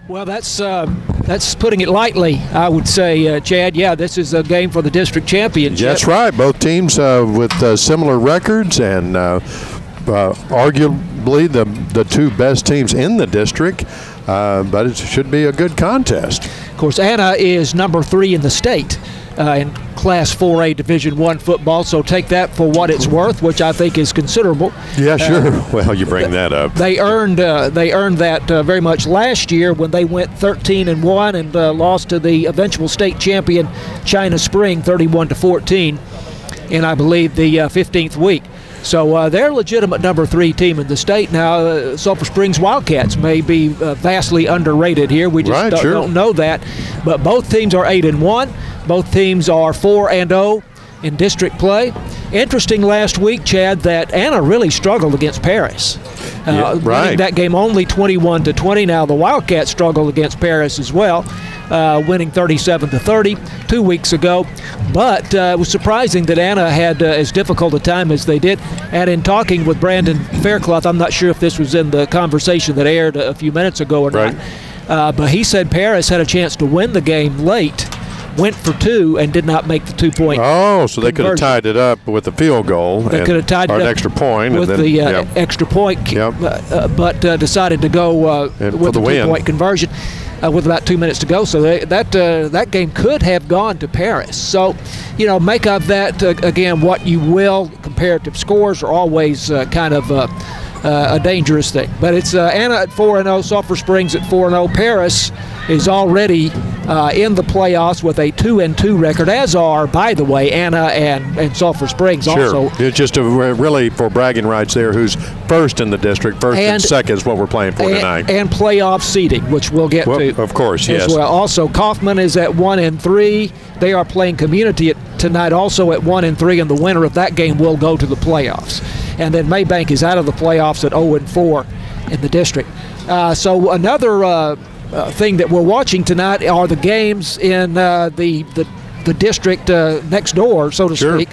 Well, that's putting it lightly, I would say, Chad. Yeah, this is a game for the district championship. That's right. Both teams with similar records and arguably the two best teams in the district, but it should be a good contest. Of course, Anna is number 3 in the state in Class 4A Division I football, so take that for what it's worth, which I think is considerable. Yeah, sure. Well, you bring that up. They earned that very much last year when they went 13-1 and lost to the eventual state champion China Spring 31-14 in, I believe, the 15th week. So they're a legitimate number 3 team in the state. Now, Sulphur Springs Wildcats may be vastly underrated here. We just don't know that. But both teams are 8-1. Both teams are 4-0 in district play. Interesting last week, Chad, that Anna really struggled against Paris. Winning that game only 21-20. Now the Wildcats struggled against Paris as well, winning 37-30 2 weeks ago. But it was surprising that Anna had as difficult a time as they did. And in talking with Brandon Faircloth, I'm not sure if this was in the conversation that aired a few minutes ago or not, but he said Paris had a chance to win the game late, went for 2 and did not make the 2-point. Oh, so they could have tied it up with a field goal. They could have tied it up an extra point with the extra point, but decided to go with the 2-point conversion with about 2 minutes to go. So that game could have gone to Paris. So, make of that again what you will. Comparative scores are always kind of a dangerous thing. But it's Anna at 4-0, Sulphur Springs at 4-0. Paris is already in the playoffs with a 2-2 record, as are, by the way, Anna and Sulphur Springs also. It's just really for bragging rights there, who's first in the district. First and second is what we're playing for tonight. And playoff seeding, which we'll get to. Of course, yes. As well. Also, Kaufman is at 1-3. They are playing Community tonight also at 1-3, and the winner of that game will go to the playoffs. And then Maybank is out of the playoffs at 0-4 in the district. So another thing that we're watching tonight are the games in the district next door, so to speak.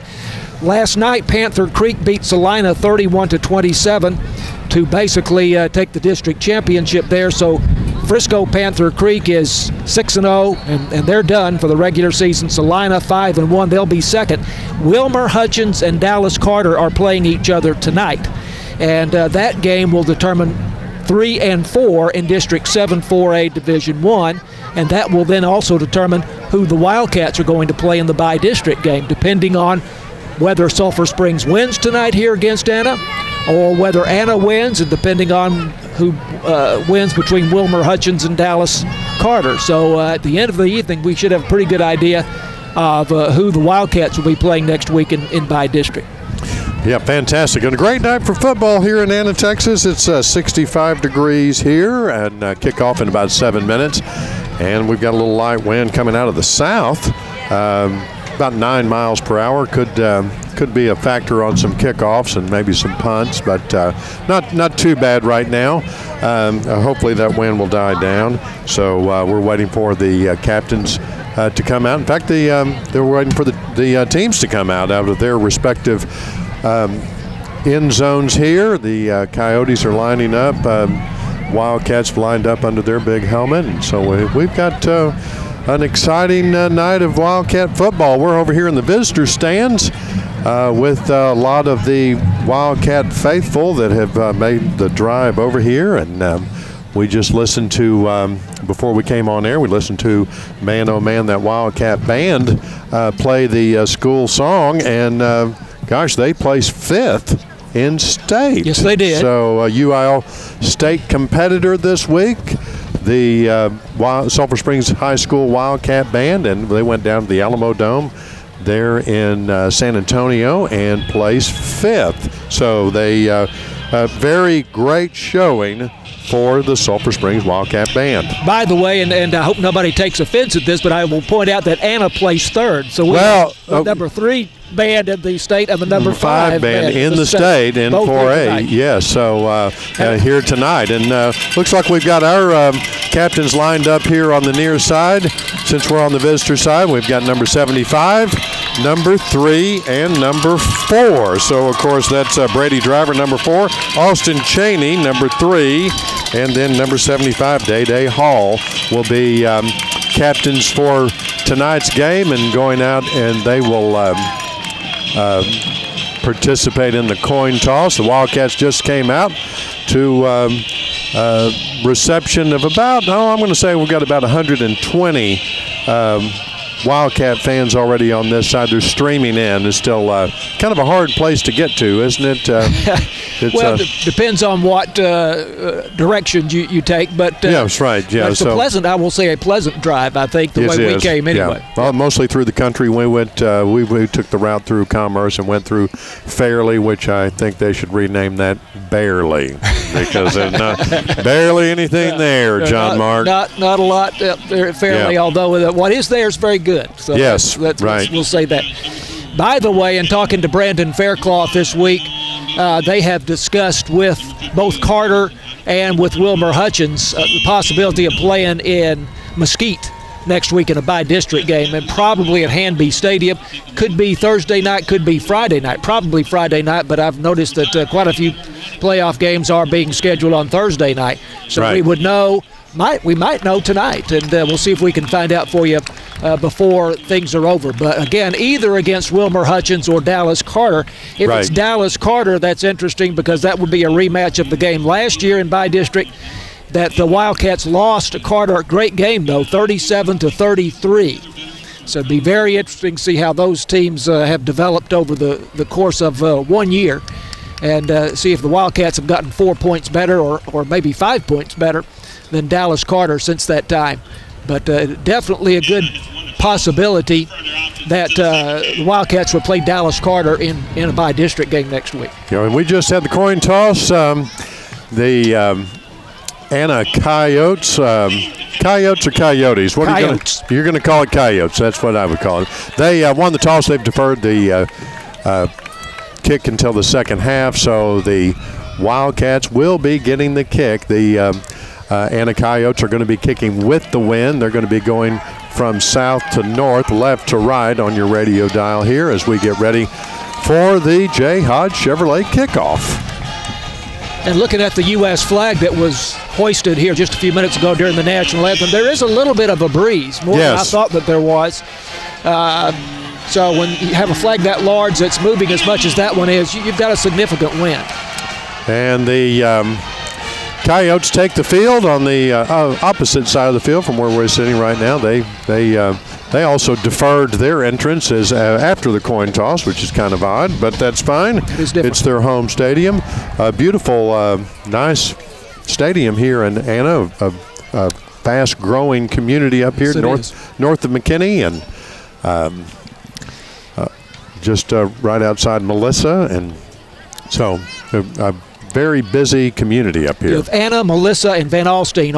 Last night, Panther Creek beat Salina 31-27 to basically take the district championship there. So Frisco Panther Creek is 6-0, and they're done for the regular season. Salina 5-1, they'll be second. Wilmer Hutchins and Dallas Carter are playing each other tonight, and that game will determine 3 and 4 in District 7 4A Division I, and that will then also determine who the Wildcats are going to play in the bi-district game, depending on whether Sulphur Springs wins tonight here against Anna, or whether Anna wins, and depending on who wins between Wilmer Hutchins and Dallas Carter. So at the end of the evening, we should have a pretty good idea of who the Wildcats will be playing next week in bi-district. Yeah, fantastic. And a great night for football here in Anna, Texas. It's 65 degrees here, and kickoff in about 7 minutes. And we've got a little light wind coming out of the south, about 9 miles per hour. Could be a factor on some kickoffs and maybe some punts, but not too bad right now. Hopefully that wind will die down. So we're waiting for the captains to come out. In fact, they're waiting for the teams to come out of their respective end zones here. The Coyotes are lining up. Wildcats lined up under their big helmet. And so we've got an exciting night of Wildcat football. We're over here in the visitor stands with a lot of the Wildcat faithful that have made the drive over here. And we just listened to, before we came on air, we listened to Man Oh Man, that Wildcat band play the school song. And gosh, they placed 5th in state. Yes, they did. So UIL state competitor this week, the Sulphur Springs High School Wildcat Band, and they went down to the Alamo Dome there in San Antonio and placed 5th. So they a very great showing for the Sulphur Springs Wildcat Band. By the way, and I hope nobody takes offense at this, but I will point out that Anna placed 3rd. So we have the number 3 band in the state and the number 5 band in the state in 4A. Yes, so here tonight. And looks like we've got our captains lined up here on the near side. Since we're on the visitor side, we've got number 75, number 3, and number 4. So, of course, that's Brady Driver, number 4, Austin Cheney, number 3, and then number 75, Day Hall, will be captains for tonight's game and going out, and they will participate in the coin toss. The Wildcats just came out to reception of about, I'm going to say we've got about 120 Wildcat fans already on this side. They're streaming in. It's still kind of a hard place to get to, isn't it? Well, it depends on what direction you take. But yeah, that's right. Yeah, it's I will say a pleasant drive, I think, the way we came anyway. Yeah. Well, mostly through the country. We went. We took the route through Commerce and went through Fairleigh, which I think they should rename that Barely, because there's not barely anything there, John Mark. Not a lot there at Fairleigh, although what is there is very good. So yes, right. We'll say that. By the way, in talking to Brandon Faircloth this week, they have discussed with both Carter and with Wilmer Hutchins the possibility of playing in Mesquite next week in a bi-district game, and probably at Hanby Stadium. Could be Thursday night, could be Friday night, probably Friday night, but I've noticed that quite a few playoff games are being scheduled on Thursday night. So we would know, we might know tonight, and we'll see if we can find out for you before things are over. But again, either against Wilmer Hutchins or Dallas Carter. If it's Dallas Carter, that's interesting because that would be a rematch of the game last year in bi-district that the Wildcats lost to Carter. Great game, though, 37-33. So it'd be very interesting to see how those teams have developed over the course of 1 year, and see if the Wildcats have gotten 4 points better or maybe 5 points better than Dallas Carter since that time. But definitely a good possibility that the Wildcats would play Dallas Carter in a bi-district game next week. Yeah, and we just had the coin toss. The Anna Coyotes. Coyotes or Coyotes? What Coyotes. You're going to call it Coyotes. That's what I would call it. They won the toss. They've deferred the kick until the second half, so the Wildcats will be getting the kick. The Anna Coyotes are going to be kicking with the wind. They're going to be going from south to north, left to right on your radio dial here as we get ready for the J. Hodge Chevrolet kickoff. And looking at the U.S. flag that was hoisted here just a few minutes ago during the national anthem, there is a little bit of a breeze, more than I thought that there was. So when you have a flag that large that's moving as much as that one is, you've got a significant wind. And the Coyotes take the field on the opposite side of the field from where we're sitting right now. They also deferred their entrances after the coin toss, which is kind of odd, but that's fine. It's their home stadium. A beautiful, nice stadium here in Anna, a fast-growing community up here north of McKinney, and just right outside Melissa, and so a very busy community up here. You have Anna, Melissa, and Van Alstyne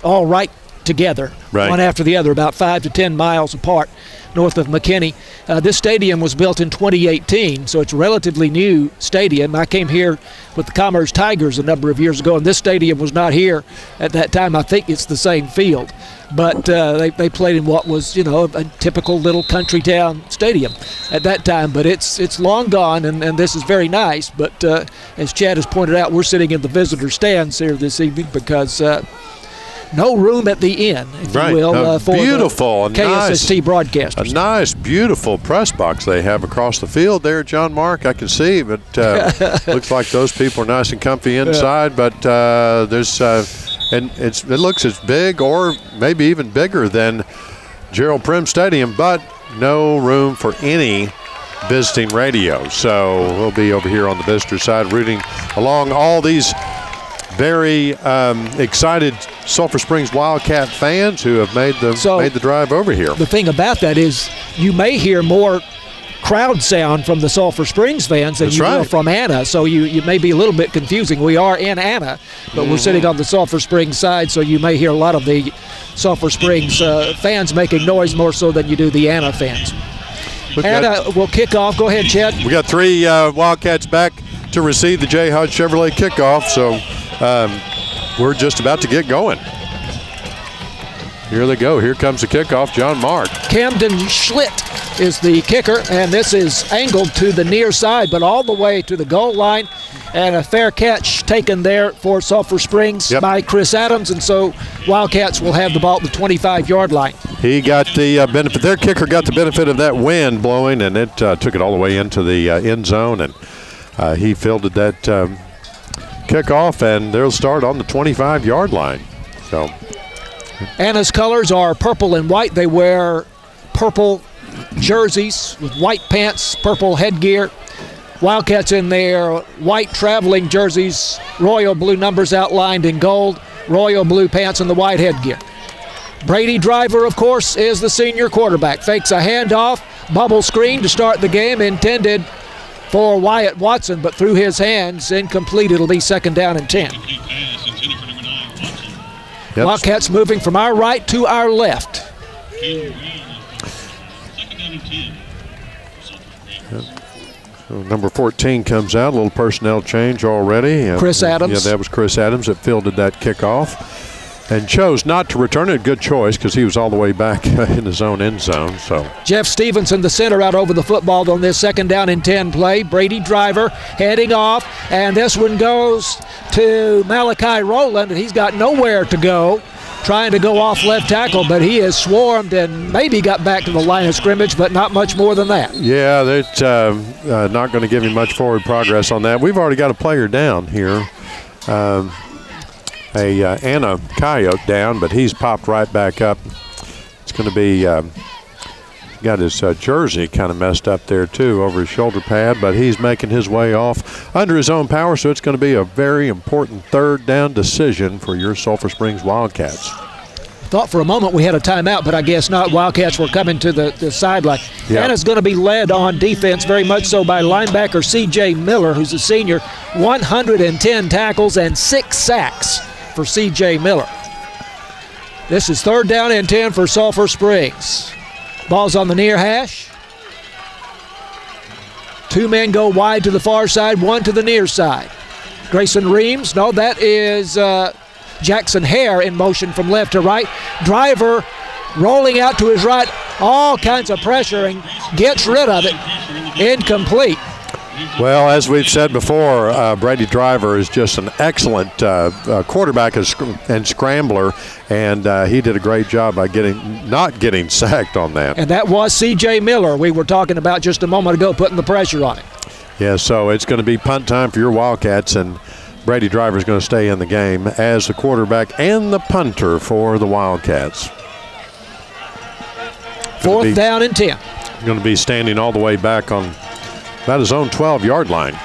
all right together, one after the other, about 5 to 10 miles apart north of McKinney. This stadium was built in 2018, so it's a relatively new stadium. I came here with the Commerce Tigers a number of years ago, and this stadium was not here at that time. I think it's the same field, but they played in what was, a typical little country town stadium at that time. But it's long gone, and this is very nice. But as Chad has pointed out, we're sitting in the visitor stands here this evening because no room at the inn, if you will, for beautiful, the KSST broadcasters. A nice, beautiful press box they have across the field there, John Mark. I can see, but looks like those people are nice and comfy inside. But there's and it looks as big or maybe even bigger than Gerald Prim Stadium, but no room for any visiting radio. So we'll be over here on the visitor side rooting along all these very excited Sulphur Springs Wildcat fans who have made the drive over here. The thing about that is you may hear more crowd sound from the Sulphur Springs fans than you will from Anna, so you may be a little bit confusing. We are in Anna, but we're sitting on the Sulphur Springs side, so you may hear a lot of the Sulphur Springs fans making noise more so than you do the Anna fans. Anna will kick off. Go ahead, Chad. We got 3 Wildcats back to receive the J. Hodge Chevrolet kickoff, so we're just about to get going. Here they go. Here comes the kickoff. John Mark. Camden Schlitt is the kicker, and this is angled to the near side, but all the way to the goal line. And a fair catch taken there for Sulphur Springs by Chris Adams, and so Wildcats will have the ball at the 25-yard line. He got the benefit. Their kicker got the benefit of that wind blowing, and it took it all the way into the end zone, and he fielded that kickoff, and they'll start on the 25-yard line. So Anna's colors are purple and white. They wear purple jerseys with white pants, purple headgear. Wildcats in their white traveling jerseys, royal blue numbers outlined in gold, royal blue pants and the white headgear. Brady Driver, of course, is the senior quarterback. Fakes a handoff, bubble screen to start the game, intended for Wyatt Watson, but through his hands, incomplete. It'll be 2nd down and 10. Wildcats moving from our right to our left. So number 14 comes out, a little personnel change already. Chris Adams. Yeah, that was Chris Adams that fielded that kickoff and chose not to return it. Good choice, because he was all the way back in his own end zone. So Jeff Stevenson, the center, out over the football on this 2nd down and 10 play. Brady Driver heading off, and this one goes to Malachi Rowland, and he's got nowhere to go. Trying to go off left tackle, but he is swarmed and maybe got back to the line of scrimmage, but not much more than that. Yeah, they're not going to give him much forward progress on that. We've already got a player down here, Anna Coyote down, but he's popped right back up. It's going to be got his jersey kind of messed up there too over his shoulder pad, but he's making his way off under his own power, so it's going to be a very important 3rd down decision for your Sulphur Springs Wildcats. Thought for a moment we had a timeout, but I guess not. Wildcats were coming to the sideline. Anna's going to be led on defense very much so by linebacker C.J. Miller, who's a senior. 110 tackles and 6 sacks for C.J. Miller. This is 3rd down and 10 for Sulphur Springs. Ball's on the near hash. 2 men go wide to the far side, 1 to the near side. Grayson Reams, no, that is Jackson Hare in motion from left to right. Driver rolling out to his right, all kinds of pressure, and gets rid of it. Incomplete. Well, as we've said before, Brady Driver is just an excellent quarterback and scrambler, and he did a great job by not getting sacked on that. And that was C.J. Miller we were talking about just a moment ago, putting the pressure on it. Yeah, so it's going to be punt time for your Wildcats, and Brady Driver is going to stay in the game as the quarterback and the punter for the Wildcats. 4th down and 10. Going to be standing all the way back on about his own 12-yard line.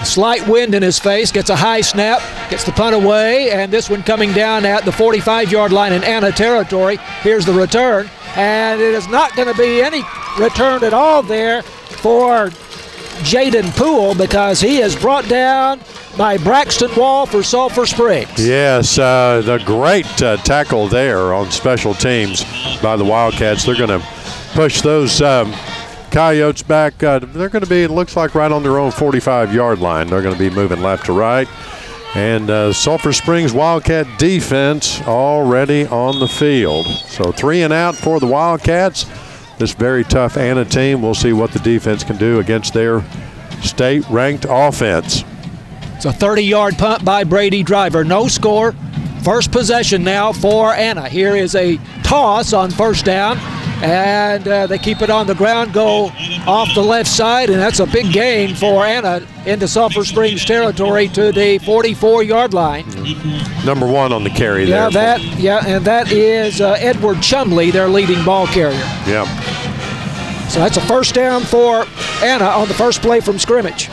Slight wind in his face, gets a high snap, gets the punt away, and this one coming down at the 45-yard line in Anna territory. Here's the return, and it is not going to be any return at all there for Jaden Poole, because he is brought down by Braxton Wall for Sulphur Springs. Yes, the great tackle there on special teams by the Wildcats. They're going to push those Coyotes back. They're going to be, it looks like, right on their own 45-yard line. They're going to be moving left to right. And Sulphur Springs Wildcat defense already on the field. So 3 and out for the Wildcats. This very tough Anna team. We'll see what the defense can do against their state-ranked offense. It's a 30-yard punt by Brady Driver. No score. First possession now for Anna. Here is a toss on 1st down. And they keep it on the ground, go off the left side, and that's a big gain for Anna into Sulphur Springs territory to the 44-yard line. Number 1 on the carry there. And that is Edward Chumley, their leading ball carrier. Yeah. So that's a 1st down for Anna on the first play from scrimmage.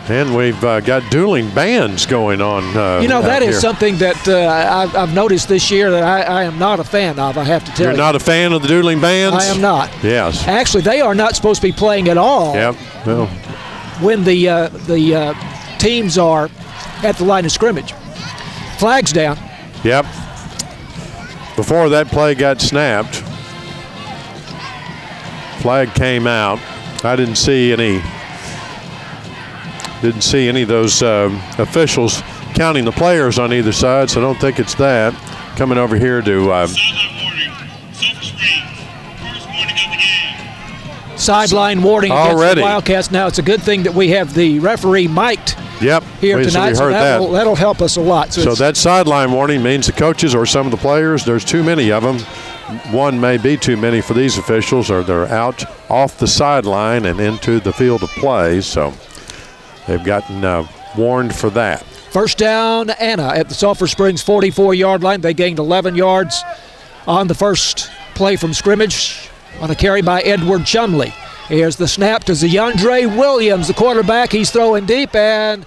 And we've got dueling bands going on. That is something that I've noticed this year that I am not a fan of, I have to tell you. You're not a fan of the dueling bands? I am not. Yes. Actually, they are not supposed to be playing at all. Yep. Well, when the teams are at the line of scrimmage. Flags down. Yep. Before that play got snapped, flag came out. I didn't see any of those officials counting the players on either side, so I don't think it's that. coming over here to sideline warning against already. the Wildcats. Now, it's a good thing that we have the referee mic'd here tonight, so that'll help us a lot. So that sideline warning means the coaches or some of the players, there's too many of them. One may be too many for these officials, or they're out off the sideline and into the field of play. So they've gotten warned for that. First down, Anna at the Sulphur Springs 44-yard line. They gained 11 yards on the first play from scrimmage on a carry by Edward Chumley. Here's the snap to Zeandre Williams, the quarterback. He's throwing deep and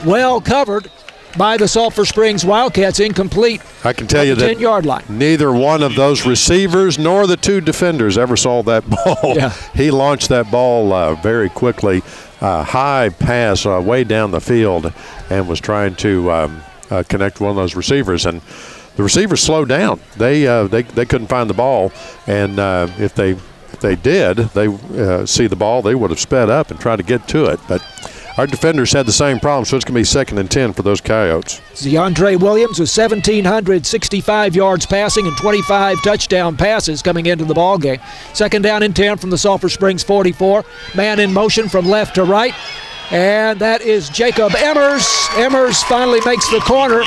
well covered by the Sulphur Springs Wildcats. Incomplete. I can tell you that 10-yard line. Neither one of those receivers nor the two defenders ever saw that ball. Yeah. He launched that ball very quickly, high pass way down the field, and was trying to connect one of those receivers. And the receivers slowed down. They couldn't find the ball, and if they did, see the ball, they would have sped up and tried to get to it. But our defenders had the same problem, so it's going to be 2nd and 10 for those Coyotes. Zeandre Williams with 1,765 yards passing and 25 touchdown passes coming into the ball game. 2nd down and 10 from the Sulphur Springs 44. Man in motion from left to right, and that is Jacob Emmers. Emmers finally makes the corner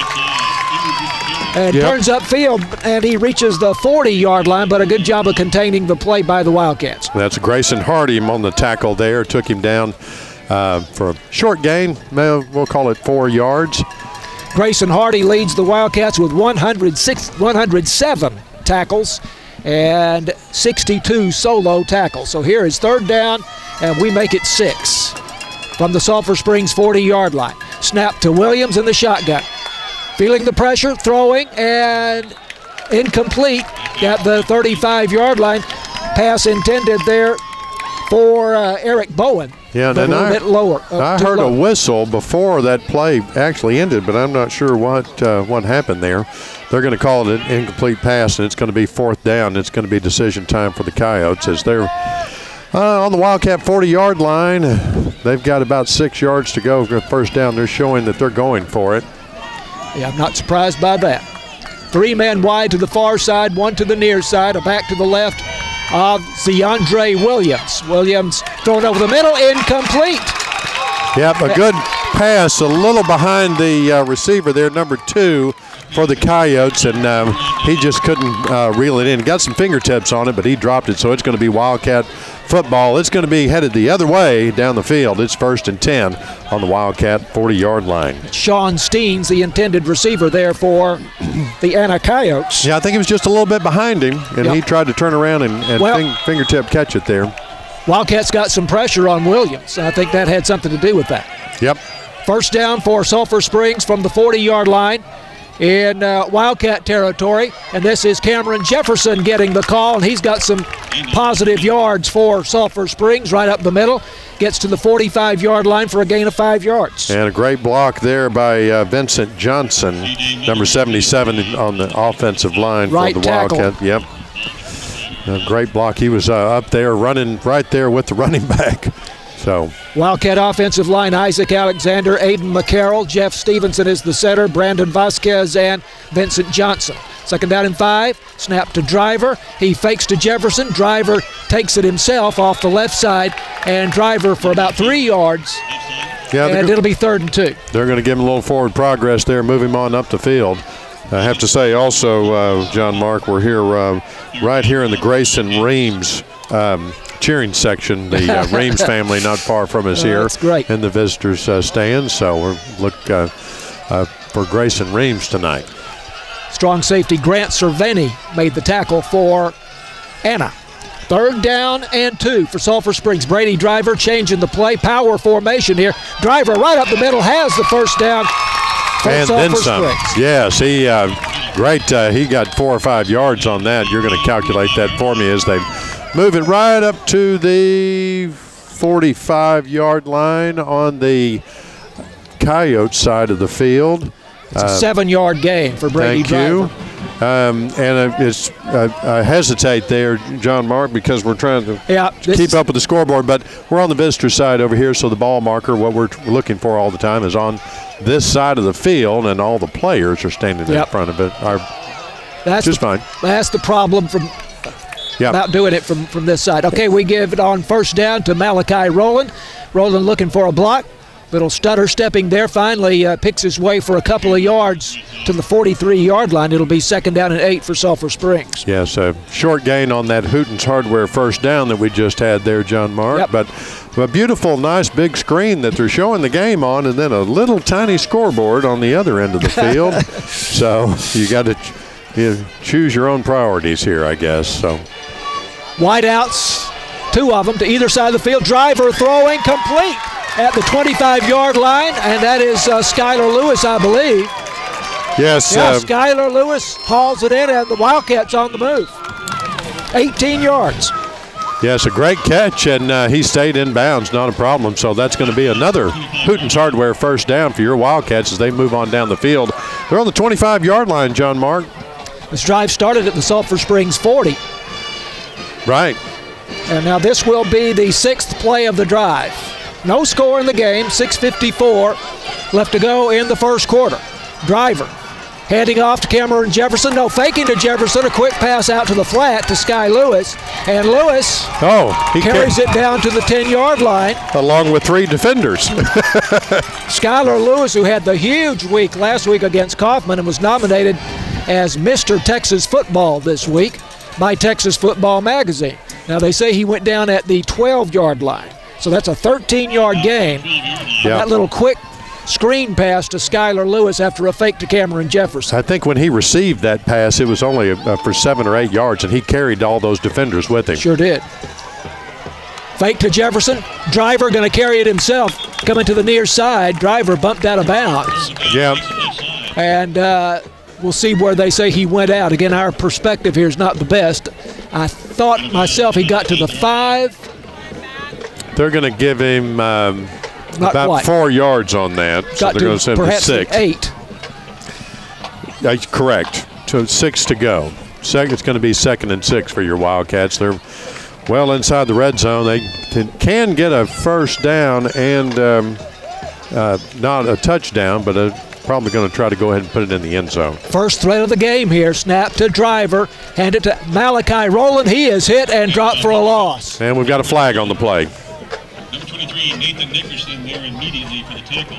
and turns upfield, and he reaches the 40-yard line, but a good job of containing the play by the Wildcats. That's Grayson Hardy on the tackle there, took him down for a short gain. We'll call it 4 yards. Grayson Hardy leads the Wildcats with 107 tackles and 62 solo tackles. So here is 3rd down, and we make it 6 from the Sulphur Springs 40-yard line. Snap to Williams in the shotgun. Feeling the pressure, throwing, and incomplete at the 35-yard line. Pass intended there for Eric Bowen. Yeah, but a little bit lower. I heard a whistle before that play actually ended, but I'm not sure what happened there. They're going to call it an incomplete pass, and it's going to be 4th down. It's going to be decision time for the Coyotes as they're on the Wildcat 40-yard line. They've got about 6 yards to go for 1st down. They're showing that they're going for it. Yeah, I'm not surprised by that. 3 men wide to the far side, 1 to the near side, a back to the left of Zeandre Williams. Williams thrown over the middle, incomplete. Yep, a good pass, a little behind the receiver there, number 2 for the Coyotes, and he just couldn't reel it in. Got some fingertips on it, but he dropped it, so it's going to be Wildcat football. It's going to be headed the other way down the field. It's 1st and 10 on the Wildcat 40-yard line. Sean Steens, the intended receiver there for the Anna Coyotes. Yeah, I think he was just a little bit behind him, and he tried to turn around and fingertip catch it there. Wildcats got some pressure on Williams. I think that had something to do with that. Yep. 1st down for Sulphur Springs from the 40-yard line in Wildcat territory, and this is Cameron Jefferson getting the call, and he's got some positive yards for Sulphur Springs right up the middle. Gets to the 45-yard line for a gain of 5 yards. And a great block there by Vincent Johnson, number 77 on the offensive line for the Wildcat. Yep. A great block. He was up there running right there with the running back. So Wildcat offensive line, Isaac Alexander, Aiden McCarroll, Jeff Stevenson is the center, Brandon Vasquez, and Vincent Johnson. 2nd down and 5, snap to Driver. He fakes to Jefferson. Driver takes it himself off the left side, and Driver for about 3 yards. Yeah, and it'll be 3rd and 2. They're going to give him a little forward progress there, move him on up the field. I have to say also, John Mark, we're here right here in the Grayson Reams cheering section. The Reams family not far from us here in the visitors stand. So we're looking for Grayson Reams tonight. Strong safety Grant Cerveni made the tackle for Anna. 3rd down and 2 for Sulphur Springs. Brady Driver changing the play. Power formation here. Driver right up the middle has the 1st down for and Sulphur then some. Springs. Yes, he he got 4 or 5 yards on that. You're going to calculate that for me as they move it right up to the 45-yard line on the Coyote side of the field. It's a 7-yard gain for Brady Driver. And I hesitate there, John Mark, because we're trying to keep up with the scoreboard, but we're on the visitor side over here, so the ball marker, what we're looking for all the time, is on this side of the field, and all the players are standing in front of it. That's just fine. That's the problem from about doing it from this side. Okay, we give it on first down to Malachi Rowland. Rowland looking for a block. Little stutter stepping there. Finally picks his way for a couple of yards to the 43-yard line. It'll be 2nd down and 8 for Sulphur Springs. Yes, a short gain on that Hooten's Hardware first down that we just had there, John Mark. Yep. But a beautiful, nice big screen that they're showing the game on, and then a little tiny scoreboard on the other end of the field. So you got to choose your own priorities here, I guess. So wideouts, 2 of them to either side of the field. Driver throwing complete at the 25-yard line, and that is Skylar Lewis, I believe. Yes. Yeah, Skylar Lewis hauls it in, and the Wildcats on the move. 18 yards. Yes, a great catch, and he stayed in bounds, not a problem. So that's going to be another Hooten's Hardware first down for your Wildcats as they move on down the field. They're on the 25-yard line, John Mark. This drive started at the Sulphur Springs 40. Right. And now this will be the 6th play of the drive. No score in the game, 6:54 left to go in the first quarter. Driver handing off to Cameron Jefferson. No, faking to Jefferson. A quick pass out to the flat to Sky Lewis. And Lewis carries it down to the 10-yard line. Along with 3 defenders. Skylar Lewis, who had the huge week last week against Kaufman and was nominated as Mr. Texas Football this week by Texas Football Magazine. Now, they say he went down at the 12-yard line. So that's a 13-yard gain. Yep. That little quick screen pass to Skylar Lewis after a fake to Cameron Jefferson. I think when he received that pass, it was only for 7 or 8 yards, and he carried all those defenders with him. Sure did. Fake to Jefferson. Driver going to carry it himself. Coming to the near side. Driver bumped out of bounds. Yeah. And we'll see where they say he went out. Again, our perspective here is not the best. I thought myself he got to the 5. They're going to give him about quite. 4 yards on that. So they're going to send him to 6. 8. Correct. So 6 to go. It's going to be 2nd and 6 for your Wildcats. They're well inside the red zone. They can get a first down and not a touchdown, but probably going to try to go ahead and put it in the end zone. First threat of the game here. Snap to Driver. Hand it to Malachi Rowland. He is hit and dropped for a loss. And we've got a flag on the play. Number 23, Nathan Nickerson there immediately for the tackle.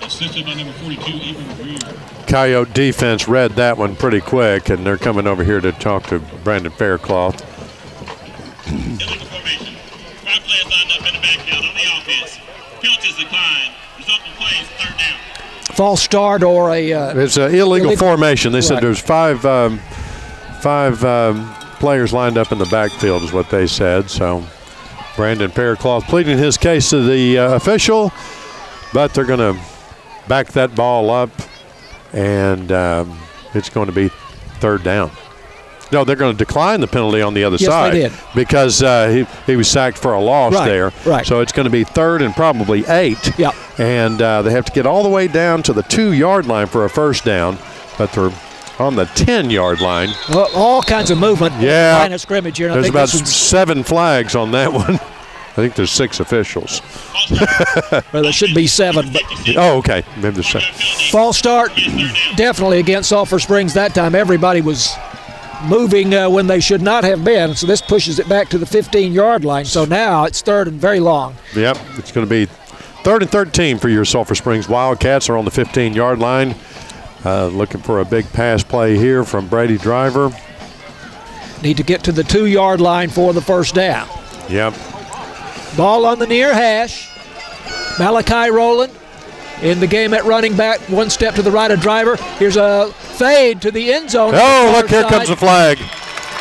Assisted by number 42, Evan Greer. Coyote defense read that one pretty quick, and they're coming over here to talk to Brandon Faircloth. Illegal formation. 5 players lined up in the backfield on the offense. Penalties decline. Result of plays, 3rd down. False start or a... it's an illegal formation. They said there's 5 players lined up in the backfield is what they said. So Brandon Faircloth pleading his case to the official, but they're going to back that ball up, and it's going to be 3rd down. No, they're going to decline the penalty on the other side. They did. Because he was sacked for a loss there. Right. So it's going to be 3rd and probably 8. Yep. And they have to get all the way down to the 2-yard line for a first down, but they're on the 10-yard line. Well, all kinds of movement. Yeah. Line of scrimmage here. There's about 7 flags on that one. I think there's 6 officials. Well, there should be 7. But okay. Maybe there's 7. False start definitely against Sulphur Springs that time. Everybody was moving when they should not have been. So this pushes it back to the 15-yard line. So now it's 3rd and very long. Yep. It's going to be 3rd and 13 for your Sulphur Springs Wildcats. Are on the 15-yard line. Looking for a big pass play here from Brady Driver. Need to get to the 2-yard line for the first down. Yep. Ball on the near hash. Malachi Rowland in the game at running back. 1 step to the right of Driver. Here's a fade to the end zone. Oh, look, here comes the flag.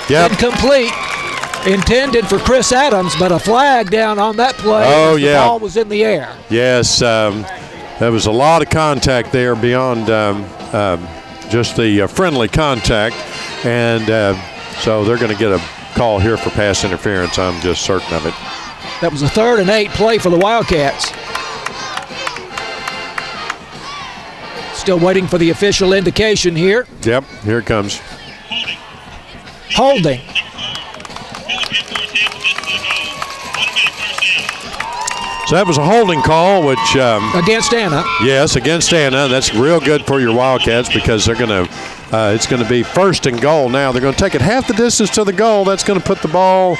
Yep. Incomplete. Intended for Chris Adams, but a flag down on that play. Oh, yeah. The ball was in the air. Yes, there was a lot of contact there beyond just the friendly contact. And so they're going to get a call here for pass interference. I'm just certain of it. That was a 3rd and 8 play for the Wildcats. Still waiting for the official indication here. Yep, here it comes. Holding. So that was a holding call, which against Anna. Yes, against Anna. That's real good for your Wildcats because they're going to It's going to be first and goal now. They're going to take it half the distance to the goal. That's going to put the ball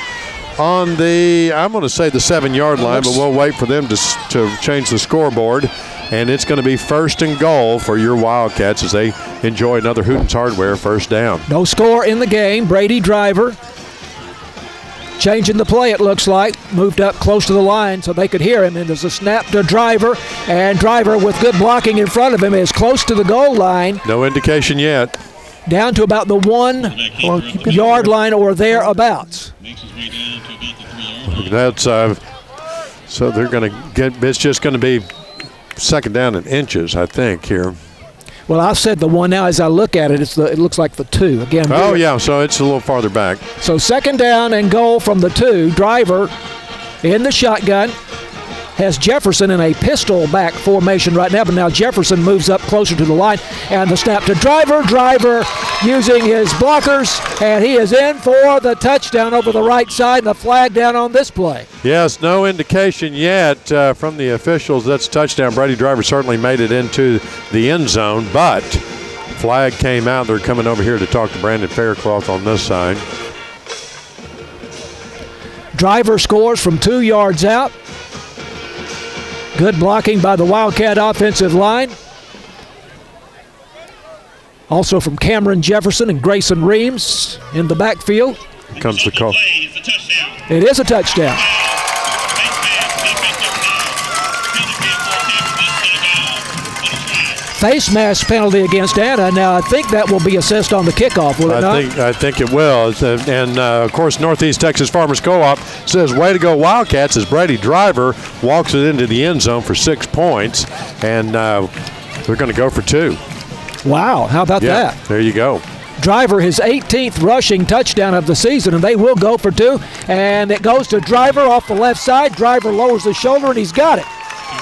on the, I'm going to say the 7-yard line, but we'll wait for them to change the scoreboard. And it's going to be first and goal for your Wildcats as they enjoy another Hooten's Hardware first down. No score in the game. Brady Driver changing the play, it looks like. Moved up close to the line so they could hear him. And there's a snap to Driver. And Driver, with good blocking in front of him, is close to the goal line. No indication yet. Down to about the 1-yard line or thereabouts. That's so they're going to get, it's just going to be second down in inches, I think, here. Well, I've said the 1 now. As I look at it, it looks like the 2. Again. Oh, yeah, so it's a little farther back. So second down and goal from the 2. Driver in the shotgun. Has Jefferson in a pistol back formation right now, but now Jefferson moves up closer to the line. And the snap to Driver. Driver using his blockers, and he is in for the touchdown over the right side, and the flag down on this play. Yes, no indication yet from the officials. That's a touchdown. Brady Driver certainly made it into the end zone, but flag came out. They're coming over here to talk to Brandon Faircloth on this side. Driver scores from 2 yards out. Good blocking by the Wildcat offensive line. Also from Cameron Jefferson and Grayson Reams in the backfield. Here comes the call. It is a touchdown. Face mask penalty against Anna. Now, I think that will be assessed on the kickoff, will it not? I think it will. And, of course, Northeast Texas Farmers Co-op says, way to go, Wildcats, as Brady Driver walks it into the end zone for 6 points. And they're going to go for 2. Wow, how about that? There you go. Driver, his 18th rushing touchdown of the season, and they will go for 2. And it goes to Driver off the left side. Driver lowers the shoulder, and he's got it.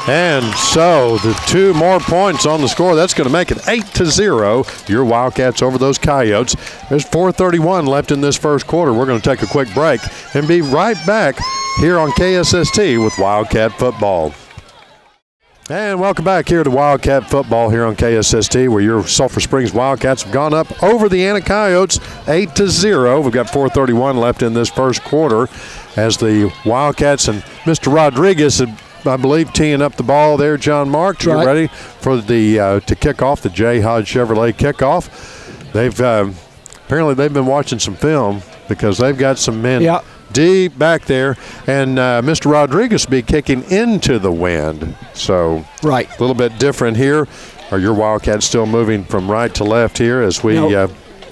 And so the 2 more points on the score. That's going to make it 8-0. Your Wildcats over those Coyotes. There's 4:31 left in this first quarter. We're going to take a quick break and be right back here on KSST with Wildcat Football. And welcome back here to Wildcat Football here on KSST, where your Sulphur Springs Wildcats have gone up over the Anna Coyotes 8-0. We've got 4:31 left in this first quarter as the Wildcats and Mr. Rodriguez have, I believe, teeing up the ball there, John Mark, to get ready for the to kick off the J. Hodge Chevrolet kickoff. They've apparently they've been watching some film because they've got some men deep back there, and Mr. Rodriguez will be kicking into the wind. So a little bit different here. Are your Wildcats still moving from right to left here as we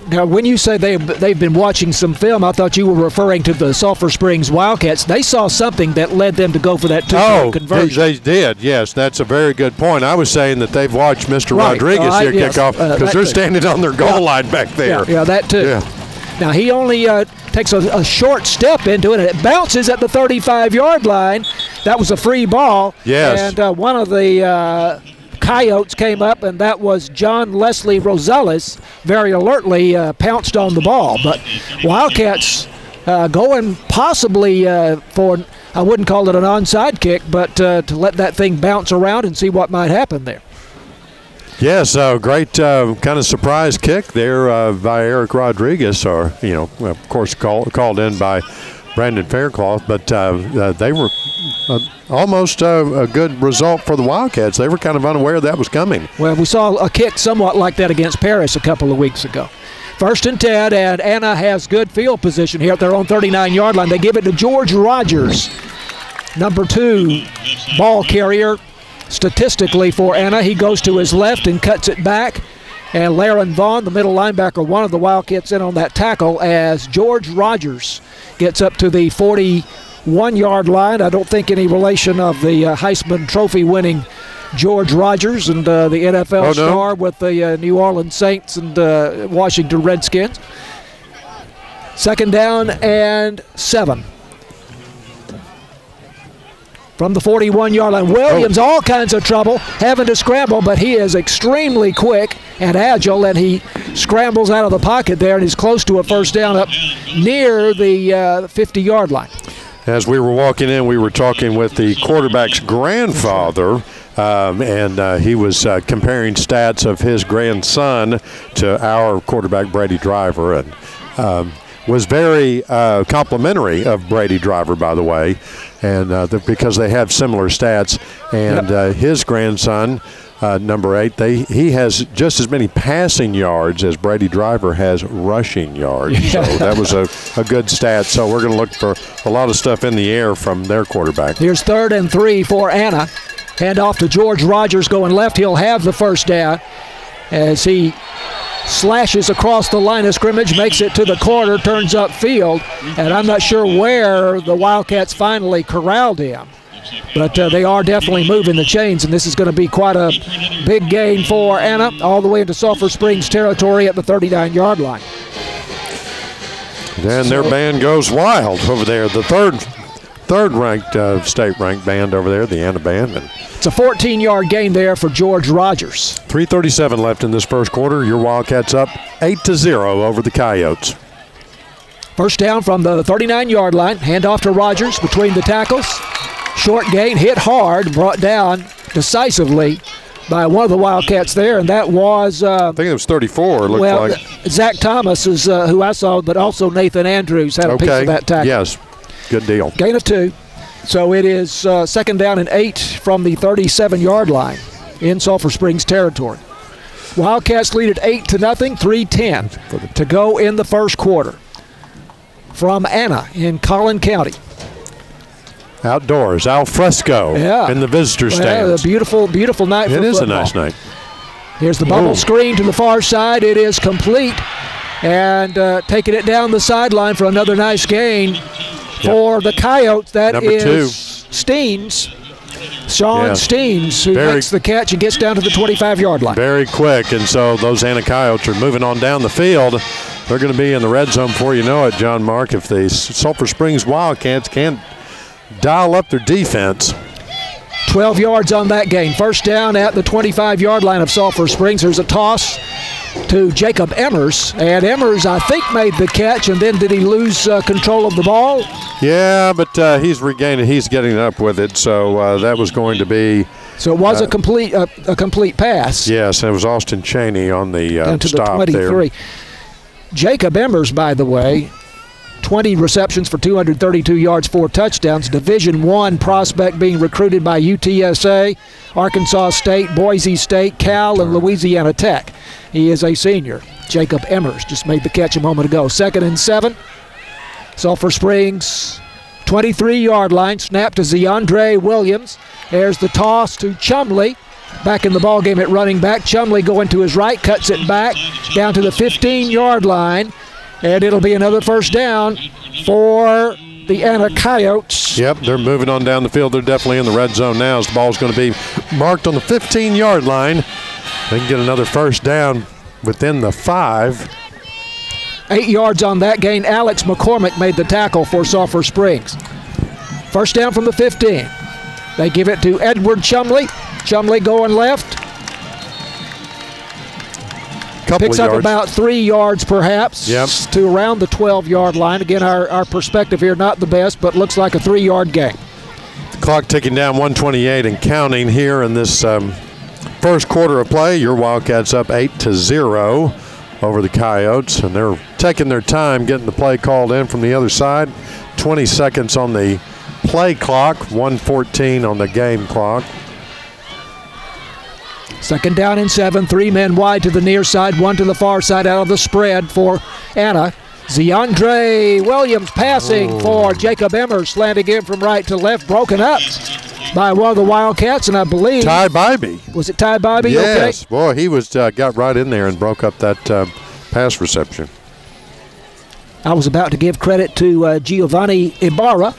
Now, when you say they've been watching some film, I thought you were referring to the Sulphur Springs Wildcats. They saw something that led them to go for that 2-point conversion. They did, yes. That's a very good point. I was saying that they've watched Mr. Rodriguez here kick off because they're standing on their goal line back there. Yeah, that too. Yeah. Now, he only takes a short step into it, and it bounces at the 35-yard line. That was a free ball. Yes. And one of the Coyotes came up, and that was John Leslie Rosales, very alertly pounced on the ball. But Wildcats going possibly for, I wouldn't call it an onside kick, but to let that thing bounce around and see what might happen there. Yes, great kind of surprise kick there by Eric Rodriguez, or, of course, called in by Brandon Faircloth, but they were almost a good result for the Wildcats. They were kind of unaware that was coming. Well, we saw a kick somewhat like that against Paris a couple of weeks ago. 1st and 10, and Anna has good field position here at their own 39-yard line. They give it to George Rogers, number 2 ball carrier statistically for Anna. He goes to his left and cuts it back. And Laren Vaughn, the middle linebacker, one of the Wildcats in on that tackle as George Rogers gets up to the 41-yard line. I don't think any relation of the Heisman Trophy winning George Rogers and the NFL star with the New Orleans Saints and Washington Redskins. 2nd down and 7. From the 41-yard line, Williams, all kinds of trouble, having to scramble, but he is extremely quick and agile, and he scrambles out of the pocket there and is close to a first down up near the 50-yard line. As we were walking in, we were talking with the quarterback's grandfather, and he was comparing stats of his grandson to our quarterback, Brady Driver, and was very complimentary of Brady Driver, by the way, and because they have similar stats. And his grandson, number 8, he has just as many passing yards as Brady Driver has rushing yards. So that was a good stat. So we're going to look for a lot of stuff in the air from their quarterback. Here's 3rd and 3 for Anna. Hand off to George Rogers going left. He'll have the first down as he slashes across the line of scrimmage, makes it to the corner, turns upfield, and I'm not sure where the Wildcats finally corralled him. But they are definitely moving the chains, and this is going to be quite a big gain for Anna, all the way into Sulphur Springs territory at the 39-yard line. And their band goes wild over there. The third-ranked, state-ranked band over there, the Anna band. And it's a 14-yard gain there for George Rogers. 3:37 left in this first quarter. Your Wildcats up 8-0 over the Coyotes. First down from the 39-yard line. Hand off to Rogers between the tackles. Short gain, hit hard, brought down decisively by one of the Wildcats there, and that was I think it was 34, it looked like. Zach Thomas is who I saw, but also Nathan Andrews had a piece of that tackle. Yes, good deal. Gain of 2. So it is 2nd down and 8 from the 37-yard line in Sulphur Springs territory. Wildcats lead at 8-0, 3:10 to go in the first quarter. From Anna in Collin County. Outdoors, al fresco in the visitor stands. A beautiful, beautiful night for football. It is a nice night. Here's the bubble screen to the far side. It is complete. And taking it down the sideline for another nice gain for the Coyotes. That number is 2. Steens. Sean Steens, who makes the catch and gets down to the 25-yard line. Very quick, and so those Anna Coyotes are moving on down the field. They're going to be in the red zone before you know it, John Mark, if the Sulphur Springs Wildcats can't dial up their defense. 12 yards on that gain. First down at the 25-yard line of Sulphur Springs. There's a toss to Jacob Emmers, and Emmers, I think, made the catch, and then did he lose control of the ball? Yeah, but he's regained it. He's getting up with it, so that was going to be. So it was a complete pass. Yes, and it was Austin Cheney on the down to stop the 23. there. Jacob Emmers, by the way, 20 receptions for 232 yards, 4 touchdowns. Division I prospect being recruited by UTSA, Arkansas State, Boise State, Cal, and Louisiana Tech. He is a senior. Jacob Emmers just made the catch a moment ago. 2nd and 7. Sulphur Springs, 23-yard line. Snap to Zeandre Williams. There's the toss to Chumley. Back in the ballgame at running back. Chumley going to his right, cuts it back down to the 15-yard line. And it'll be another first down for the Anna Coyotes. Yep, they're moving on down the field. They're definitely in the red zone now as the ball's going to be marked on the 15-yard line. They can get another first down within the 5. 8 yards on that gain. Alex McCormick made the tackle for Sulphur Springs. First down from the 15. They give it to Edward Chumley. Chumley going left. Picks up about 3 yards perhaps to around the 12-yard line. Again, our perspective here not the best, but looks like a 3-yard gain. The clock ticking down, 1:28 and counting here in this first quarter of play. Your Wildcats up 8-0 over the Coyotes, and they're taking their time getting the play called in from the other side. 20 seconds on the play clock, 1:14 on the game clock. 2nd down and 7, 3 men wide to the near side, 1 to the far side out of the spread for Anna. Zeandre Williams passing for Jacob Emmers, slanting in from right to left, broken up by one of the Wildcats, and I believe Ty Bybee. Was it Ty Bybee? Yes, okay. Boy, he was got right in there and broke up that pass reception. I was about to give credit to Giovanni Ibarra,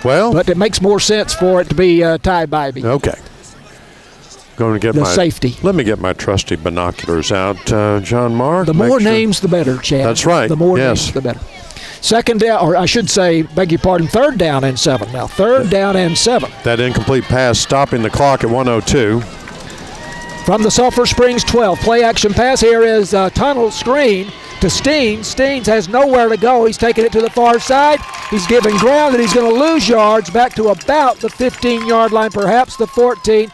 but it makes more sense for it to be Ty Bybee. Okay. Going to get the safety. Let me get my trusty binoculars out, John Mark. The more names, the better, Chad. That's right. The more names, the better. 2nd down, or I should say, beg your pardon, 3rd down and 7 now. 3rd down and 7. That incomplete pass stopping the clock at 1:02. From the Sulphur Springs 12, play action pass. Here is a tunnel screen to Steens. Steens has nowhere to go. He's taking it to the far side. He's giving ground, and he's going to lose yards back to about the 15-yard line, perhaps the 14.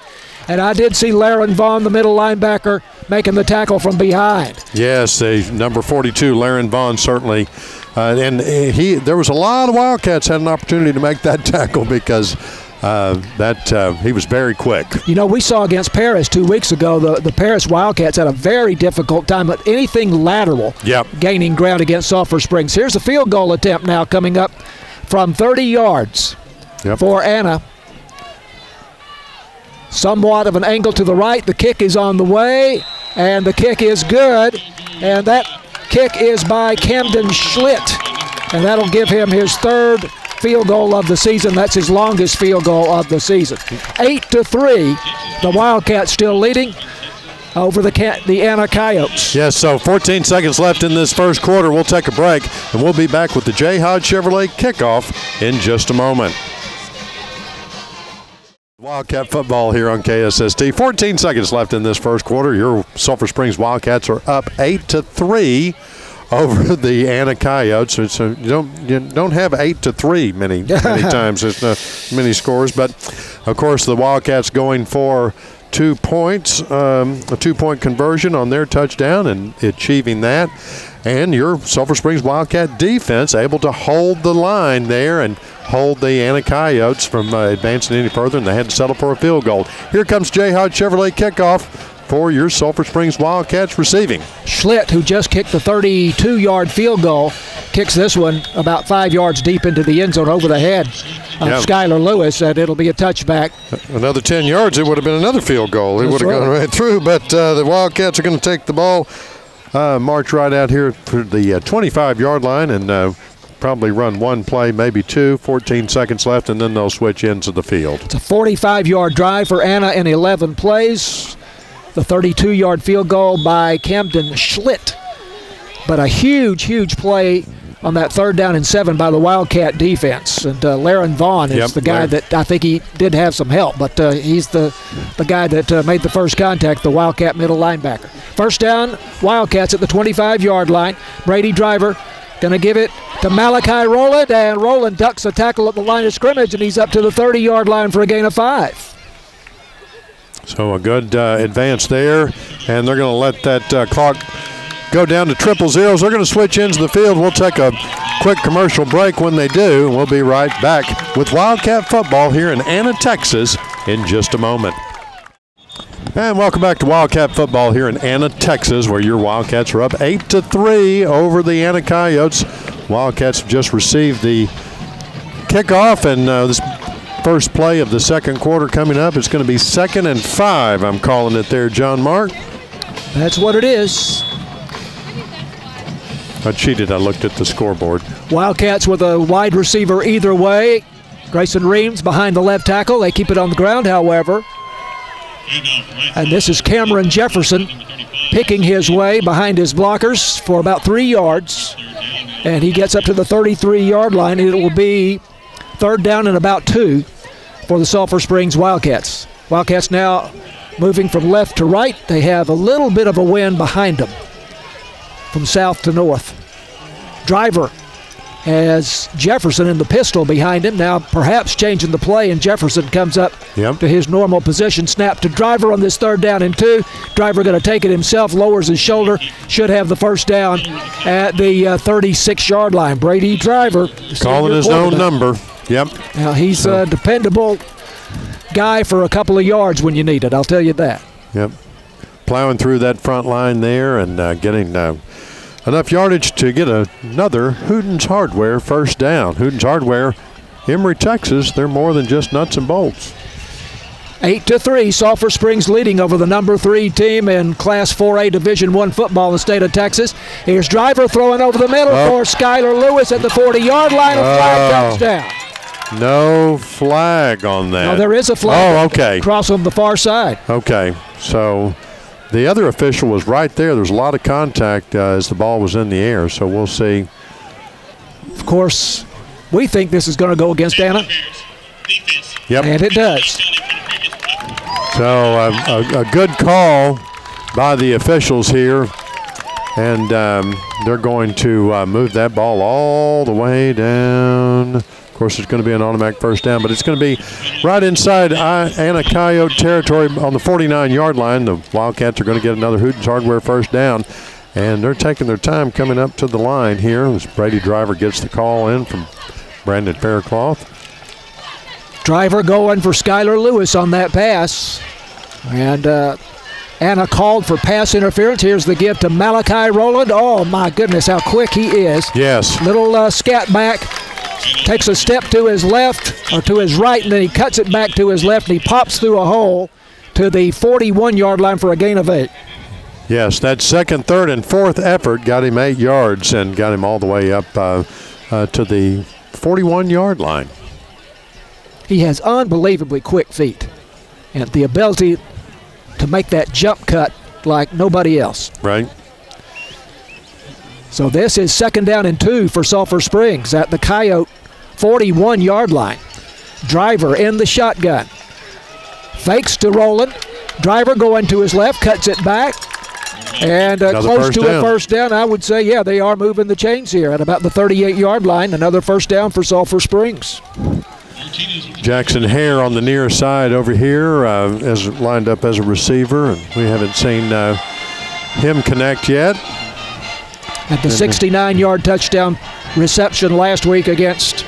And I did see Laren Vaughn, the middle linebacker, making the tackle from behind. Yes, the number 42, Laren Vaughn, certainly. There was a lot of Wildcats had an opportunity to make that tackle because he was very quick. You know, we saw against Paris 2 weeks ago, the Paris Wildcats had a very difficult time at anything lateral gaining ground against Sulphur Springs. Here's a field goal attempt now coming up from 30 yards for Anna. Somewhat of an angle to the right. The kick is on the way, and the kick is good. And that kick is by Camden Schlitt, and that'll give him his third field goal of the season. That's his longest field goal of the season. 8-3, the Wildcats still leading over the Anna Coyotes. Yes, so 14 seconds left in this first quarter. We'll take a break, and we'll be back with the J. Hodge Chevrolet kickoff in just a moment. Wildcat football here on KSST. 14 seconds left in this first quarter. Your Sulphur Springs Wildcats are up 8-3 over the Anna Coyotes. So you don't have 8-3 many times. There's not many scores, but of course the Wildcats going for 2 points, a 2-point conversion on their touchdown and achieving that. And your Sulphur Springs Wildcat defense able to hold the line there and hold the Anna Coyotes from advancing any further, and they had to settle for a field goal. Here comes J. Hodge Chevrolet kickoff for your Sulphur Springs Wildcats receiving. Schlitt, who just kicked the 32-yard field goal, kicks this one about 5 yards deep into the end zone over the head of Skylar Lewis, and it'll be a touchback. Another 10 yards, it would have been another field goal. It would have gone right through, but the Wildcats are going to take the ball, march right out here to the 25-yard line, and probably run one play, maybe two, 14 seconds left, and then they'll switch ends of the field. It's a 45-yard drive for Anna in 11 plays. The 32-yard field goal by Camden Schlitt. But a huge, huge play on that 3rd down and 7 by the Wildcat defense. And Laren Vaughn is the guy that I think he did have some help, but he's the guy that made the first contact, the Wildcat middle linebacker. First down, Wildcats at the 25-yard line. Brady Driver going to give it to Malachi Rowland, and Rowland ducks a tackle at the line of scrimmage, and he's up to the 30-yard line for a gain of 5. So a good advance there, and they're going to let that clock go down to 000. They're going to switch ends of the field. We'll take a quick commercial break when they do, and we'll be right back with Wildcat football here in Anna, Texas in just a moment. And welcome back to Wildcat football here in Anna, Texas, where your Wildcats are up 8-3 over the Anna Coyotes. Wildcats have just received the kickoff, and this first play of the second quarter coming up. It's going to be 2nd and 5. I'm calling it there, John Mark. That's what it is. I cheated. I looked at the scoreboard. Wildcats with a wide receiver either way. Grayson Reams behind the left tackle. They keep it on the ground, however. And this is Cameron Jefferson picking his way behind his blockers for about 3 yards. And he gets up to the 33-yard line. It will be 3rd down and about 2 for the Sulphur Springs Wildcats. Wildcats now moving from left to right. They have a little bit of a wind behind them from south to north. Driver has Jefferson in the pistol behind him. Now perhaps changing the play, and Jefferson comes up to his normal position. Snap to Driver on this 3rd down and 2. Driver going to take it himself, lowers his shoulder, should have the first down at the 36-yard line. Brady Driver calling his own number. Yep. Now he's a dependable guy for a couple of yards when you need it, I'll tell you that. Yep. Plowing through that front line there and getting enough yardage to get another Hooten's Hardware first down. Hooten's Hardware, Emory, Texas, they're more than just nuts and bolts. 8-3, Sulphur Springs leading over the number 3 team in Class 4A Division I football in the state of Texas. Here's Driver throwing over the middle for Skylar Lewis at the 40-yard line. A flag comes down. No flag on that. No, there is a flag. Oh, okay. Across on the far side. Okay, so the other official was right there. There was a lot of contact as the ball was in the air, so we'll see. Of course, we think this is going to go against Anna. Yep. And it does. So a good call by the officials here, and they're going to move that ball all the way down course, it's going to be an automatic first down, but it's going to be right inside Anna Coyote territory on the 49-yard line. The Wildcats are going to get another Hootens Hardware first down, and they're taking their time coming up to the line here as Brady Driver gets the call in from Brandon Faircloth. Driver going for Skylar Lewis on that pass. And Anna called for pass interference. Here's the give to Malachi Rowland. Oh, my goodness, how quick he is. Yes. Little scat back. Takes a step to his left, or to his right, and then he cuts it back to his left, and he pops through a hole to the 41-yard line for a gain of 8. Yes, that second, third, and fourth effort got him 8 yards and got him all the way up to the 41-yard line. He has unbelievably quick feet and the ability to make that jump cut like nobody else. Right. So this is 2nd down and 2 for Sulphur Springs at the Coyote 41-yard line. Driver in the shotgun. Fakes to Rowland. Driver going to his left, cuts it back. And close to a first down. I would say, yeah, they are moving the chains here at about the 38-yard line. Another first down for Sulphur Springs. Jackson Hare on the near side over here as lined up as a receiver, and we haven't seen him connect yet. At the 69-yard touchdown reception last week against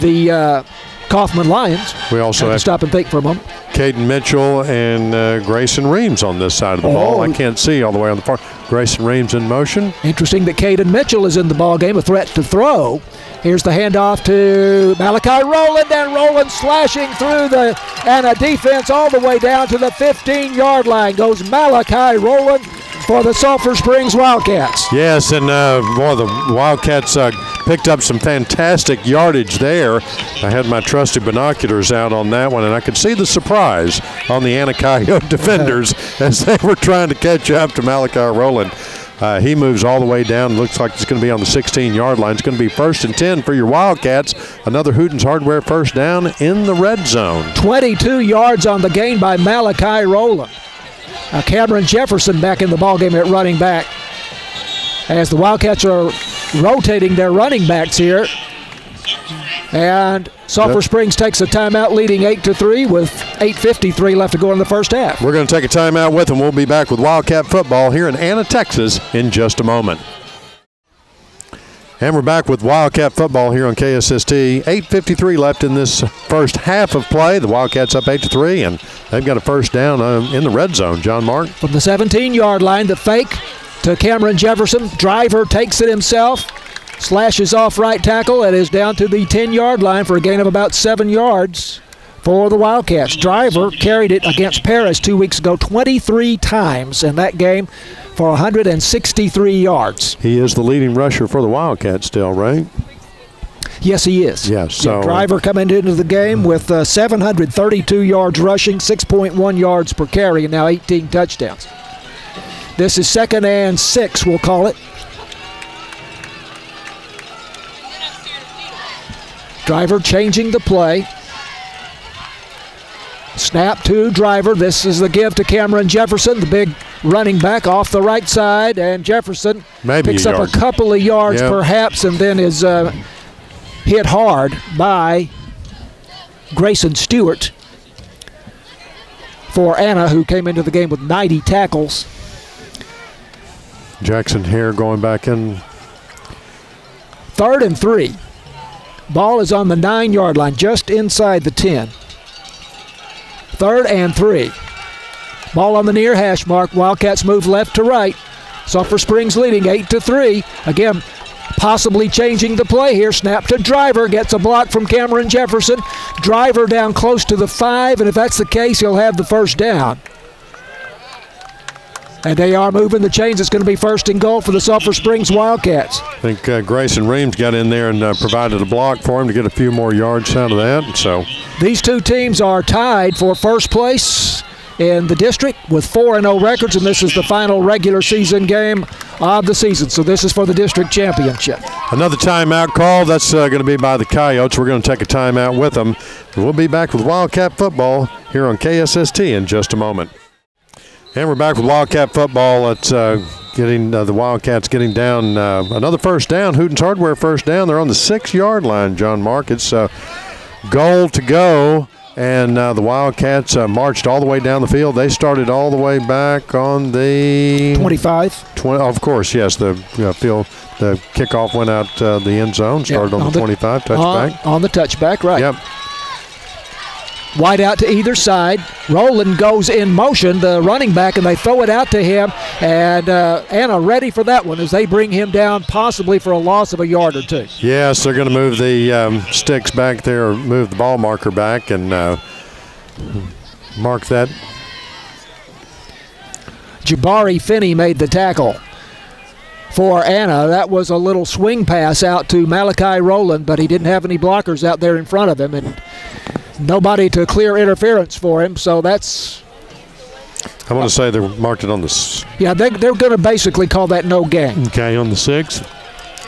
the Kaufman Lions. We also have stop and think for a moment. Caden Mitchell and Grayson Reams on this side of the ball. I can't see all the way on the far. Grayson Reams in motion. Interesting that Caden Mitchell is in the ball game, a threat to throw. Here's the handoff to Malachi Rowland, and Rowland slashing through the Anna defense all the way down to the 15-yard line. Goes Malachi Rowland for the Sulphur Springs Wildcats. Yes, and boy, the Wildcats picked up some fantastic yardage there. I had my trusty binoculars out on that one, and I could see the surprise on the Anna Coyote defenders as they were trying to catch up to Malachi Rowland. He moves all the way down. Looks like it's going to be on the 16-yard line. It's going to be 1st and 10 for your Wildcats. Another Hootens Hardware first down in the red zone. 22 yards on the gain by Malachi Rowland. Cameron Jefferson back in the ballgame at running back. As the Wildcats are rotating their running backs here. And Sulphur Springs takes a timeout, leading 8-3 with 8:53 left to go in the first half. We're going to take a timeout with them. We'll be back with Wildcat football here in Anna, Texas in just a moment. And we're back with Wildcat football here on KSST. 8:53 left in this first half of play. The Wildcats up 8-3, and they've got a first down in the red zone. John Mark. From the 17-yard line, the fake to Cameron Jefferson. Driver takes it himself. Slashes off right tackle and is down to the 10-yard line for a gain of about 7 yards for the Wildcats. Driver carried it against Paris 2 weeks ago 23 times in that game for 163 yards. He is the leading rusher for the Wildcats still, right? Yes, he is. Yes. So Driver coming into the game with 732 yards rushing, 6.1 yards per carry, and now 18 touchdowns. This is 2nd and 6, we'll call it. Driver changing the play. Snap to Driver. This is the give to Cameron Jefferson, the big running back off the right side, and Jefferson picks up a couple of yards perhaps, and then is hit hard by Grayson Stewart for Anna, who came into the game with 90 tackles. Jackson Hare going back in. 3rd and 3. Ball is on the 9-yard line, just inside the 10. 3rd and 3. Ball on the near hash mark. Wildcats move left to right. Sulphur Springs leading 8-3. Again, possibly changing the play here. Snap to Driver. Gets a block from Cameron Jefferson. Driver down close to the 5, and if that's the case, he'll have the first down. And they are moving the chains. It's going to be 1st and goal for the Sulphur Springs Wildcats. I think Grayson Reams got in there and provided a block for him to get a few more yards out of that. So these two teams are tied for first place in the district with 4-0 records, and this is the final regular season game of the season. So this is for the district championship. Another timeout call. That's going to be by the Coyotes. We're going to take a timeout with them. We'll be back with Wildcat football here on KSST in just a moment. And we're back with Wildcat football. It's getting the Wildcats getting down another first down. Hooten's Hardware first down. They're on the 6-yard line, John Mark. It's goal to go, and the Wildcats marched all the way down the field. They started all the way back on the 25. 20, of course, yes. The kickoff went out the end zone. Started on the 25 touchback. On the touchback, right. Yep. Wide out to either side. Rowland goes in motion, the running back, and they throw it out to him. And Anna ready for that one as they bring him down possibly for a loss of a yard or two. Yes, they're going to move the sticks back there, move the ball marker back, and mark that. Jabari Finney made the tackle for Anna. That was a little swing pass out to Malachi Rowland, but he didn't have any blockers out there in front of him. And nobody to clear interference for him, so that's... I want to say they marked it on the... Yeah, they're going to basically call that no gain. Okay, on the 6th.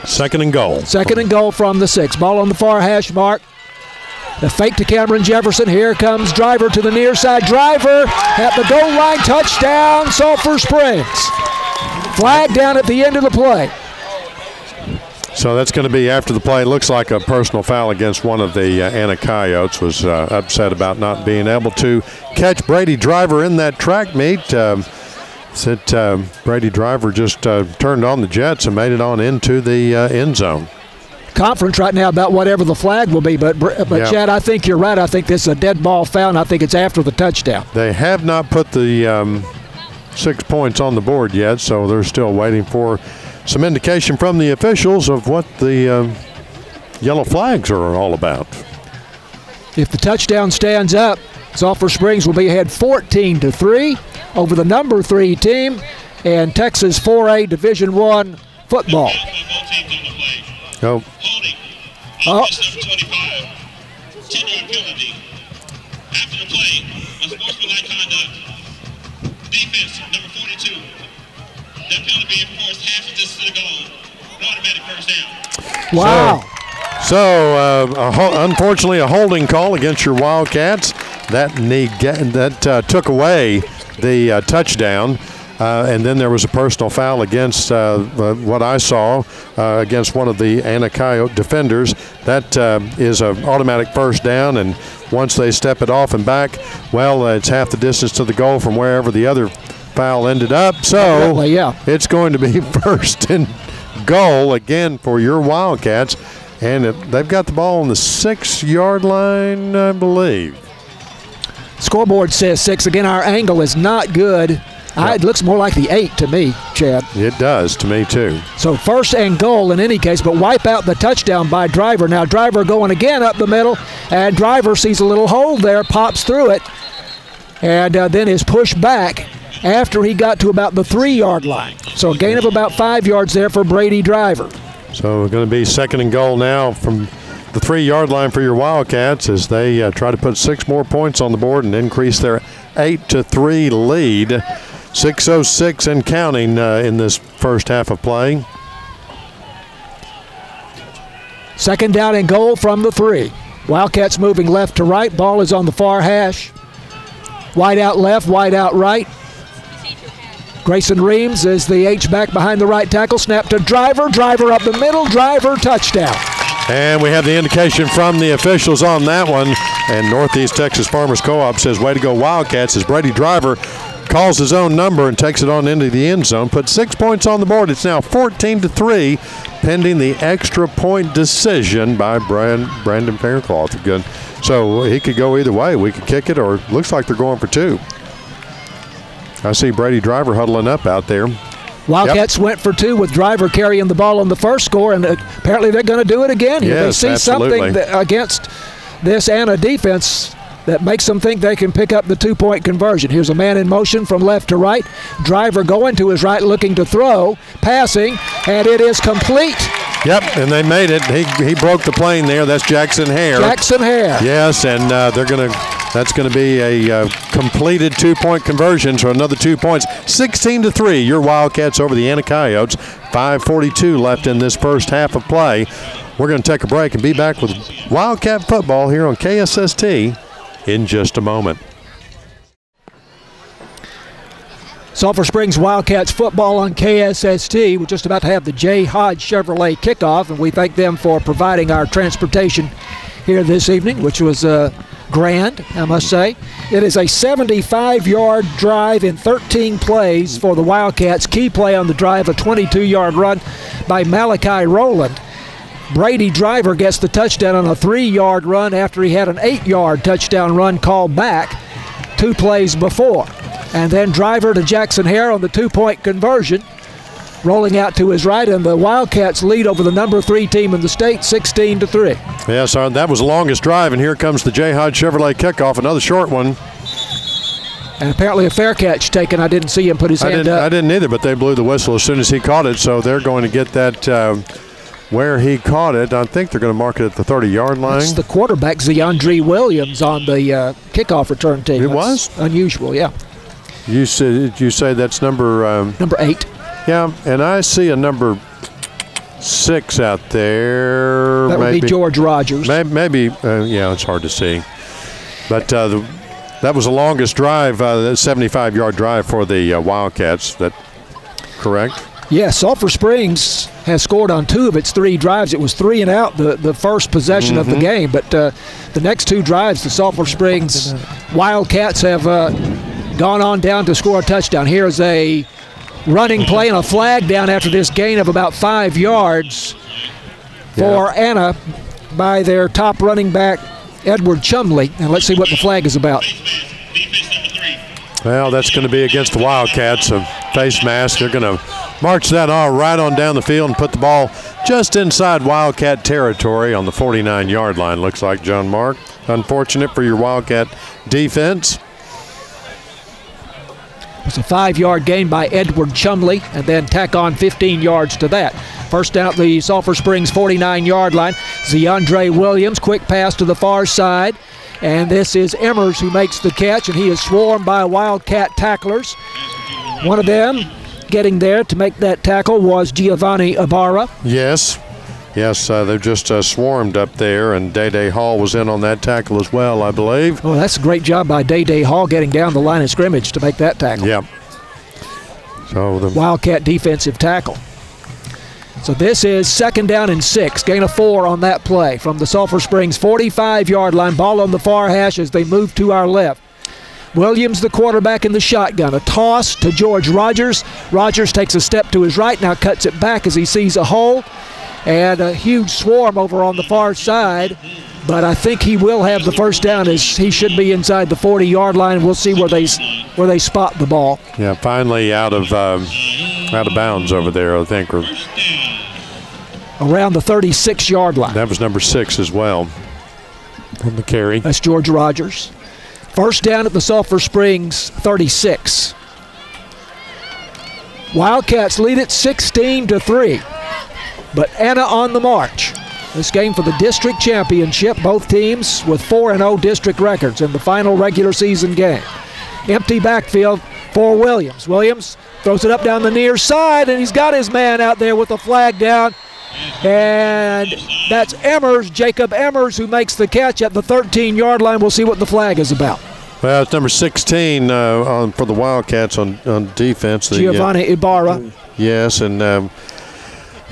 Second and goal. Second and goal from the 6. Ball on the far hash mark. The fake to Cameron Jefferson. Here comes Driver to the near side. Driver at the goal line. Touchdown, Sulphur Springs. Flag down at the end of the play. So that's going to be after the play. Looks like a personal foul against one of the Anna Coyotes. Was upset about not being able to catch Brady Driver in that track meet. Said Brady Driver just turned on the jets and made it on into the end zone. Conference right now about whatever the flag will be, but yeah. Chad, I think you're right. I think this is a dead ball foul, and I think it's after the touchdown. They have not put the 6 points on the board yet, so they're still waiting for some indication from the officials of what the yellow flags are all about. If the touchdown stands up, Sulphur Springs will be ahead 14-3 over the number 3 team in Texas 4A Division I football. Oh. Number 25. 10-yard penalty. After the play, unsportsmanlike conduct. Defense, number 42. That penalty being forced half of this to the goal. An automatic first down. Wow. So unfortunately, a holding call against your Wildcats. That took away the touchdown. And then there was a personal foul against what I saw against one of the Anna Coyote defenders. That is an automatic first down, and once they step it off and back, well, it's half the distance to the goal from wherever the other foul ended up. So It's going to be first and goal again for your Wildcats, and they've got the ball on the 6-yard line, I believe. Scoreboard says 6. Again, our angle is not good. It looks more like the 8 to me, Chad. It does to me, too. So first and goal in any case, but wipe out the touchdown by Driver. Now Driver going again up the middle, and Driver sees a little hole there, pops through it, and then is pushed back after he got to about the 3-yard line. So a gain of about 5 yards there for Brady Driver. So it's going to be second and goal now from the 3-yard line for your Wildcats as they try to put 6 more points on the board and increase their 8-3 lead. 6:06 and counting in this first half of play. Second down and goal from the 3. Wildcats moving left to right. Ball is on the far hash. Wide out left, wide out right. Grayson Reams is the H-back behind the right tackle. Snap to Driver. Driver up the middle. Driver touchdown. And we have the indication from the officials on that one. And Northeast Texas Farmers Co-op says, way to go Wildcats, as Brady Driver calls his own number and takes it on into the end zone. Put 6 points on the board. It's now 14-3, pending the extra point decision by Brandon Faircloth. Good. So he could go either way. We could kick it, or it looks like they're going for 2. I see Brady Driver huddling up out there. Wildcats went for 2 with Driver carrying the ball on the first score, and apparently they're going to do it again here. Yes, they see something against this Anna defense that makes them think they can pick up the 2-point conversion. Here's a man in motion from left to right. Driver going to his right, looking to throw, passing, and it is complete. Yep, and they made it. He broke the plane there. That's Jackson Hare. Jackson Hare. Yes, and that's going to be a completed 2-point conversion, so another 2 points. 16-3, your Wildcats over the Anna Coyotes. 5:42 left in this first half of play. We're going to take a break and be back with Wildcat football here on KSST in just a moment. Sulphur Springs Wildcats football on KSST. We're just about to have the J. Hodge Chevrolet kickoff, and we thank them for providing our transportation here this evening, which was grand, I must say. It is a 75-yard drive in 13 plays for the Wildcats. Key play on the drive, a 22-yard run by Malachi Rowland. Brady Driver gets the touchdown on a 3-yard run after he had an 8-yard touchdown run called back 2 plays before. And then Driver to Jackson Hare on the 2-point conversion. Rolling out to his right, and the Wildcats lead over the number 3 team in the state, 16-3. Yes, that was the longest drive, and here comes the J. Hodge Chevrolet kickoff, another short one. And apparently a fair catch taken. I didn't see him put his hand up. I didn't either, but they blew the whistle as soon as he caught it, so they're going to get that where he caught it. I think they're going to mark it at the 30-yard line. That's the quarterback, Zeandre Williams, on the kickoff return team. It was? Unusual, yeah. You say that's number 8. Yeah, and I see a number 6 out there. That would be George Rogers. Maybe yeah, it's hard to see. But that was the longest drive, the 75-yard drive for the Wildcats. That correct? Yeah, Sulphur Springs has scored on 2 of its 3 drives. It was 3 and out the first possession of the game, but the next 2 drives, the Sulphur Springs Wildcats have gone on down to score a touchdown. Here's a running play and a flag down after this gain of about 5 yards for Anna by their top running back, Edward Chumley. And let's see what the flag is about. Well, that's going to be against the Wildcats, a face mask. They're going to march that all right on down the field and put the ball just inside Wildcat territory on the 49-yard line, looks like, John Mark. Unfortunate for your Wildcat defense. It's a 5-yard gain by Edward Chumley, and then tack on 15 yards to that. First down at the Sulphur Springs 49-yard line. Zeandre Williams, quick pass to the far side. And this is Emmers who makes the catch, and he is swarmed by Wildcat tacklers. One of them getting there to make that tackle was Giovanni Ibarra. Yes, they've just swarmed up there, and Day-Day Hall was in on that tackle as well, I believe. Oh, that's a great job by Day-Day Hall getting down the line of scrimmage to make that tackle. Yep. So the Wildcat defensive tackle. So this is 2nd down and 6. Gain of 4 on that play from the Sulphur Springs 45-yard line. Ball on the far hash as they move to our left. Williams, the quarterback, in the shotgun. A toss to George Rogers. Rogers takes a step to his right, now cuts it back as he sees a hole. And a huge swarm over on the far side. But I think he will have the first down, as he should be inside the 40-yard line. We'll see where they spot the ball. Yeah, finally out of bounds over there, I think. Or around the 36-yard line. That was number 6 as well on the carry. That's George Rogers. First down at the Sulphur Springs 36. Wildcats lead it 16-3. But Anna on the march. This game for the district championship. Both teams with 4-0 district records in the final regular season game. Empty backfield for Williams. Williams throws it up down the near side, and he's got his man out there with the flag down. And that's Emmers, Jacob Emmers, who makes the catch at the 13-yard line. We'll see what the flag is about. Well, it's number 16 for the Wildcats on defense. Giovanni Ibarra. Yes, and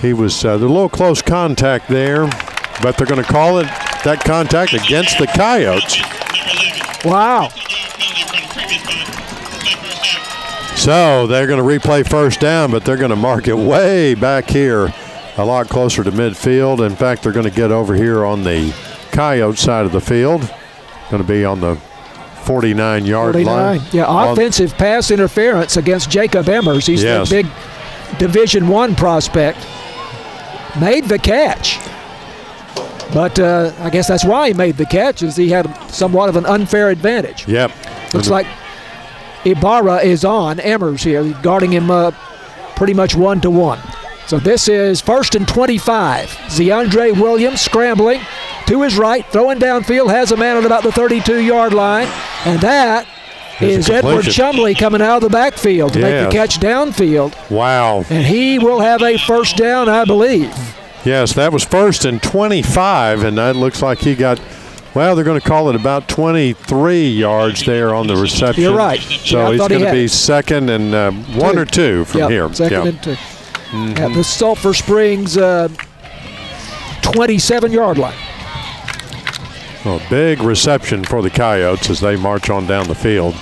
he was a little close contact there, but they're going to call it that contact against the Coyotes. Wow. So they're going to replay first down, but they're going to mark it way back here, a lot closer to midfield. In fact, they're going to get over here on the Coyote side of the field. Going to be on the 49-yard line. Yeah, offensive pass interference against Jacob Emmers. He's the big Division I prospect. Made the catch. But I guess that's why he made the catch, is he had somewhat of an unfair advantage. Yep. Looks like Ibarra is on Emmers here, guarding him pretty much 1-to-1. So this is 1st and 25. Zeandre Williams scrambling to his right, throwing downfield, has a man at about the 32-yard line, and that is Edward Chumley coming out of the backfield to make the catch downfield. Wow. And he will have a first down, I believe. Yes, that was 1st and 25, and that looks like he got Well, they're going to call it about 23 yards there on the reception. You're right. So he's going to be second and 1 or 2 from here. Second and 2. At the Sulphur Springs 27-yard line. Well, big reception for the Coyotes as they march on down the field.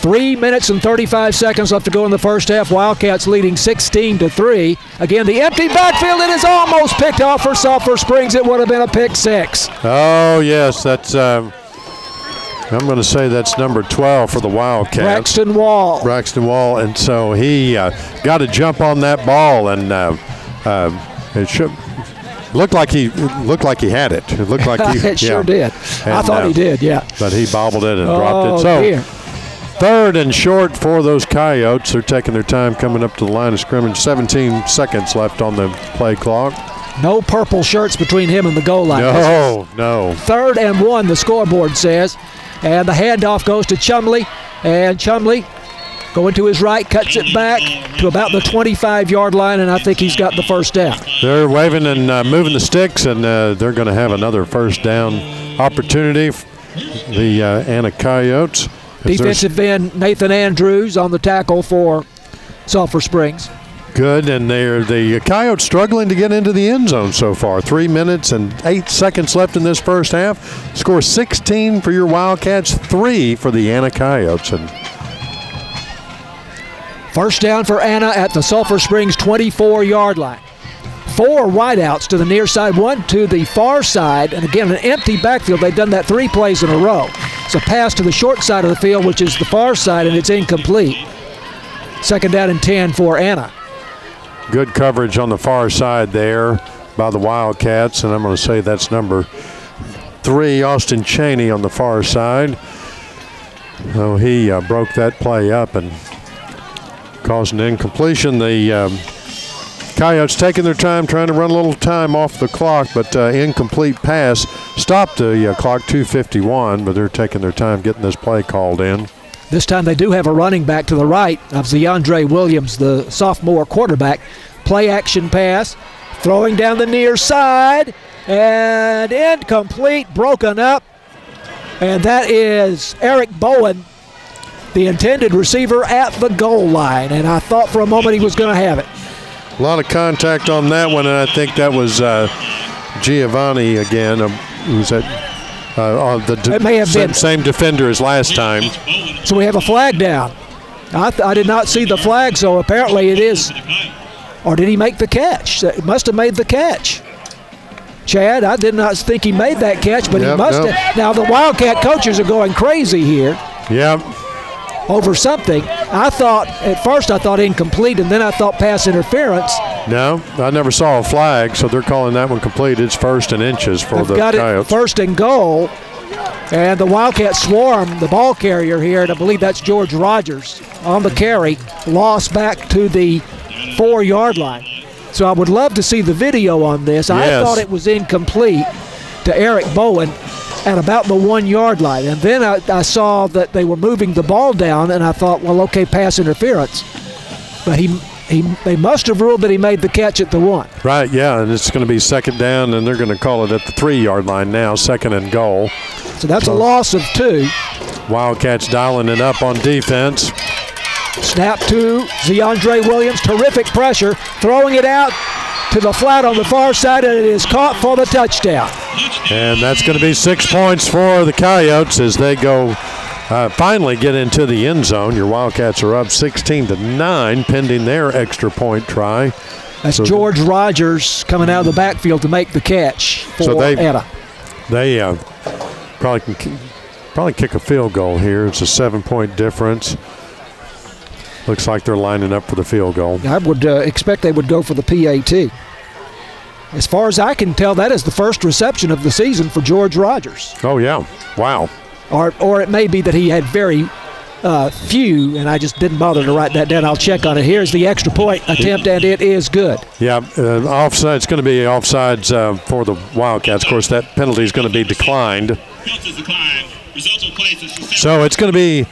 3 minutes and 35 seconds left to go in the first half. Wildcats leading 16-3. Again, the empty backfield. It is almost picked off for Sulphur Springs. It would have been a pick 6. Oh, yes. That's I'm going to say that's number 12 for the Wildcats. Braxton Wall. And so he got to jump on that ball, and it should looked like he had it. It looked like he it sure did. And, I thought he did, yeah. But he bobbled it and dropped it. So dear. Third and short for those Coyotes. They're taking their time coming up to the line of scrimmage. 17 seconds left on the play clock. No purple shirts between him and the goal line. No. 3rd and 1, the scoreboard says. And the handoff goes to Chumley. And Chumley going to his right, cuts it back to about the 25-yard line, and I think he's got the first down. They're waving and moving the sticks, and they're going to have another first down opportunity. The Anna Coyotes. Defensive end Nathan Andrews on the tackle for Sulphur Springs. Good, and the Coyotes struggling to get into the end zone so far. 3 minutes and 8 seconds left in this first half. Score 16 for your Wildcats, 3 for the Anna Coyotes. And first down for Anna at the Sulphur Springs 24-yard line. 4 wideouts to the near side, 1 to the far side, and again, an empty backfield. They've done that 3 plays in a row. It's a pass to the short side of the field, which is the far side, and it's incomplete. Second down and 10 for Anna. Good coverage on the far side there by the Wildcats, and I'm going to say that's number 3, Austin Cheney, on the far side. Oh, he broke that play up and caused an incompletion. The Coyotes taking their time, trying to run a little time off the clock, but incomplete pass stopped the clock, 2:51, but they're taking their time getting this play called in. This time they do have a running back to the right of Zeandre Williams, the sophomore quarterback. Play action pass, throwing down the near side, and incomplete, broken up. And that is Eric Bowen, the intended receiver, at the goal line. And I thought for a moment he was going to have it. A lot of contact on that one, and I think that was Giovanni again, who's at it may have been same defender as last time. So we have a flag down. I did not see the flag, so apparently it is. Or did he make the catch? It must have made the catch. Chad, I did not think he made that catch, but he must have. Now the Wildcat coaches are going crazy here. Yep. Over something. At first I thought incomplete, and then I thought pass interference. No, I never saw a flag, so they're calling that one complete. It's 1st and inches for the Coyotes. 1st and goal, and the Wildcats swarm the ball carrier here, and I believe that's George Rogers on the carry, lost back to the 4-yard line. So I would love to see the video on this. Yes. I thought it was incomplete to Eric Bowen at about the 1-yard line. And then I saw that they were moving the ball down, and I thought, well, okay, pass interference. But they must have ruled that he made the catch at the 1. Right, yeah, and it's going to be second down, and they're going to call it at the 3-yard line now, 2nd and goal. So that's a loss of 2. Wildcats dialing it up on defense. Snap to Zeandre Williams, terrific pressure, throwing it out to the flat on the far side, and it is caught for the touchdown. And that's going to be 6 points for the Coyotes as they go finally get into the end zone. Your Wildcats are up 16-9 pending their extra point try. That's George Rogers coming out of the backfield to make the catch for Anna. They probably kick a field goal here. It's a 7-point difference. Looks like they're lining up for the field goal. I would expect they would go for the PAT. As far as I can tell, that is the first reception of the season for George Rogers. Oh, yeah. Wow. Or it may be that he had very few, and I just didn't bother to write that down. I'll check on it. Here's the extra point attempt, and it is good. Yeah, offside. It's going to be offsides for the Wildcats. Of course, that penalty is going to be declined. So it's going to be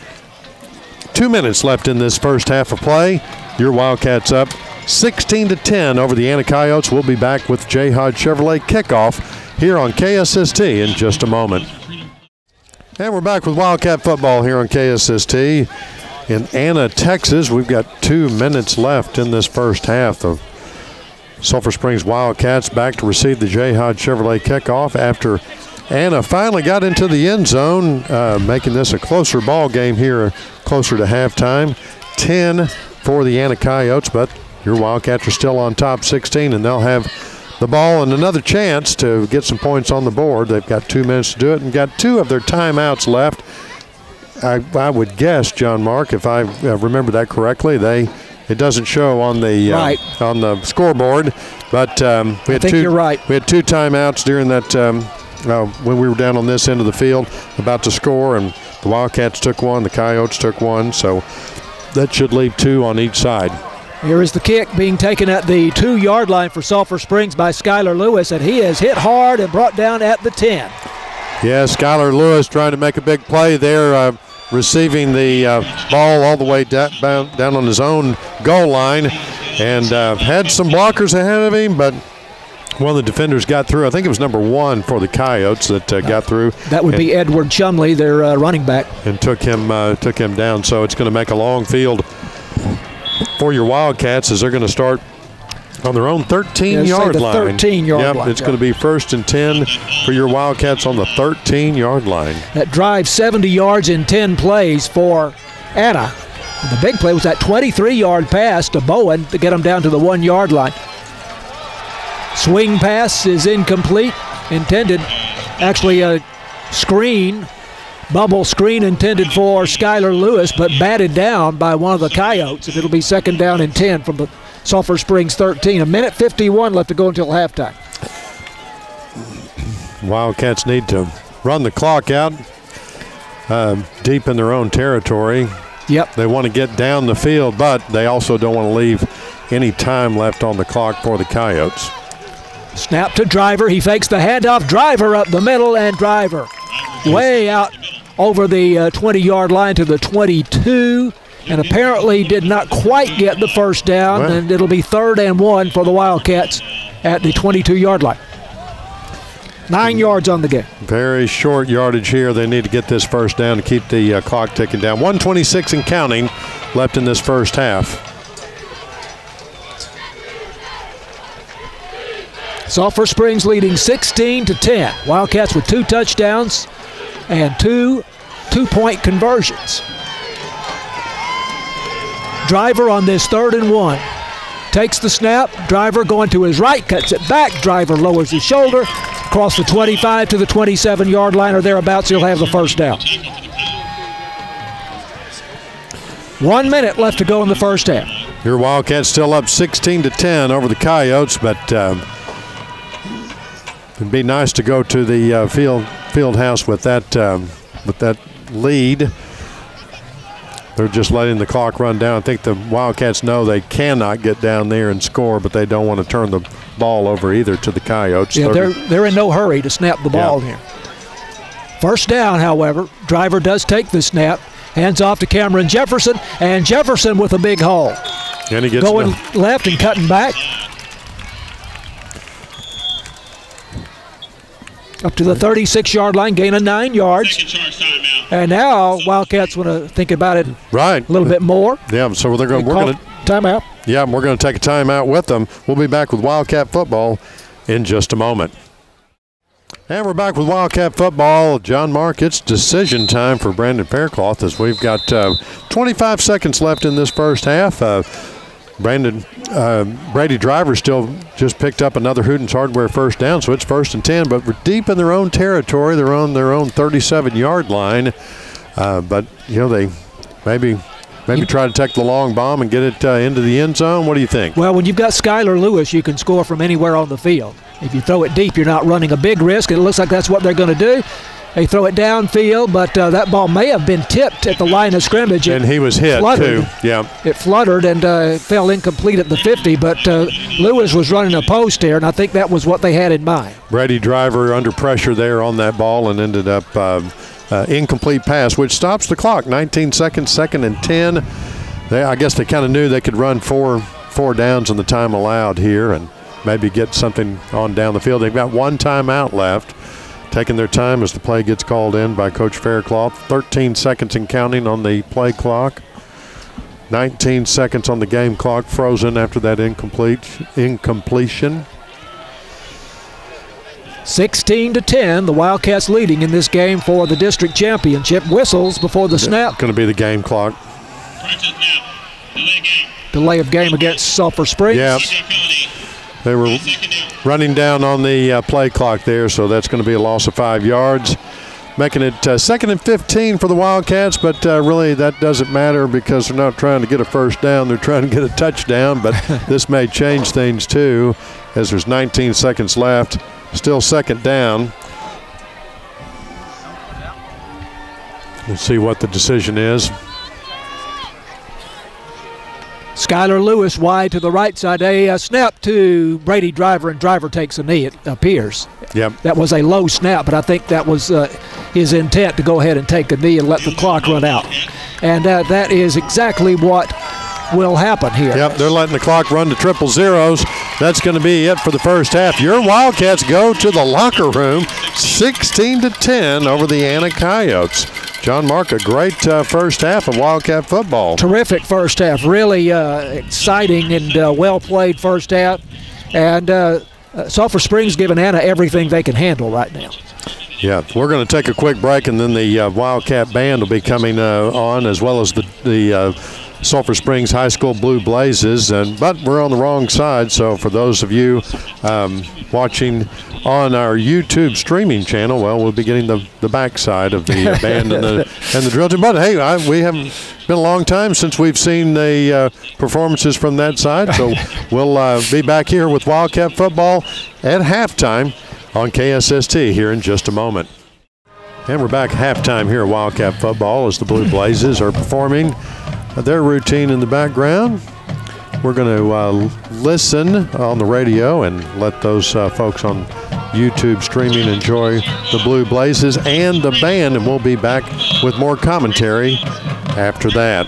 2 minutes left in this first half of play. Your Wildcats up 16-10 over the Anna Coyotes. We'll be back with J. Hodge Chevrolet kickoff here on KSST in just a moment. And we're back with Wildcat football here on KSST in Anna, Texas. We've got 2 minutes left in this first half. The Sulphur Springs Wildcats back to receive the J. Hodge Chevrolet kickoff after Anna finally got into the end zone, making this a closer ball game here, closer to halftime. 10 for the Anna Coyotes, but your Wildcats are still on top 16, and they'll have the ball and another chance to get some points on the board. They've got 2 minutes to do it and got 2 of their timeouts left. I would guess, John Mark, if I remember that correctly, it doesn't show on the on the scoreboard, but we had you're right. We had 2 timeouts during that when we were down on this end of the field about to score, and the Wildcats took one, the Coyotes took one, so that should leave 2 on each side. Here is the kick being taken at the 2-yard line for Sulphur Springs by Skylar Lewis, and he is hit hard and brought down at the 10. Yeah, Skylar Lewis trying to make a big play there, receiving the ball all the way down on his own goal line, and had some blockers ahead of him, but one of the defenders got through. I think it was number 1 for the Coyotes that got through. That would be Edward Chumley, their running back. And took him down. So it's going to make a long field for your Wildcats as they're going to start on their own 13-yard line. 13-yard line. It's going to be 1st and 10 for your Wildcats on the 13-yard line. That drive 70 yards in 10 plays for Anna. And the big play was that 23-yard pass to Bowen to get them down to the 1-yard line. Swing pass is incomplete. Intended, actually a screen, bubble screen intended for Skylar Lewis, but batted down by one of the Coyotes. And it'll be 2nd down and 10 from the Sulphur Springs 13. 1:51 left to go until halftime. Wildcats need to run the clock out deep in their own territory. Yep. They want to get down the field, but they also don't want to leave any time left on the clock for the Coyotes. Snap to Driver. He fakes the handoff. Driver up the middle, and Driver way out over the 20-yard line to the 22, and apparently did not quite get the first down, and it'll be 3rd and 1 for the Wildcats at the 22-yard line. 9 yards on the game. Very short yardage here. They need to get this first down to keep the clock ticking down. 1:26 and counting left in this first half. Sulphur Springs leading 16-10. Wildcats with 2 touchdowns and 2 two-point conversions. Driver on this 3rd and 1. Takes the snap. Driver going to his right, cuts it back. Driver lowers his shoulder. Across the 25 to the 27-yard line or thereabouts, he'll have the first down. 1 minute left to go in the first half. Your Wildcats still up 16-10 over the Coyotes, but it'd be nice to go to the field house with that lead. They're just letting the clock run down. I think the Wildcats know they cannot get down there and score, but they don't want to turn the ball over either to the Coyotes. Yeah, they're in no hurry to snap the ball here. First down, however. Driver does take the snap. Hands off to Cameron Jefferson, and Jefferson with a big haul. And he gets going left and cutting back. Up to the 36-yard line, gain of 9 yards. And now Wildcats want to think about it a little bit more. Yeah, so we're going to timeout. Yeah, we're going to take a timeout with them. We'll be back with Wildcat football in just a moment. And we're back with Wildcat football. John Mark, it's decision time for Brandon Faircloth as we've got 25 seconds left in this first half. Brady Driver still just picked up another Hootens Hardware first down, so it's 1st and 10, but we're deep in their own territory. They're on their own 37-yard line. But, you know, they maybe try to take the long bomb and get it into the end zone. What do you think? Well, when you've got Skylar Lewis, you can score from anywhere on the field. If you throw it deep, you're not running a big risk. It looks like that's what they're going to do. They throw it downfield, but that ball may have been tipped at the line of scrimmage. And he was hit, too. Yeah. It fluttered and fell incomplete at the 50, but Lewis was running a post here, and I think that was what they had in mind. Brady Driver under pressure there on that ball and ended up incomplete pass, which stops the clock. 19 seconds, 2nd and 10. I guess they kind of knew they could run four downs in the time allowed here, and maybe get something on down the field. They've got one timeout left, taking their time as the play gets called in by Coach Faircloth. 13 seconds and counting on the play clock. 19 seconds on the game clock, frozen after that incompletion. 16-10, the Wildcats leading in this game for the district championship. Whistles before the snap. Going to be the game clock. Delay of game against Sulphur Springs. Yeah. They were running down on the play clock there, so that's going to be a loss of 5 yards. Making it 2nd and 15 for the Wildcats, but really that doesn't matter because they're not trying to get a first down. They're trying to get a touchdown, but this may change things too as there's 19 seconds left. Still 2nd down. We'll see what the decision is. Skylar Lewis wide to the right side. A snap to Brady Driver, and Driver takes a knee, it appears. Yep. That was a low snap, but I think that was his intent to go ahead and take a knee and let the clock run out. And that is exactly what will happen here. Yep, they're letting the clock run to 000. That's going to be it for the first half. Your Wildcats go to the locker room 16-10 over the Anna Coyotes. John Mark, a great first half of Wildcat football. Terrific first half. Really exciting and well-played first half. And Sulphur Springs giving Anna everything they can handle right now. Yeah, we're going to take a quick break, and then the Wildcat Band will be coming on, as well as the Sulphur Springs High School Blue Blazes. But we're on the wrong side, so for those of you watching on our YouTube streaming channel, well, we'll be getting the backside of the band and the drill team. But hey, we haven't been a long time since we've seen the performances from that side, so we'll be back here with Wildcat football at halftime on KSST here in just a moment. And we're back halftime here at Wildcat football as the Blue Blazes are performing their routine in the background. We're going to listen on the radio and let those folks on YouTube streaming enjoy the Blue Blazes and the band, and we'll be back with more commentary after that.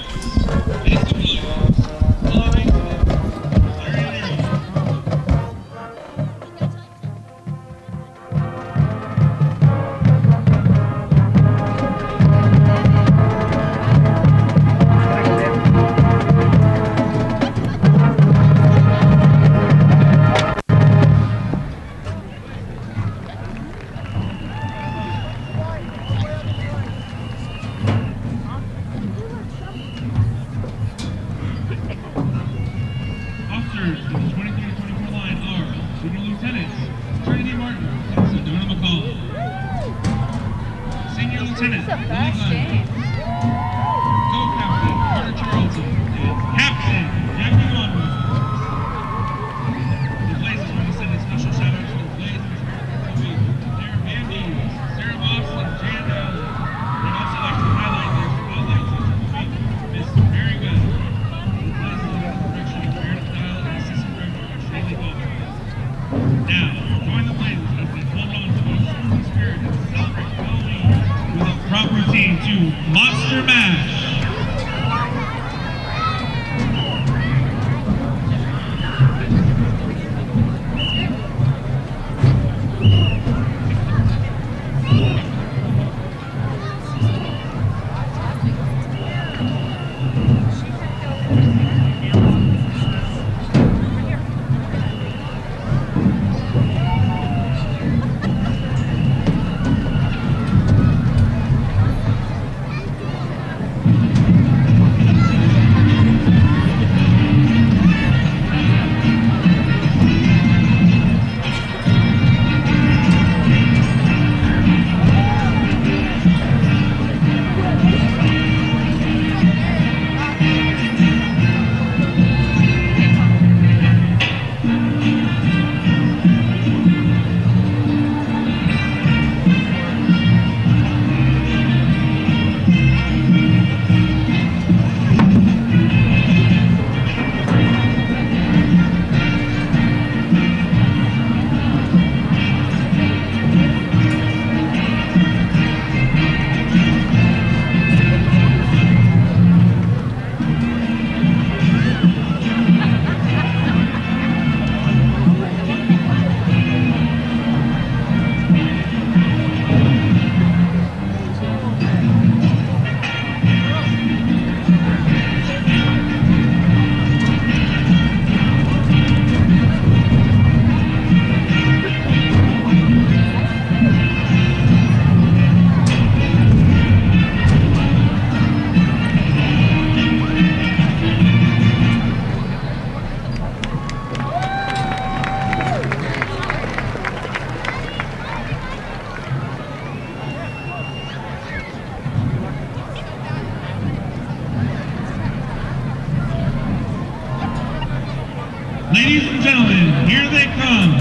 here they come.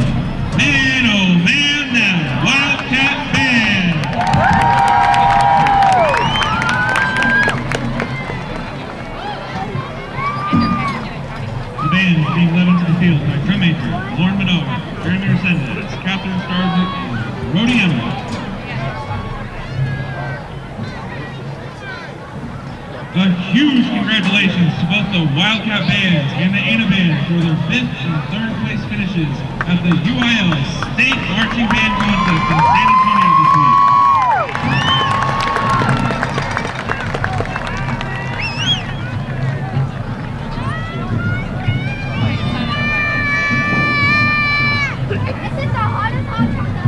Man, oh man, that Wildcat band. The band is being led into the field by drum major Lauren Minogue, Jeremy Resendez, Catherine Starzik, and Rhodey Emmer. A huge congratulations to both the Wildcat bands and the ANA band for their 5th and 3rd place finishes at the UIL State Marching Band Contest in San Antonio this week. This is the hottest hot chocolate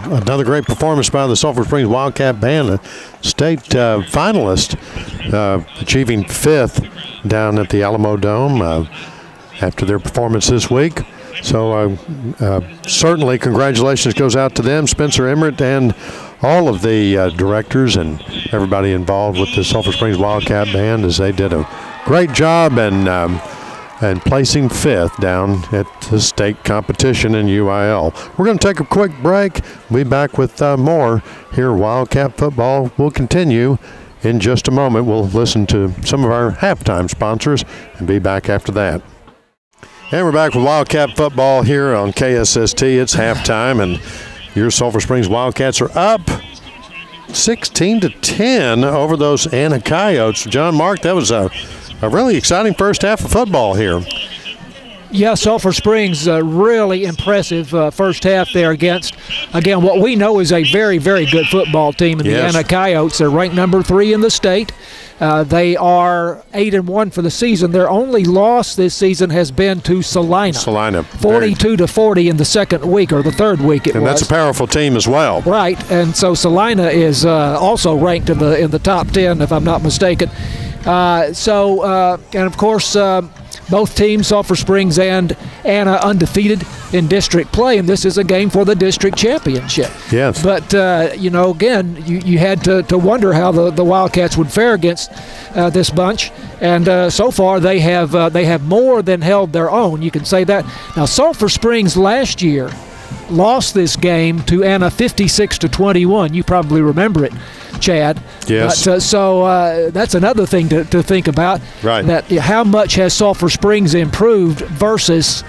another great performance by the Sulphur Springs Wildcat Band, a state finalist, achieving 5th down at the Alamo Dome after their performance this week. So certainly congratulations goes out to them, Spencer Emmert, and all of the directors and everybody involved with the Sulphur Springs Wildcat Band, as they did a great job and placing 5th down at the state competition in UIL. We're going to take a quick break. We'll be back with more here. Wildcat football will continue in just a moment. We'll listen to some of our halftime sponsors and be back after that. And we're back with Wildcat football here on KSST. It's halftime, and your Sulphur Springs Wildcats are up 16-10 over those Anna Coyotes. John Mark, that was a really exciting first half of football here. Yeah, Sulphur Springs, really impressive first half there against, again, what we know is a very, very good football team in the Anna Coyotes. They're ranked number 3 in the state. They are 8-1 for the season. Their only loss this season has been to Salina. 42-40 in the second week, or the third week it was. And that's a powerful team as well. Right, and so Salina is also ranked in the top 10, if I'm not mistaken. And of course, both teams, Sulphur Springs and Anna, undefeated in district play, and this is a game for the district championship. Yes. But, again, you had to wonder how the Wildcats would fare against this bunch, and so far they have more than held their own. You can say that. Now, Sulphur Springs last year lost this game to Anna 56-21. You probably remember it, Chad. Yes. But, that's another thing to think about. Right. That how much has Sulphur Springs improved versus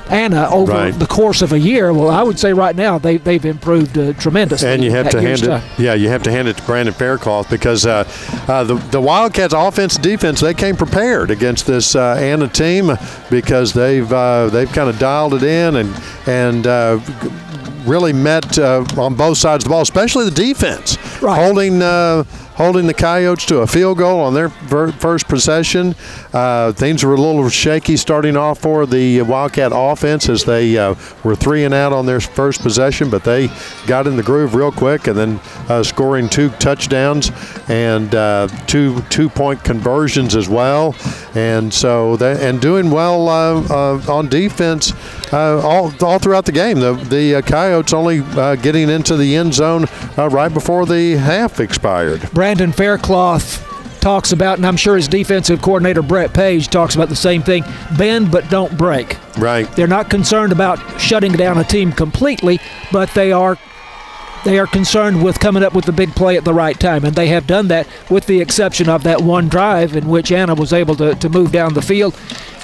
Anna over the course of a year? Well, I would say right now they've improved tremendously. And you have to hand it. Yeah, you have to hand it to Brandon Faircloth, because the Wildcats' offense and defense, they came prepared against this Anna team, because they've kind of dialed it in and really met on both sides of the ball, especially the defense, holding the Coyotes to a field goal on their first possession. Things were a little shaky starting off for the Wildcat offense, as they were 3 and out on their first possession, but they got in the groove real quick, and then scoring 2 touchdowns and 2-point conversions as well. And so doing well on defense all throughout the game. The Coyotes only getting into the end zone right before the half expired. Brandon Faircloth talks about, and I'm sure his defensive coordinator Brett Page talks about the same thing: bend but don't break. Right. They're not concerned about shutting down a team completely, but they are concerned with coming up with the big play at the right time, and they have done that, with the exception of that one drive in which Anna was able to move down the field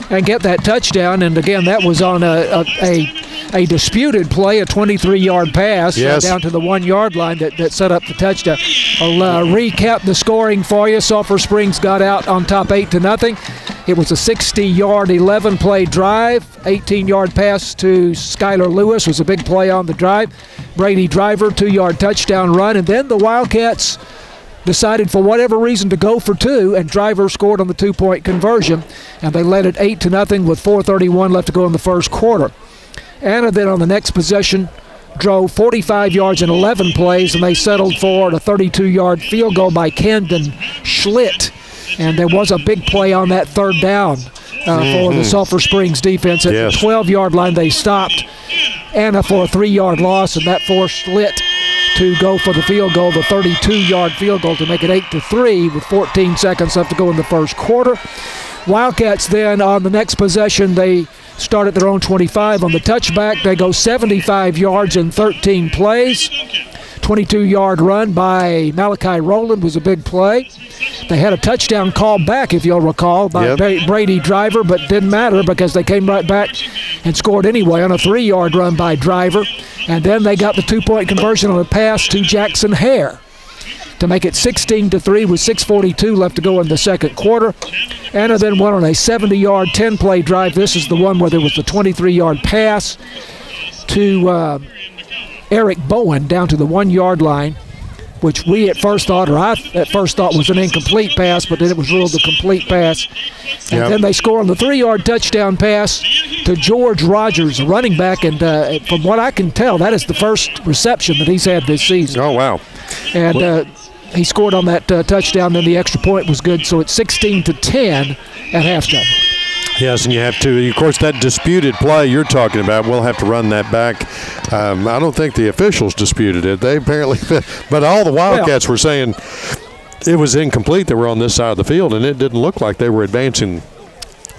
and get that touchdown. And again, that was on a disputed play, a 23-yard pass down to the 1-yard line that set up the touchdown. I'll recap the scoring for you. Sulphur Springs got out on top 8-0. It was a 60-yard, 11-play drive. 18-yard pass to Skylar Lewis was a big play on the drive. Brady Driver, 2-yard touchdown run. And then the Wildcats decided, for whatever reason, to go for 2, and Driver scored on the 2-point conversion. And they led it 8-0 with 4:31 left to go in the first quarter. Anna then on the next possession drove 45 yards in 11 plays, and they settled for a 32-yard field goal by Camden Schlitt. And there was a big play on that third down for the Sulphur Springs defense. At the 12-yard line, they stopped Anna for a 3-yard loss, and that forced Schlitt to go for the field goal, the 32-yard field goal, to make it 8-3 with 14 seconds left to go in the first quarter. Wildcats then on the next possession, they start at their own 25 on the touchback. They go 75 yards in 13 plays. 22-yard run by Malachi Rowland was a big play. They had a touchdown call back, if you'll recall, by Brady Driver, but didn't matter because they came right back and scored anyway on a 3-yard run by Driver. And then they got the 2-point conversion on a pass to Jackson Hare to make it 16-3 with 6:42 left to go in the second quarter. Anna then went on a 70-yard, 10-play drive. This is the one where there was the 23-yard pass to Eric Bowen down to the 1-yard line, which we at first thought, or I at first thought, was an incomplete pass, but then it was ruled a complete pass. And then they score on the 3-yard touchdown pass to George Rogers, running back, and from what I can tell, that is the first reception that he's had this season. Oh, wow. And he scored on that touchdown, then the extra point was good, so it's 16-10 at halftime. Yes, and you have to, of course, that disputed play you're talking about, we'll have to run that back. I don't think the officials disputed it. They apparently, but all the Wildcats were saying it was incomplete. They were on this side of the field, and it didn't look like they were advancing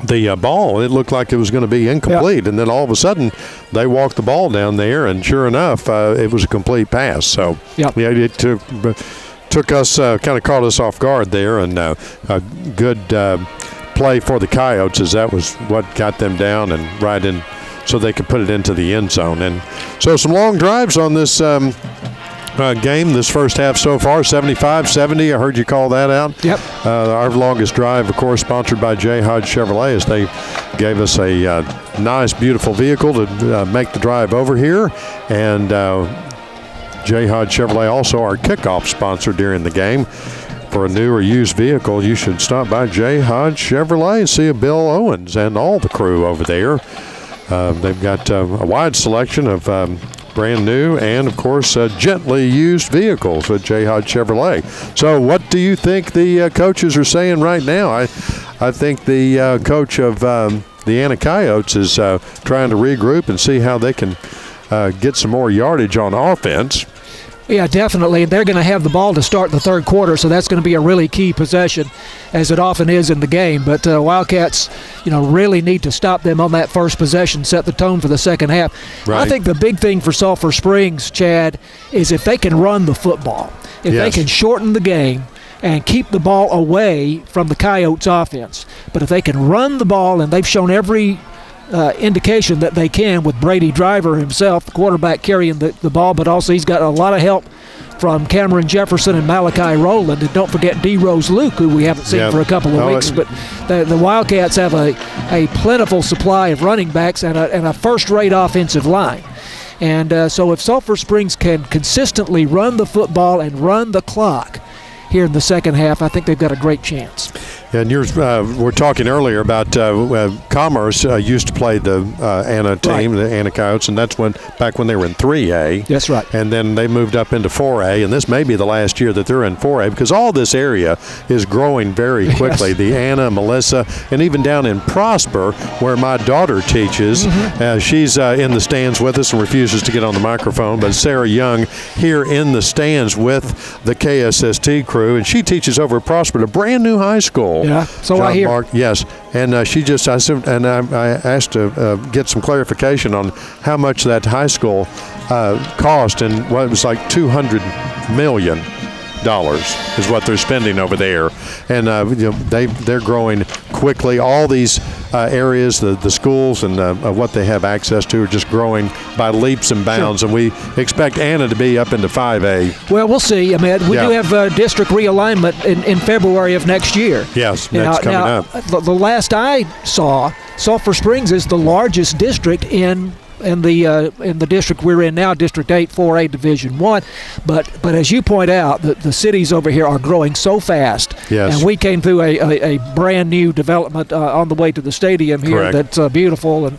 the ball. It looked like it was going to be incomplete, and then all of a sudden they walked the ball down there, and sure enough, it was a complete pass. So it took us, kind of caught us off guard there, and a good play for the Coyotes, as that was what got them down and right in, so they could put it into the end zone. And so some long drives on this game this first half so far, 75-70. I heard you call that out. Yep. Our longest drive, of course, sponsored by J. Hodge Chevrolet, as they gave us a nice, beautiful vehicle to make the drive over here. And J. Hodge Chevrolet, also our kickoff sponsor during the game. For a new or used vehicle, you should stop by J. Hodge Chevrolet and see Bill Owens and all the crew over there. They've got a wide selection of brand new and, of course, gently used vehicles at J. Hodge Chevrolet. So what do you think the coaches are saying right now? I think the coach of the Anna Coyotes is trying to regroup and see how they can get some more yardage on offense. Yeah, definitely. They're going to have the ball to start the third quarter, so that's going to be a really key possession, as it often is in the game. But Wildcats, really need to stop them on that first possession, set the tone for the second half. Right. I think the big thing for Sulphur Springs, Chad, is if they can run the football, if they can shorten the game and keep the ball away from the Coyotes' offense. But if they can run the ball, and they've shown every indication that they can, with Brady Driver himself, the quarterback, carrying the ball, but also he's got a lot of help from Cameron Jefferson and Malachi Rowland. And don't forget D. Rose Luke, who we haven't seen for a couple of weeks. But the Wildcats have a plentiful supply of running backs and a first-rate offensive line. And so if Sulphur Springs can consistently run the football and run the clock here in the second half, I think they've got a great chance. And we're talking earlier about Commerce used to play the Anna team, the Anna Coyotes, and that's back when they were in 3A. That's right. And then they moved up into 4A, and this may be the last year that they're in 4A, because all this area is growing very quickly. Yes. The Anna, Melissa, and even down in Prosper, where my daughter teaches, she's in the stands with us and refuses to get on the microphone, but Sarah Young here in the stands with the KSST crew, and she teaches over at Prosper, a brand new high school. Yeah, so I hear. Yes, and I asked to get some clarification on how much that high school cost, and it was like $200 million is what they're spending over there, and they're growing quickly. All these areas, the schools and what they have access to are just growing by leaps and bounds, and we expect Anna to be up into 5A. Well, we'll see. I mean, we do have district realignment in February of next year. Yes, coming up. The last I saw, Sulphur Springs is the largest district in the district we're in now, District 8, 4A, Division 1. But as you point out, the cities over here are growing so fast. Yes. And we came through a brand new development on the way to the stadium here. Correct. That's beautiful,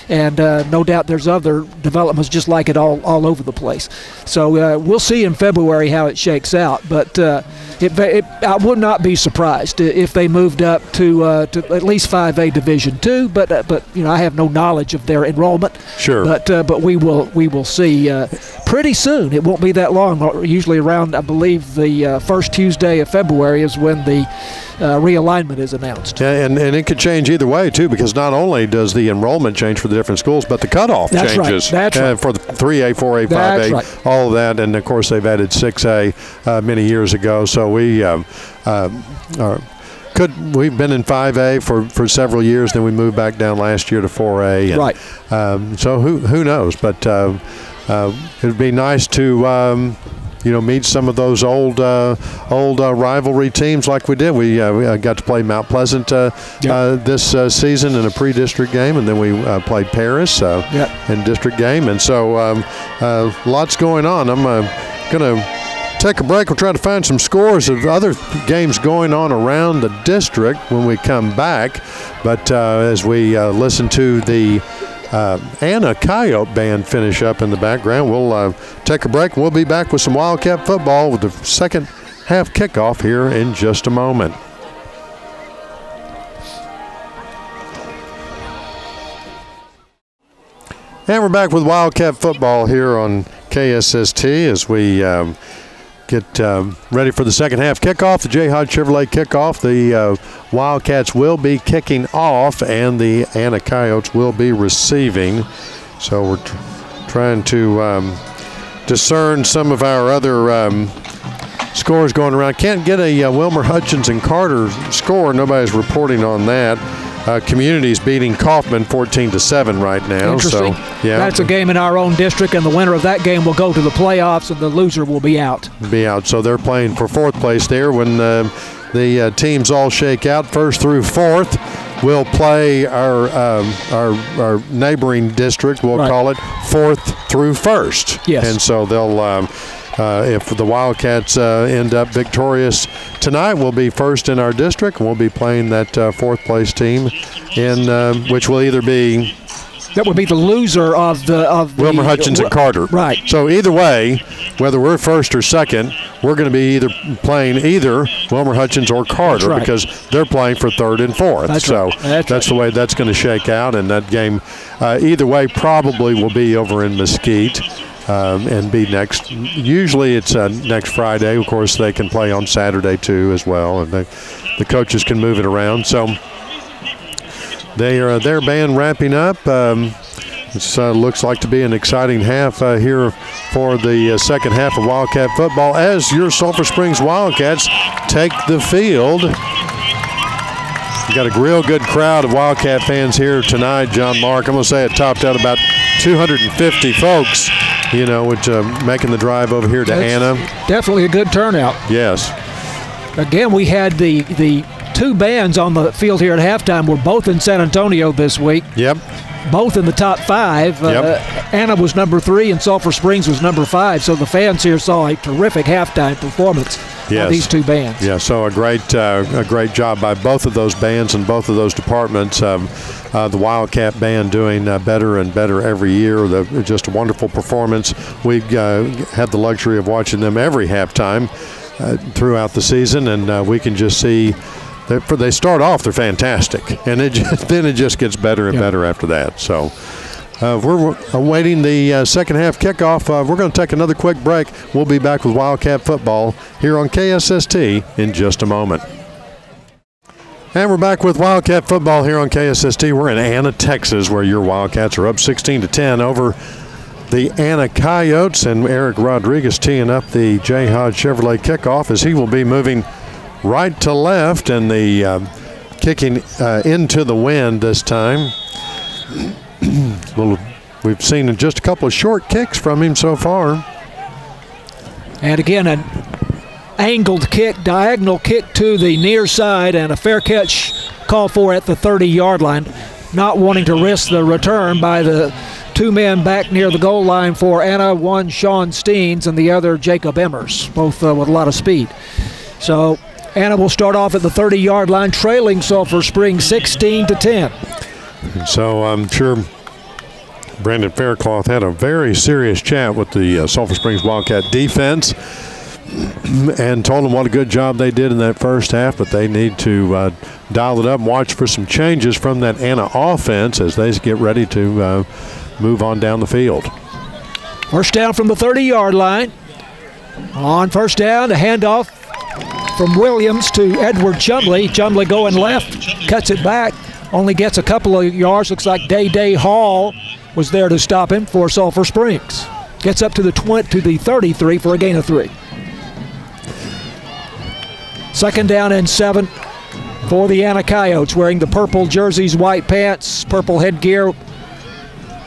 and no doubt there's other developments just like it all over the place. So we'll see in February how it shakes out. But I would not be surprised if they moved up to at least 5A Division 2. But I have no knowledge of their enrollment. Sure. But we will see pretty soon. It won't be that long. Usually around, I believe, the first Tuesday of February is when the realignment is announced. And it could change either way, too, because not only does the enrollment change for the different schools, but the cutoff changes. That's right. For the 3A, 4A, 5A, all of that. And, of course, they've added 6A many years ago. So we've been in 5A for several years, then we moved back down last year to 4A. And, right. So who knows? But it'd be nice to meet some of those old rivalry teams like we did. We got to play Mount Pleasant this season in a pre-district game, and then we played Paris in district game. And so lots going on. I'm going to take a break. We'll try to find some scores of other games going on around the district when we come back. But as we listen to the Anna Coyote band finish up in the background, we'll take a break. We'll be back with some Wildcat football with the second half kickoff here in just a moment. And we're back with Wildcat football here on KSST as we get ready for the second half kickoff, the J. Hodge Chevrolet kickoff. The Wildcats will be kicking off and the Anna Coyotes will be receiving. So we're trying to discern some of our other scores going around. Can't get a Wilmer Hutchins and Carter score. Nobody's reporting on that. Community's beating Kaufman 14-7 right now. Interesting. So, yeah. That's a game in our own district, and the winner of that game will go to the playoffs, and the loser will be out. So they're playing for fourth place there. When the teams all shake out, first through fourth, we'll play our neighboring district. We'll call it fourth through first. Yes. And so they'll. If the Wildcats end up victorious tonight, we'll be first in our district, and we'll be playing that fourth place team, in which will either be. That would be the loser of Wilmer Hutchins and Carter. Right. So either way, whether we're first or second, we're going to be playing either Wilmer Hutchins or Carter because they're playing for third and fourth. That's the way that's going to shake out, and that game, either way, probably will be over in Mesquite. And be next. Usually it's next Friday. Of course, they can play on Saturday too as well, and the coaches can move it around. So their band wrapping up. It looks like to be an exciting half here for the second half of Wildcat football as your Sulphur Springs Wildcats take the field. You got a real good crowd of Wildcat fans here tonight, John Mark. I'm going to say it topped out about 250 folks. Which making the drive over here to Anna. Definitely a good turnout. Yes. Again, we had the two bands on the field here at halftime were both in San Antonio this week. Yep. Both in the top five. Anna was number 3 and Sulphur Springs was number 5. So the fans here saw a terrific halftime performance of these two bands. Yeah, so a great job by both of those bands and both of those departments. The Wildcat band doing better and better every year. Just a wonderful performance. We had the luxury of watching them every halftime throughout the season, and we can just see they start off, they're fantastic, and then it just gets better and better after that. So we're awaiting the second half kickoff. We're going to take another quick break. We'll be back with Wildcat football here on KSST in just a moment. And we're back with Wildcat football here on KSST. We're in Anna, Texas, where your Wildcats are up 16-10 over the Anna Coyotes, and Eric Rodriguez teeing up the J. Hodge Chevrolet kickoff as he will be moving right to left, and the kicking into the wind this time. We've seen just a couple of short kicks from him so far. And again, an angled kick, diagonal kick to the near side, and a fair catch called for at the 30-yard line. Not wanting to risk the return by the two men back near the goal line for Anna, one Sean Steens and the other Jacob Emmers, both with a lot of speed. So Anna will start off at the 30-yard line, trailing Sulphur Springs 16-10. So I'm sure Brandon Faircloth had a very serious chat with the Sulphur Springs Wildcat defense and told them what a good job they did in that first half, but they need to dial it up and watch for some changes from that Anna offense as they get ready to move on down the field. First down from the 30-yard line. On first down, a handoff from Williams to Edward Chumley. Chumley going left, cuts it back, only gets a couple of yards. Looks like Day Hall was there to stop him for Sulphur Springs. Gets up to the 33 for a gain of 3. Second down and 7 for the Anna Coyotes, wearing the purple jerseys, white pants, purple headgear.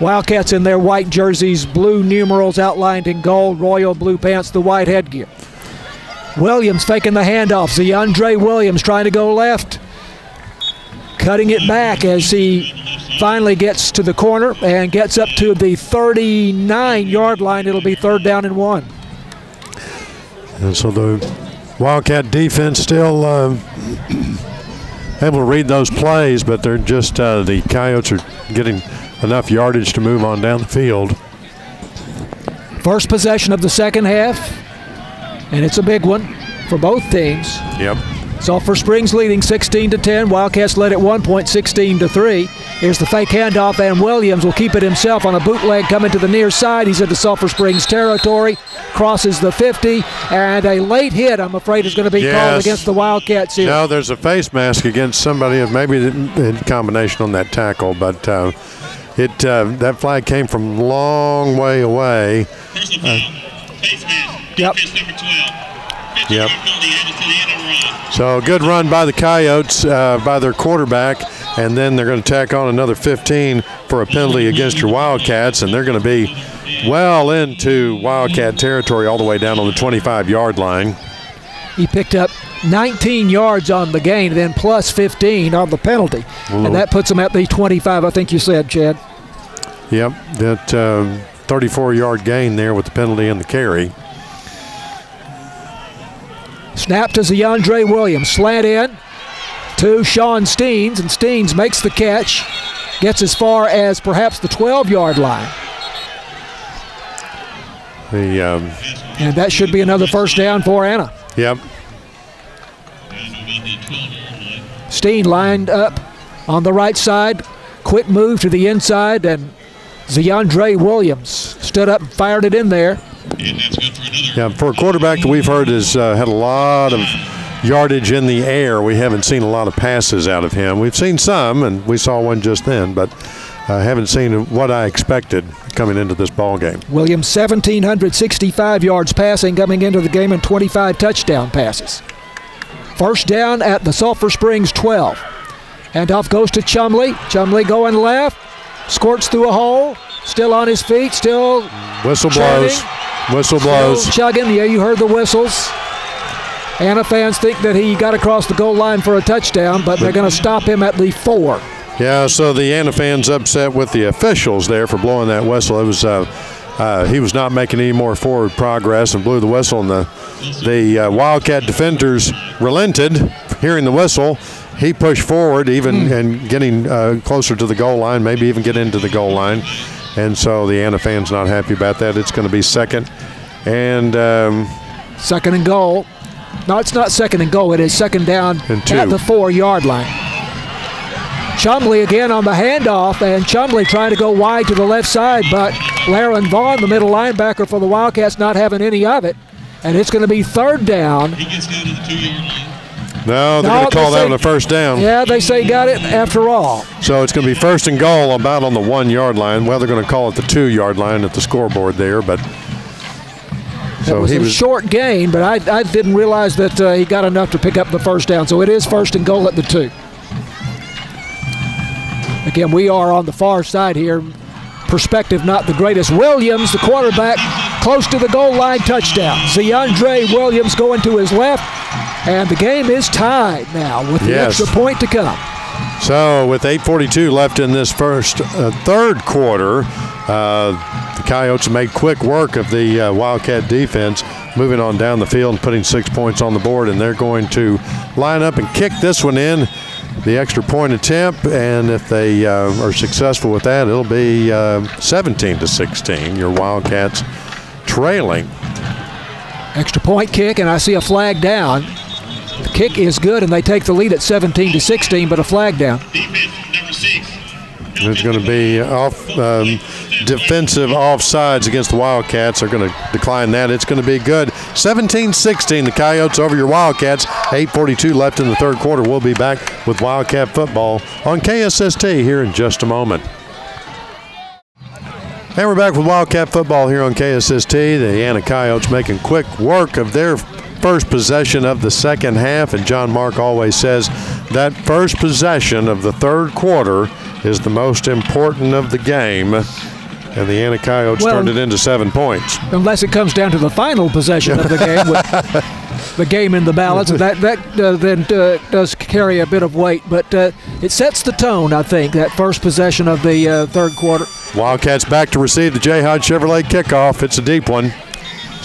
Wildcats in their white jerseys, blue numerals outlined in gold, royal blue pants, the white headgear. Williams faking the handoff. Zeandre Williams trying to go left. Cutting it back as he finally gets to the corner and gets up to the 39-yard line. It'll be third down and 1. And so the Wildcat defense still able to read those plays, but they're just the Coyotes are getting enough yardage to move on down the field. First possession of the second half, and it's a big one for both teams. Yep. Sulphur Springs leading 16-10. Wildcats led at one point 16-3. Here's the fake handoff, and Williams will keep it himself on a bootleg coming to the near side. He's into Sulphur Springs territory, crosses the 50, and a late hit, I'm afraid, is going to be called against the Wildcats here. No, there's a face mask against somebody, maybe in combination on that tackle, but that flag came from a long way away. Personal foul, face mask, Yep. defense number 12. Yep. Penalty added to the end of the run. So a good run by the Coyotes, by their quarterback, and then they're going to tack on another 15 for a penalty against your Wildcats, and they're going to be well into Wildcat territory all the way down on the 25-yard line. He picked up 19 yards on the gain, then plus 15 on the penalty. And that puts him at the 25, I think you said, Chad. Yep, that 34-yard gain there with the penalty and the carry. Snap to Zeandre Williams. Slant in to Sean Steens, and Steens makes the catch. Gets as far as perhaps the 12-yard line. And that should be another first down for Anna. Yep. Steen lined up on the right side. Quick move to the inside, and Zeandre Williams stood up and fired it in there. And that's good for another. Yeah, for a quarterback that we've heard has had a lot of yardage in the air, we haven't seen a lot of passes out of him. We've seen some, and we saw one just then, but haven't seen what I expected coming into this ball game. Williams, 1,765 yards passing coming into the game and 25 touchdown passes. First down at the Sulphur Springs 12. Handoff goes to Chumley. Chumley going left, squirts through a hole, still on his feet, still whistle chugging, blows. Whistle blows. Still chugging. Yeah, you heard the whistles. Anna fans think that he got across the goal line for a touchdown, but they're going to stop him at the 4. Yeah, so the Anna fans upset with the officials there for blowing that whistle. It was he was not making any more forward progress and blew the whistle, and the Wildcat defenders relented, hearing the whistle. He pushed forward even and getting closer to the goal line, maybe even get into the goal line. And so the Anna fans not happy about that. It's going to be second and goal. No, it's not second and goal. It is second down at the 4-yard line. Chumley again on the handoff, and Chumley trying to go wide to the left side, but Laren Vaughn, the middle linebacker for the Wildcats, not having any of it. And it's going to be third down. He gets down to the 2-yard line. No, they're going to call that on a first down. Yeah, they say got it after all. So it's going to be first and goal about on the 1-yard line. Well, they're going to call it the 2-yard line at the scoreboard there, but so it was a short gain, but I didn't realize that he got enough to pick up the first down. So it is first and goal at the 2. Again, we are on the far side here. Perspective not the greatest. Williams, the quarterback, close to the goal line, touchdown. Zeandre Williams going to his left, and the game is tied now with the extra point to come. So with 8:42 left in this third quarter, the Coyotes made quick work of the Wildcat defense, moving on down the field and putting 6 points on the board, and they're going to line up and kick this one in. The extra point attempt, and if they are successful with that, it'll be 17-16. Your Wildcats trailing. Extra point kick, and I see a flag down. The kick is good, and they take the lead at 17-16, but a flag down. Defense number 6. There's going to be defensive offsides against the Wildcats. They're going to decline that. It's going to be good. 17-16, the Coyotes over your Wildcats. 8:42 left in the third quarter. We'll be back with Wildcat football on KSST here in just a moment. And we're back with Wildcat football here on KSST. The Anna Coyotes making quick work of their first possession of the second half, and John Mark always says that first possession of the third quarter is the most important of the game, and the Anna Coyotes turned it into 7 points. Unless it comes down to the final possession of the game, with the game in the balance, that then does carry a bit of weight, but it sets the tone, I think, that first possession of the third quarter. Wildcats back to receive the J. Hodge Chevrolet kickoff. It's a deep one.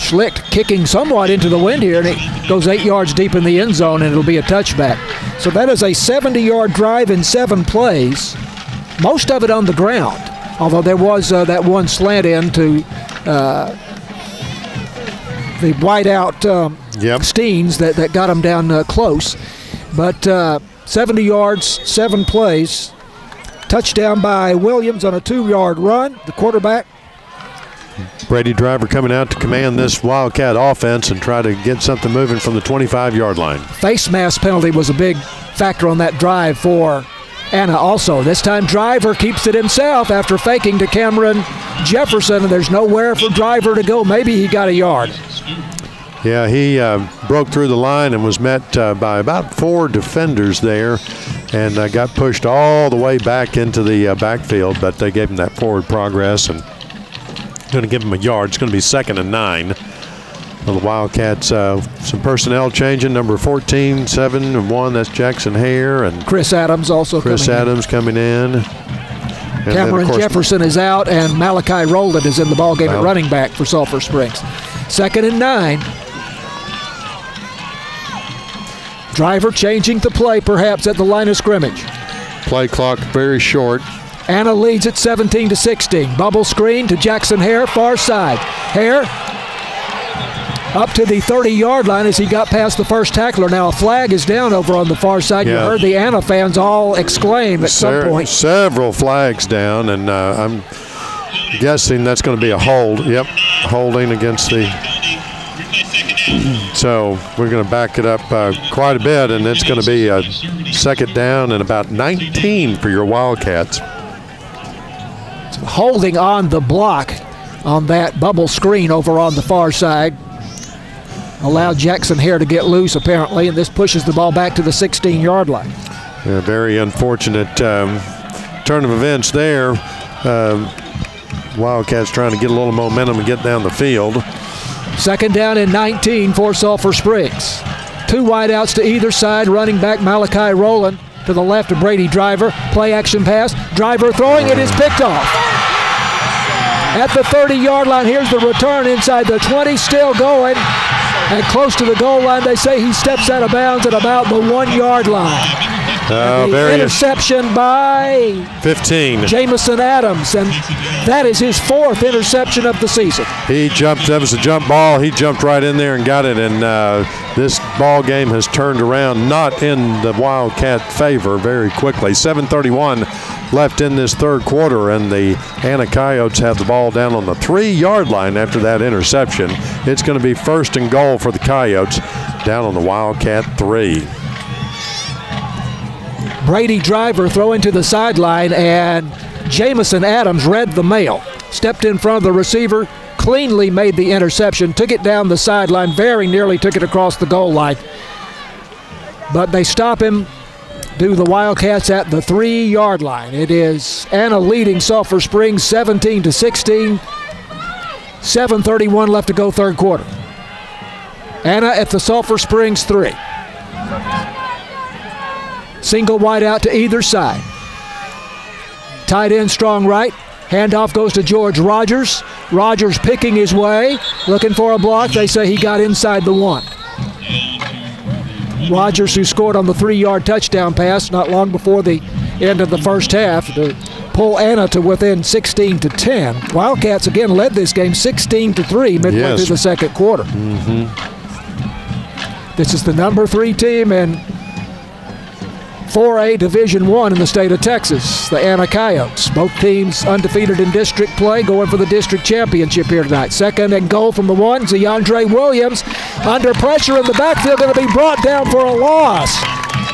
Schlicht kicking somewhat into the wind here, and it goes 8 yards deep in the end zone, and it'll be a touchback. So that is a 70-yard drive in 7 plays, most of it on the ground, although there was that one slant in to the whiteout Steens that got him down close. But 70 yards, 7 plays. Touchdown by Williams on a 2-yard run. The quarterback. Brady Driver coming out to command this Wildcat offense and try to get something moving from the 25-yard line. Face mask penalty was a big factor on that drive for Anna also. This time Driver keeps it himself after faking to Cameron Jefferson, and there's nowhere for Driver to go. Maybe he got a yard. Yeah, he broke through the line and was met by about 4 defenders there and got pushed all the way back into the backfield, but they gave him that forward progress and going to give him a yard. It's going to be 2nd and 9. Well, the Wildcats, some personnel changing. Number 14, 7 and 1, that's Jackson Hare. And Chris Adams also coming in. And Cameron Jefferson is out, and Malachi Rowland is in the ballgame at running back for Sulphur Springs. 2nd and 9. Driver changing the play perhaps at the line of scrimmage. Play clock very short. Anna leads at 17-16. Bubble screen to Jackson Hare, far side. Hare up to the 30-yard line as he got past the first tackler. Now a flag is down over on the far side. You heard the Anna fans all exclaim at some point. Several flags down, and I'm guessing that's going to be a hold. Yep, holding against the... So we're going to back it up quite a bit, and it's going to be a 2nd down and about 19 for your Wildcats. Holding on the block on that bubble screen over on the far side. Allowed Jackson Hare to get loose apparently, and this pushes the ball back to the 16-yard line. Yeah, very unfortunate turn of events there. Wildcats trying to get a little momentum and get down the field. 2nd down and 19 for Sulphur Springs. 2 wideouts to either side. Running back Malachi Rowland to the left of Brady Driver. Play action pass. Driver throwing. It is picked off. At the 30-yard line, here's the return inside the 20, still going. And close to the goal line, they say he steps out of bounds at about the 1-yard line. Interception by 15. Jamison Adams, and that is his 4th interception of the season. He jumped, that was a jump ball. He jumped right in there and got it, and this ball game has turned around, not in the Wildcat favor very quickly. 7:31 left in this 3rd quarter, and the Anna Coyotes have the ball down on the 3-yard line after that interception. It's going to be 1st and goal for the Coyotes down on the Wildcat 3. Brady Driver throwing to the sideline, and Jamison Adams read the mail. Stepped in front of the receiver, cleanly made the interception, took it down the sideline, very nearly took it across the goal line. But they stop him, do the Wildcats at the 3-yard line. It is Anna leading Sulphur Springs 17-16. 7:31 left to go, 3rd quarter. Anna at the Sulphur Springs 3. Single wide out to either side. Tight end strong right. Handoff goes to George Rogers. Rogers picking his way, looking for a block. They say he got inside the 1. Rogers, who scored on the 3-yard touchdown pass not long before the end of the first half to pull Anna to within 16-10. Wildcats again led this game 16-3 midway through the 2nd quarter. This is the number 3 team in 4A Division I in the state of Texas, the Anna Coyotes. Both teams undefeated in district play, going for the district championship here tonight. 2nd and goal from the 1. Zeandre Williams under pressure in the backfield, going to be brought down for a loss.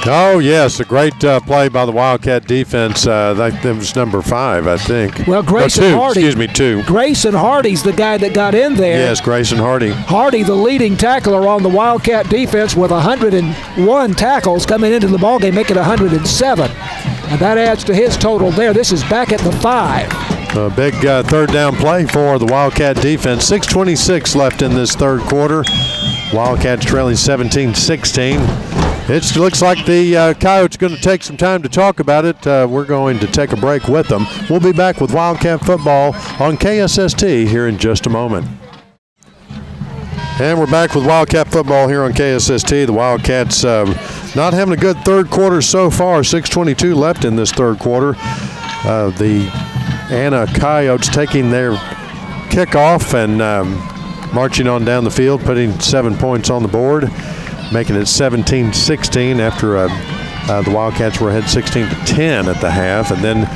Oh, yes, a great play by the Wildcat defense. That was number 5, I think. Well, Grayson Hardy. Excuse me, 2. Grayson Hardy's the guy that got in there. Yes, Grayson Hardy. Hardy, the leading tackler on the Wildcat defense with 101 tackles coming into the ballgame, making 107. And that adds to his total there. This is back at the 5. A big 3rd down play for the Wildcat defense. 6:26 left in this 3rd quarter. Wildcats trailing 17-16. It looks like the Coyotes are going to take some time to talk about it. We're going to take a break with them. We'll be back with Wildcat football on KSST here in just a moment. And we're back with Wildcat football here on KSST. The Wildcats not having a good third quarter so far. 6:22 left in this third quarter. The Anna Coyotes taking their kickoff and marching on down the field, putting 7 points on the board, making it 17-16 after the Wildcats were ahead 16-10 at the half. And then,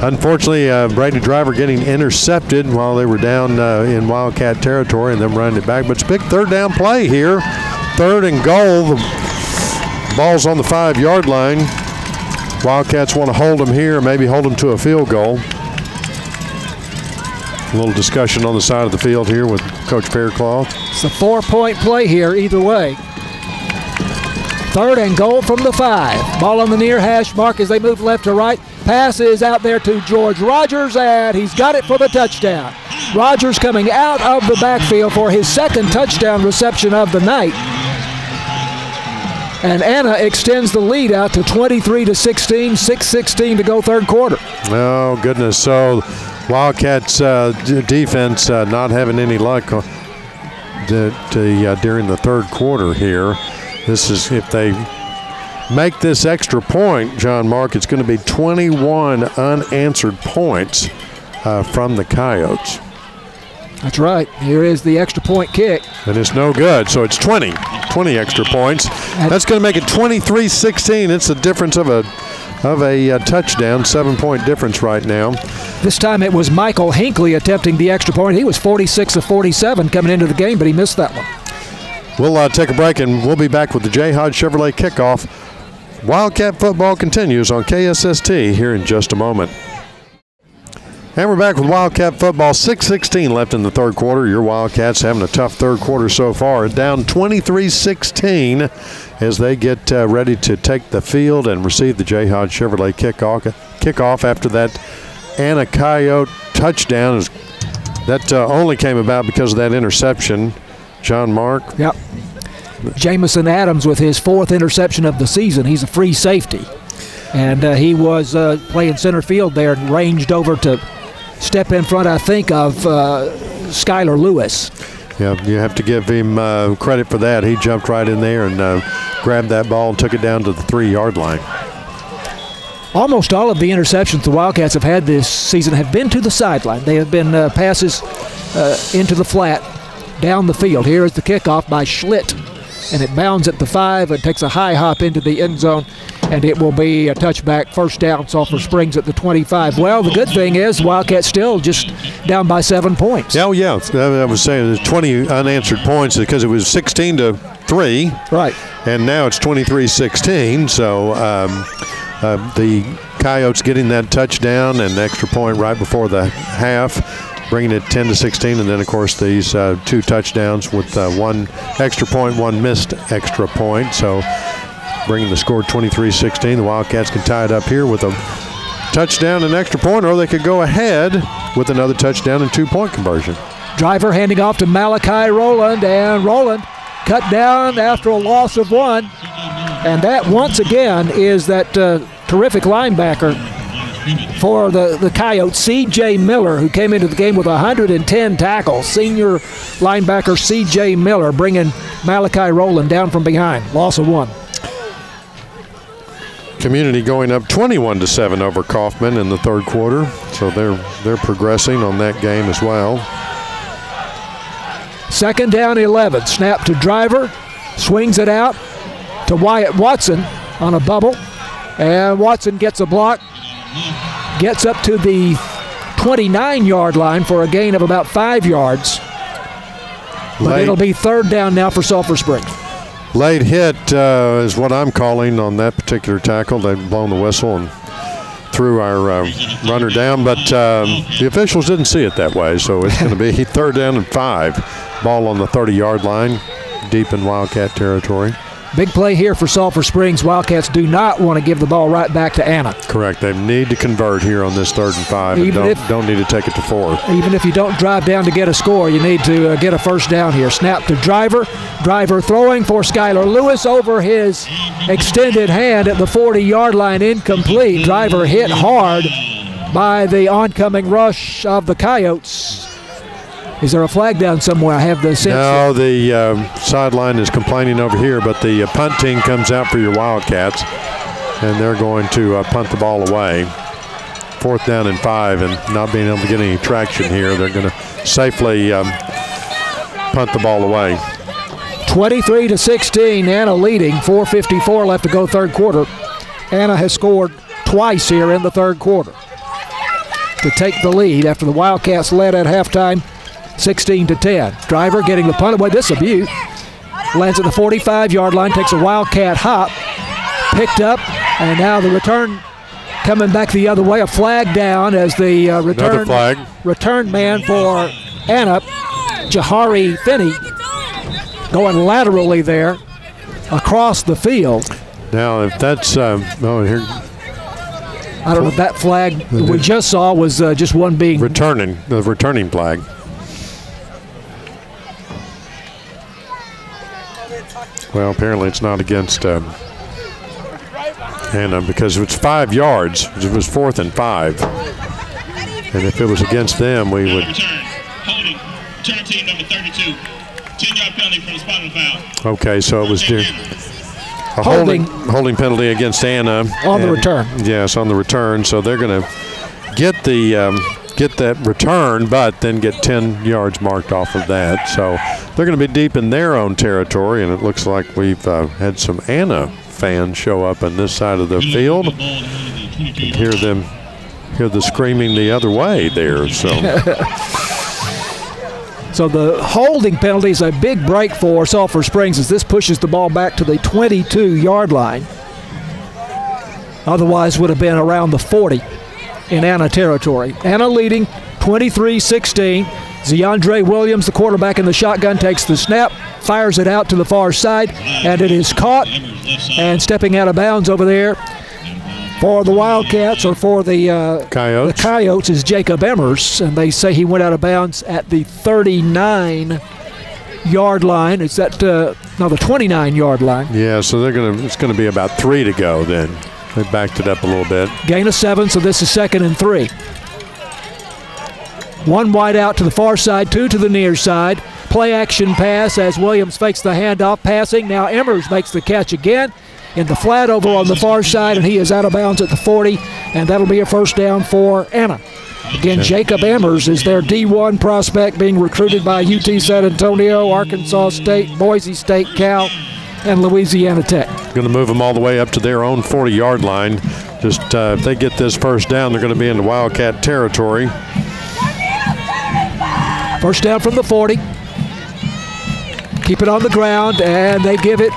unfortunately, Brady Driver getting intercepted while they were down in Wildcat territory and then running it back. But it's a big third down play here. 3rd and goal. The ball's on the 5-yard line. Wildcats want to hold them here, maybe hold them to a field goal. A little discussion on the side of the field here with Coach Faircloth. It's a 4-point play here either way. 3rd and goal from the 5. Ball on the near hash mark as they move left to right. Pass is out there to George Rogers, and he's got it for the touchdown. Rogers coming out of the backfield for his 2nd touchdown reception of the night. And Anna extends the lead out to 23-16, 6:16 to go third quarter. Oh, goodness. So Wildcats defense not having any luck during the third quarter here. This is, if they make this extra point, John Mark, it's going to be 21 unanswered points from the Coyotes. That's right. Here is the extra point kick. And it's no good, so it's 20 extra points. That's going to make it 23-16. It's the difference of a touchdown, 7-point difference right now. This time it was Michael Hinckley attempting the extra point. He was 46 of 47 coming into the game, but he missed that one. We'll take a break, and we'll be back with the J. Hodge Chevrolet kickoff. Wildcat football continues on KSST here in just a moment. And we're back with Wildcat football. 6:16 left in the third quarter. Your Wildcats having a tough third quarter so far. Down 23-16 as they get ready to take the field and receive the J. Hodge Chevrolet kickoff after that Anna Coyote touchdown. That only came about because of that interception. John Mark. Yep. Jamison Adams with his 4th interception of the season. He's a free safety. And he was playing center field there and ranged over to step in front, I think, of Skylar Lewis. Yeah, you have to give him credit for that. He jumped right in there and grabbed that ball and took it down to the 3-yard line. Almost all of the interceptions the Wildcats have had this season have been to the sideline. They have been passes into the flat, down the field. Here is the kickoff by Schlitt, and it bounds at the 5 and takes a high hop into the end zone, and it will be a touchback, first down, Sulphur Springs at the 25. Well, the good thing is Wildcats still just down by 7 points. Oh, yeah. I was saying there's 20 unanswered points because it was 16-3. Right. And now it's 23-16. So the Coyotes getting that touchdown and extra point right before the half, bringing it 10-16, and then, of course, these 2 touchdowns with 1 extra point, 1 missed extra point. So bringing the score 23-16. The Wildcats can tie it up here with a touchdown and extra point, or they could go ahead with another touchdown and 2-point conversion. Driver handing off to Malachi Rowland, and Rowland cut down after a loss of 1. And that, once again, is that terrific linebacker for the Coyotes, C.J. Miller, who came into the game with 110 tackles. Senior linebacker C.J. Miller bringing Malachi Rowland down from behind. Loss of 1. Community going up 21-7 over Kaufman in the third quarter, so they're progressing on that game as well. 2nd down 11. Snap to Driver, swings it out to Wyatt Watson on a bubble, and Watson gets a block, gets up to the 29-yard line for a gain of about 5 yards. But it'll be 3rd down now for Sulphur Springs. Late hit is what I'm calling on that particular tackle. They've blown the whistle and threw our runner down, but the officials didn't see it that way, so it's going to be 3rd down and 5. Ball on the 30-yard line, deep in Wildcat territory. Big play here for Sulphur Springs. Wildcats do not want to give the ball right back to Anna. Correct. They need to convert here on this 3rd and 5. And don't need to take it to 4. Even if you don't drive down to get a score, you need to get a first down here. Snap to Driver. Driver throwing for Skylar Lewis over his extended hand at the 40-yard line, incomplete. Driver hit hard by the oncoming rush of the Coyotes. Is there a flag down somewhere? I have the sense. No, the sideline is complaining over here, but the punt team comes out for your Wildcats, and they're going to punt the ball away. 4th down and 5, and not being able to get any traction here, they're going to safely punt the ball away. 23-16, Anna leading. 4:54 left to go third quarter. Anna has scored twice here in the third quarter to take the lead after the Wildcats led at halftime 16-10. Driver getting the punt away. This is a beaut. Lands at the 45-yard line, takes a Wildcat hop, picked up, and now the return coming back the other way. A flag down as the return man for Anna, Jahari Finney, going laterally there across the field. Now, if that's here. I don't know if that flag we just saw was just one being the returning flag. Well, apparently it's not against Anna because it's 5 yards. It was 4th and 5, and if it was against them, we would. Holding, return team number 32. 10-yard penalty for the spot of the foul. Okay, so it was a holding penalty against Anna on the return. Yes, on the return. So they're going to get that return, but then get 10 yards marked off of that. So they're going to be deep in their own territory, and it looks like we've had some Anna fans show up on this side of the field. You can hear the screaming the other way there. So the holding penalty is a big break for Sulphur Springs as this pushes the ball back to the 22-yard line. Otherwise would have been around the 40 in Anna territory. Anna leading 23-16. Zeandre Williams, the quarterback in the shotgun, takes the snap, fires it out to the far side, and it is caught. And stepping out of bounds over there for the Wildcats, or for the Coyotes, is Jacob Emmers, and they say he went out of bounds at the 39-yard line. Is that the 29-yard line? Yeah, so it's going to be about 3 to go then. They backed it up a little bit. Gain of 7, so this is 2nd and 3. 1 wide out to the far side, 2 to the near side. Play action pass as Williams fakes the handoff, passing. Now Emmers makes the catch again in the flat over on the far side, and he is out of bounds at the 40, and that'll be a first down for Anna. Again, Jacob Emmers is their D1 prospect being recruited by UT San Antonio, Arkansas State, Boise State, Cal, and Louisiana Tech. Going to move them all the way up to their own 40-yard line. Just if they get this first down, they're going to be in the Wildcat territory. First down from the 40. Keep it on the ground, and they give it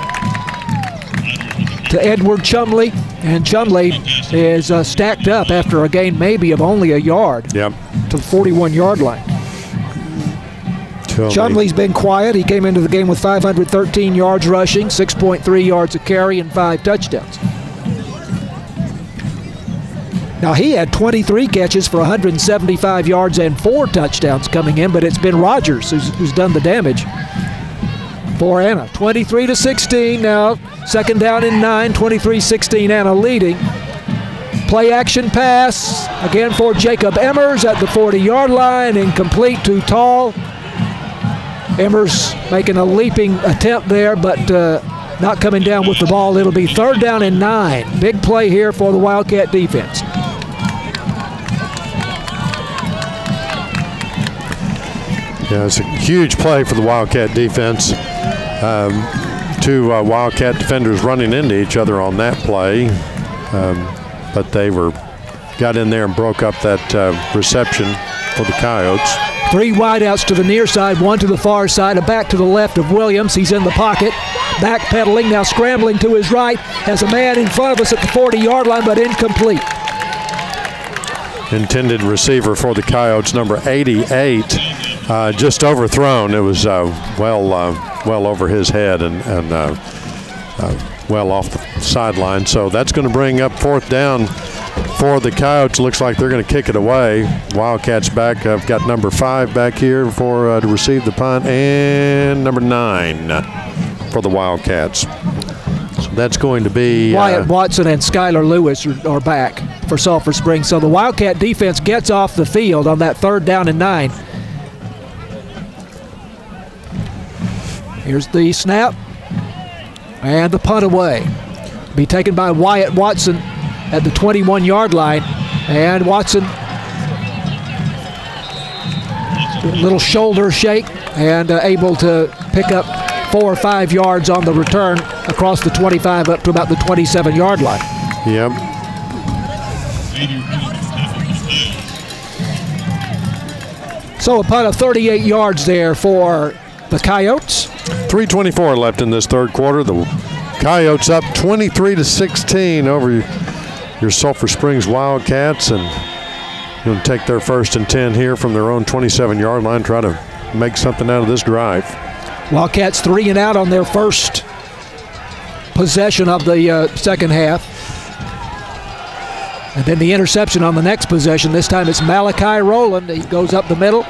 to Edward Chumley, and Chumley is stacked up after a gain maybe of only a yard to the 41-yard line. Chumley's been quiet. He came into the game with 513 yards rushing, 6.3 yards a carry, and 5 touchdowns. Now, he had 23 catches for 175 yards and 4 touchdowns coming in, but it's been Rogers who's done the damage for Anna. 23-16 now, 2nd down and 9, 23-16, Anna leading. Play action pass, again for Jacob Emmers at the 40-yard line, incomplete, too tall. Emmers making a leaping attempt there, but not coming down with the ball. It'll be 3rd down and 9. Big play here for the Wildcat defense. Yeah, it's a huge play for the Wildcat defense. 2 Wildcat defenders running into each other on that play, but they got in there and broke up that reception for the Coyotes. 3 wideouts to the near side, 1 to the far side, a back to the left of Williams. He's in the pocket, backpedaling, now scrambling to his right, has a man in front of us at the 40-yard line, but incomplete. Intended receiver for the Coyotes, number 88, just overthrown. It was well over his head and well off the sideline. So that's going to bring up 4th down for the Coyotes. Looks like they're going to kick it away. Wildcats back. I've got number 5 back here to receive the punt, and number 9 for the Wildcats. So that's going to be Wyatt Watson and Skylar Lewis are back for Sulphur Springs. So the Wildcat defense gets off the field on that 3rd down and 9. Here's the snap. And the punt away. Be taken by Wyatt Watson at the 21-yard line. And Watson, a little shoulder shake, and able to pick up 4 or 5 yards on the return across the 25 up to about the 27-yard line. Yep. So a punt of 38 yards there for the Coyotes. 3:24 left in this third quarter. The Coyotes up 23-16 over your Sulphur Springs Wildcats, and going to take their 1st and 10 here from their own 27-yard line, try to make something out of this drive. Wildcats 3 and out on their first possession of the second half. And then the interception on the next possession. This time it's Malachi Rowland. He goes up the middle.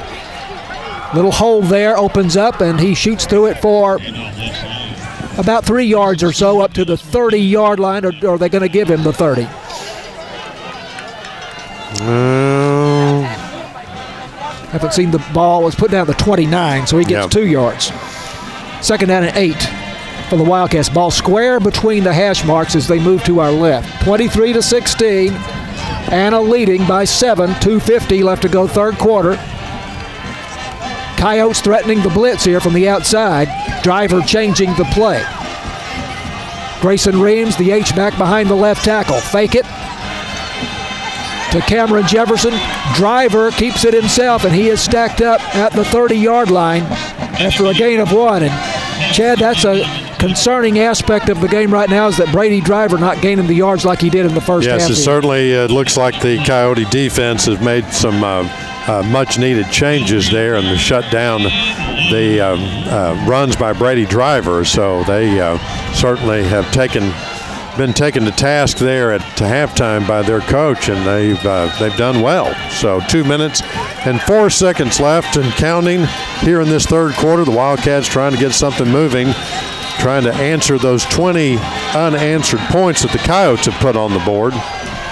Little hole there opens up, and he shoots through it for about 3 yards or so up to the 30-yard line, or are they going to give him the 30? Haven't seen the ball. Was put down the 29, so he gets 2 yards. 2nd down and 8 for the Wildcats. Ball square between the hash marks as they move to our left. 23-16. Anna leading by 7. 2:50 left to go third quarter. Coyotes threatening the blitz here from the outside. Driver changing the play. Grayson Reams, the H-back behind the left tackle. Fake it to Cameron Jefferson. Driver keeps it himself, and he is stacked up at the 30-yard line after a gain of 1. And Chad, that's a concerning aspect of the game right now, is that Brady Driver not gaining the yards like he did in the first half. Yes, it certainly looks like the Coyote defense has made some much-needed changes there and to shut down the runs by Brady Driver. So they certainly have been taken to task there at halftime by their coach, and they've done well. So 2 minutes and 4 seconds left and counting here in this third quarter. The Wildcats trying to get something moving, trying to answer those 20 unanswered points that the Coyotes have put on the board.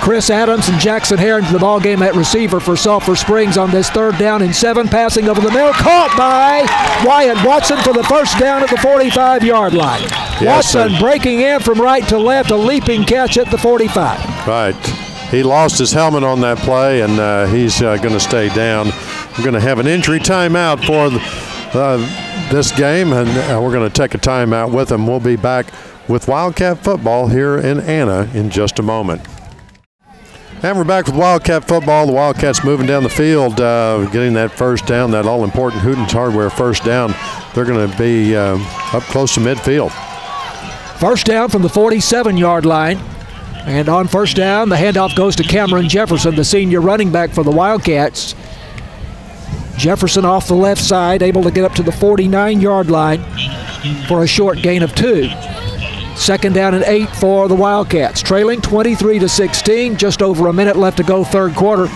Chris Adams and Jackson Hare into the ball game at receiver for Sulphur Springs on this 3rd down and 7. Passing over the middle, caught by Wyatt Watson for the 1st down at the 45-yard line. Yes, Watson breaking in from right to left, a leaping catch at the 45. Right. He lost his helmet on that play, and he's going to stay down. We're going to have an injury timeout for this game, and we're going to take a timeout with him. We'll be back with Wildcat football here in Anna in just a moment. And we're back with Wildcat football. The Wildcats moving down the field, getting that 1st down, that all-important Hootens Hardware 1st down. They're going to be up close to midfield. 1st down from the 47-yard line. And on 1st down, the handoff goes to Cameron Jefferson, the senior running back for the Wildcats. Jefferson off the left side, able to get up to the 49-yard line for a short gain of 2. 2nd down and 8 for the Wildcats. Trailing 23-16, just over a minute left to go third quarter.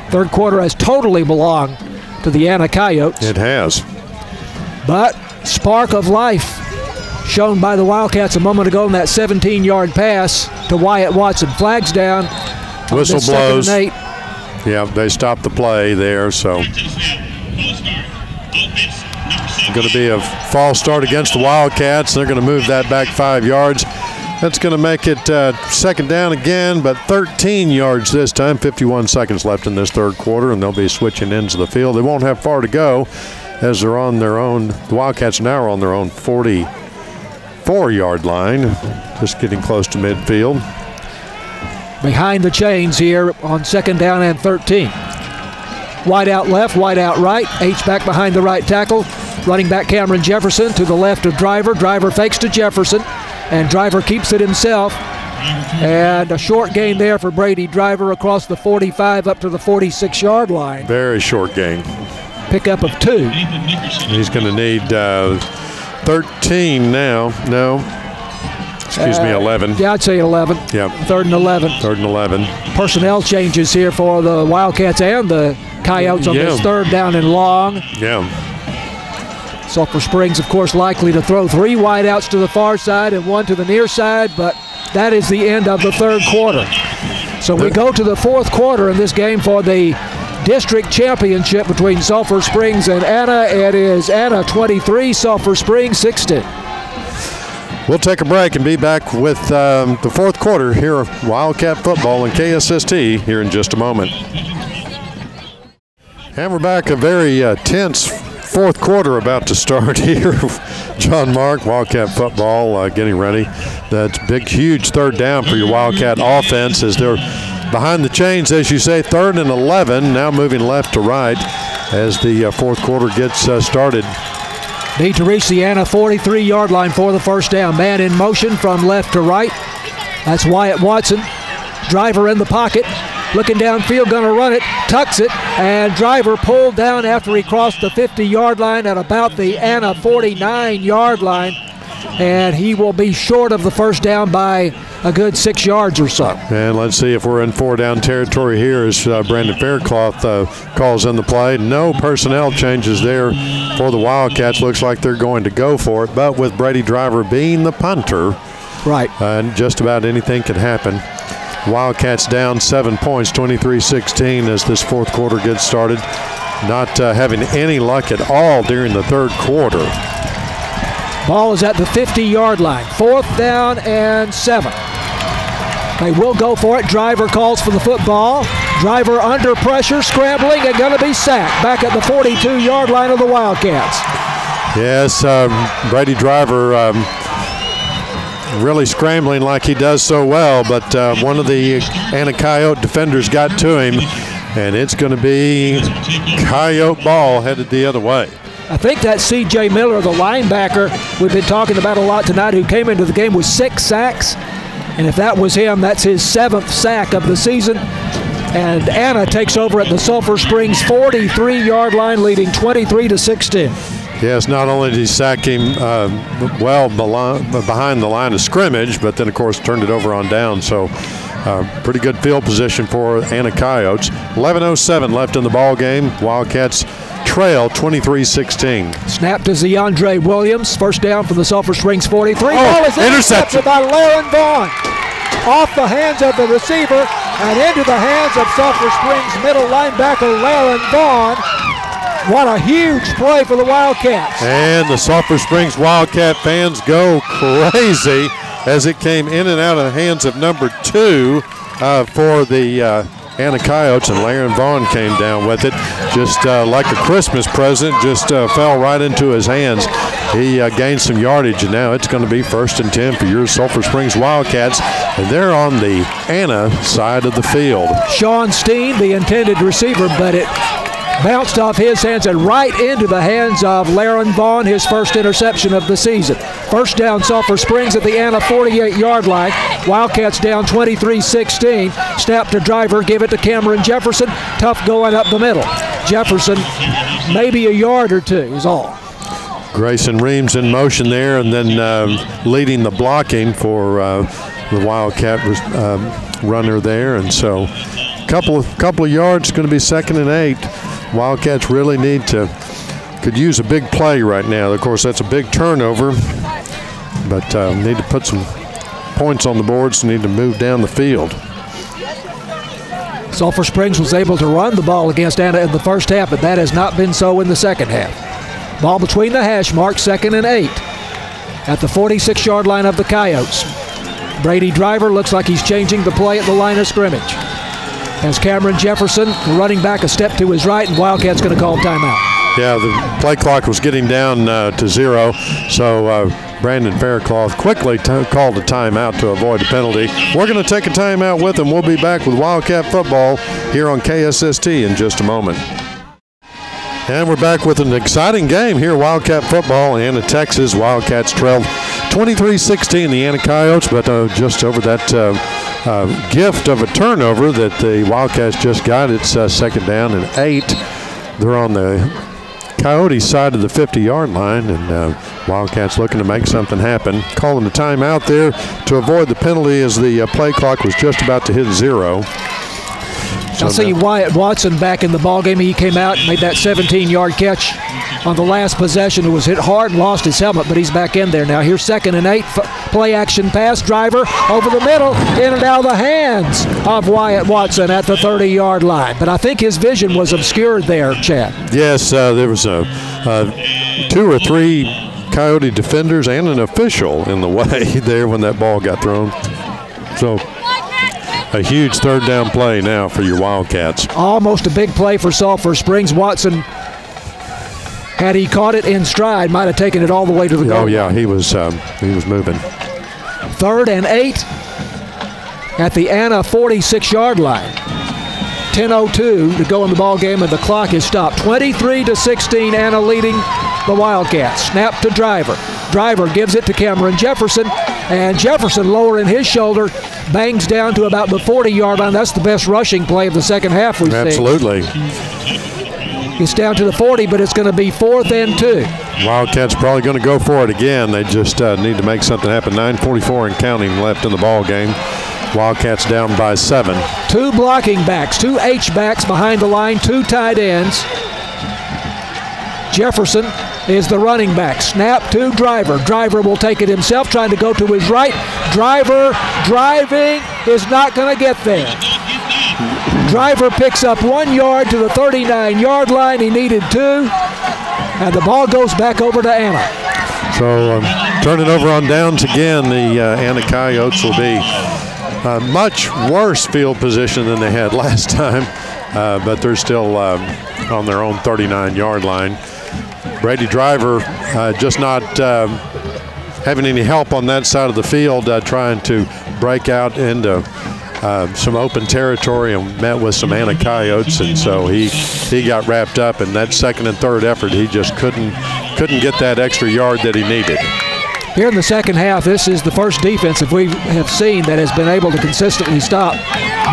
Third quarter has totally belonged to the Anna Coyotes. It has. But spark of life shown by the Wildcats a moment ago in that 17-yard pass to Wyatt Watson. Flags down. Whistle blows. 2nd and 8. Yeah, they stopped the play there, so going to be a false start against the Wildcats. They're going to move that back 5 yards. That's going to make it 2nd down again, but 13 yards this time. 51 seconds left in this third quarter, and they'll be switching ends of the field. They won't have far to go as they're on their own. The Wildcats now are on their own 44-yard line, just getting close to midfield. Behind the chains here on 2nd down and 13. Wide out left, wide out right. H-back behind the right tackle. Running back Cameron Jefferson to the left of Driver. Driver fakes to Jefferson, and Driver keeps it himself. And a short gain there for Brady Driver across the 45 up to the 46-yard line. Very short gain. Pickup of 2. He's going to need 13 now. No. Excuse me, 11. Yeah, I'd say 11. Yeah. 3rd and 11. 3rd and 11. Personnel changes here for the Wildcats and the Coyotes on this 3rd down and long. Yeah. Sulphur Springs, of course, likely to throw 3 wideouts to the far side and 1 to the near side, but that is the end of the third quarter. So we go to the fourth quarter in this game for the district championship between Sulphur Springs and Anna. It is Anna 23, Sulphur Springs 16. We'll take a break and be back with the fourth quarter here of Wildcat football and KSST here in just a moment. And we're back, a very tense fourth quarter about to start here. John Mark, Wildcat football, getting ready. That's big, huge third down for your Wildcat offense as they're behind the chains, as you say, 3rd and 11, now moving left to right as the fourth quarter gets started. Need to reach the Anna 43-yard line for the first down. Man in motion from left to right. That's Wyatt Watson. Driver in the pocket. Looking downfield, going to run it. Tucks it. And Driver pulled down after he crossed the 50-yard line at about the Anna 49-yard line. And he will be short of the first down by a good 6 yards or so. And let's see if we're in 4-down territory here as Brandon Faircloth calls in the play. No personnel changes there for the Wildcats. Looks like they're going to go for it, but with Brady Driver being the punter, right, and just about anything could happen. Wildcats down 7 points, 23-16 as this fourth quarter gets started. Not having any luck at all during the third quarter. Ball is at the 50-yard line. 4th down and 7. They will go for it. Driver calls for the football. Driver under pressure, scrambling, and going to be sacked back at the 42-yard line of the Wildcats. Yes, Brady Driver really scrambling like he does so well, but one of the Anna Coyote defenders got to him, and it's going to be Coyote ball headed the other way. I think that's C.J. Miller, the linebacker we've been talking about a lot tonight, who came into the game with 6 sacks. And if that was him, that's his 7th sack of the season. And Anna takes over at the Sulphur Springs 43-yard line, leading 23-16. Yes, not only did he sack him well behind the line of scrimmage, but then, of course, turned it over on down. So pretty good field position for Anna Coyotes. 11:07 left in the ball game. Wildcats trail 23-16. Snap to Zeandre Williams. First down from the Sulphur Springs 43. Oh, ball is intercepted by Laren Vaughn. Off the hands of the receiver and into the hands of Sulphur Springs middle linebacker Laren Vaughn. What a huge play for the Wildcats. And the Sulphur Springs Wildcat fans go crazy as it came in and out of the hands of number 2 for the Anna Coyotes, and Laren Vaughn came down with it just like a Christmas present, just fell right into his hands. He gained some yardage, and now it's going to be 1st and 10 for your Sulphur Springs Wildcats, and they're on the Anna side of the field. Sean Steen, the intended receiver, but it bounced off his hands and right into the hands of Laren Vaughn, his first interception of the season. First down, Sulphur Springs at the Anna 48-yard line. Wildcats down 23-16. Snap to Driver, give it to Cameron Jefferson. Tough going up the middle. Jefferson, maybe a yard or 2 is all. Grayson Reams in motion there, and then leading the blocking for the Wildcat runner there, and so couple of yards, going to be 2nd and 8. Wildcats really could use a big play right now. Of course, that's a big turnover, but need to put some points on the boards, need to move down the field. Sulphur Springs was able to run the ball against Anna in the first half, but that has not been so in the second half. Ball between the hash marks, 2nd and 8 at the 46-yard line of the Coyotes. Brady Driver looks like he's changing the play at the line of scrimmage. As Cameron Jefferson, running back, a step to his right, and Wildcats going to call timeout. Yeah, the play clock was getting down to 0, so Brandon Faircloth quickly called a timeout to avoid a penalty. We're going to take a timeout with him. We'll be back with Wildcat football here on KSST in just a moment. And we're back with an exciting game here, Wildcat football in Anna, Texas. Wildcats trailed 23-16 the Anna Coyotes, but just over that gift of a turnover that the Wildcats just got. It's 2nd down and 8. They're on the Coyote side of the 50-yard line, and Wildcats looking to make something happen. Calling the timeout there to avoid the penalty as the play clock was just about to hit 0. I'll see Wyatt Watson back in the ballgame. He came out and made that 17-yard catch on the last possession. It was hit hard and lost his helmet, but he's back in there now. Here's 2nd and 8. Play action pass. Driver over the middle. In and out of the hands of Wyatt Watson at the 30-yard line. But I think his vision was obscured there, Chad. Yes, there was 2 or 3 Coyote defenders and an official in the way there when that ball got thrown. So a huge 3rd down play now for your Wildcats. Almost a big play for Sulphur Springs. Watson, had he caught it in stride, might have taken it all the way to the goal. Oh yeah, he was moving. 3rd and 8 at the Anna 46-yard line. 10:02 to go in the ball game, and the clock is stopped. 23-16, Anna leading the Wildcats. Snap to Driver. Driver gives it to Cameron Jefferson, and Jefferson, lowering his shoulder, bangs down to about the 40-yard line. That's the best rushing play of the second half we've seen. Absolutely. It's down to the 40, but it's going to be 4th and 2. Wildcats probably going to go for it again. They just need to make something happen. 9:44 and counting left in the ball game. Wildcats down by 7. 2 blocking backs, 2 H-backs behind the line, 2 tight ends. Jefferson is the running back. Snap to Driver. Driver will take it himself, trying to go to his right. Driver driving is not going to get there. Driver picks up 1 yard to the 39-yard line. He needed 2. And the ball goes back over to Anna. So turning over on downs again, the Anna Coyotes will be much worse field position than they had last time, but they're still on their own 39-yard line. Brady Driver just not having any help on that side of the field, trying to break out into some open territory and met with some Anna Coyotes, and so he got wrapped up in that 2nd and 3rd effort. He just couldn't get that extra yard that he needed. Here in the second half, this is the first defense that we have seen that has been able to consistently stop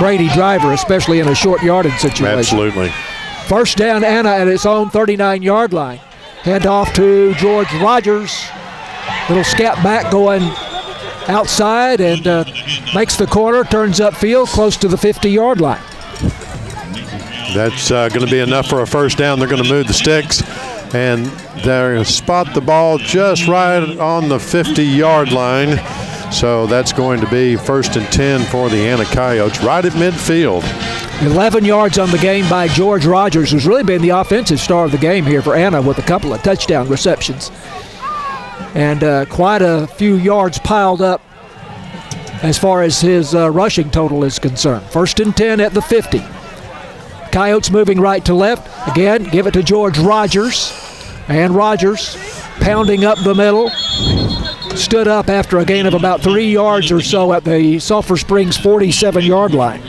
Brady Driver, especially in a short yardage situation. Absolutely. 1st down, Anna at its own 39-yard line. Hand off to George Rogers. Little scat back going outside and makes the corner, turns upfield close to the 50-yard line. That's going to be enough for a 1st down. They're going to move the sticks, and they're going to spot the ball just right on the 50-yard line. So that's going to be 1st and 10 for the Anna Coyotes right at midfield. 11 yards on the game by George Rogers, who's really been the offensive star of the game here for Anna with a couple of touchdown receptions. And quite a few yards piled up as far as his rushing total is concerned. 1st and 10 at the 50. Coyotes moving right to left. Again, give it to George Rogers. And Rogers pounding up the middle. Stood up after a gain of about 3 yards or so at the Sulphur Springs 47-yard line.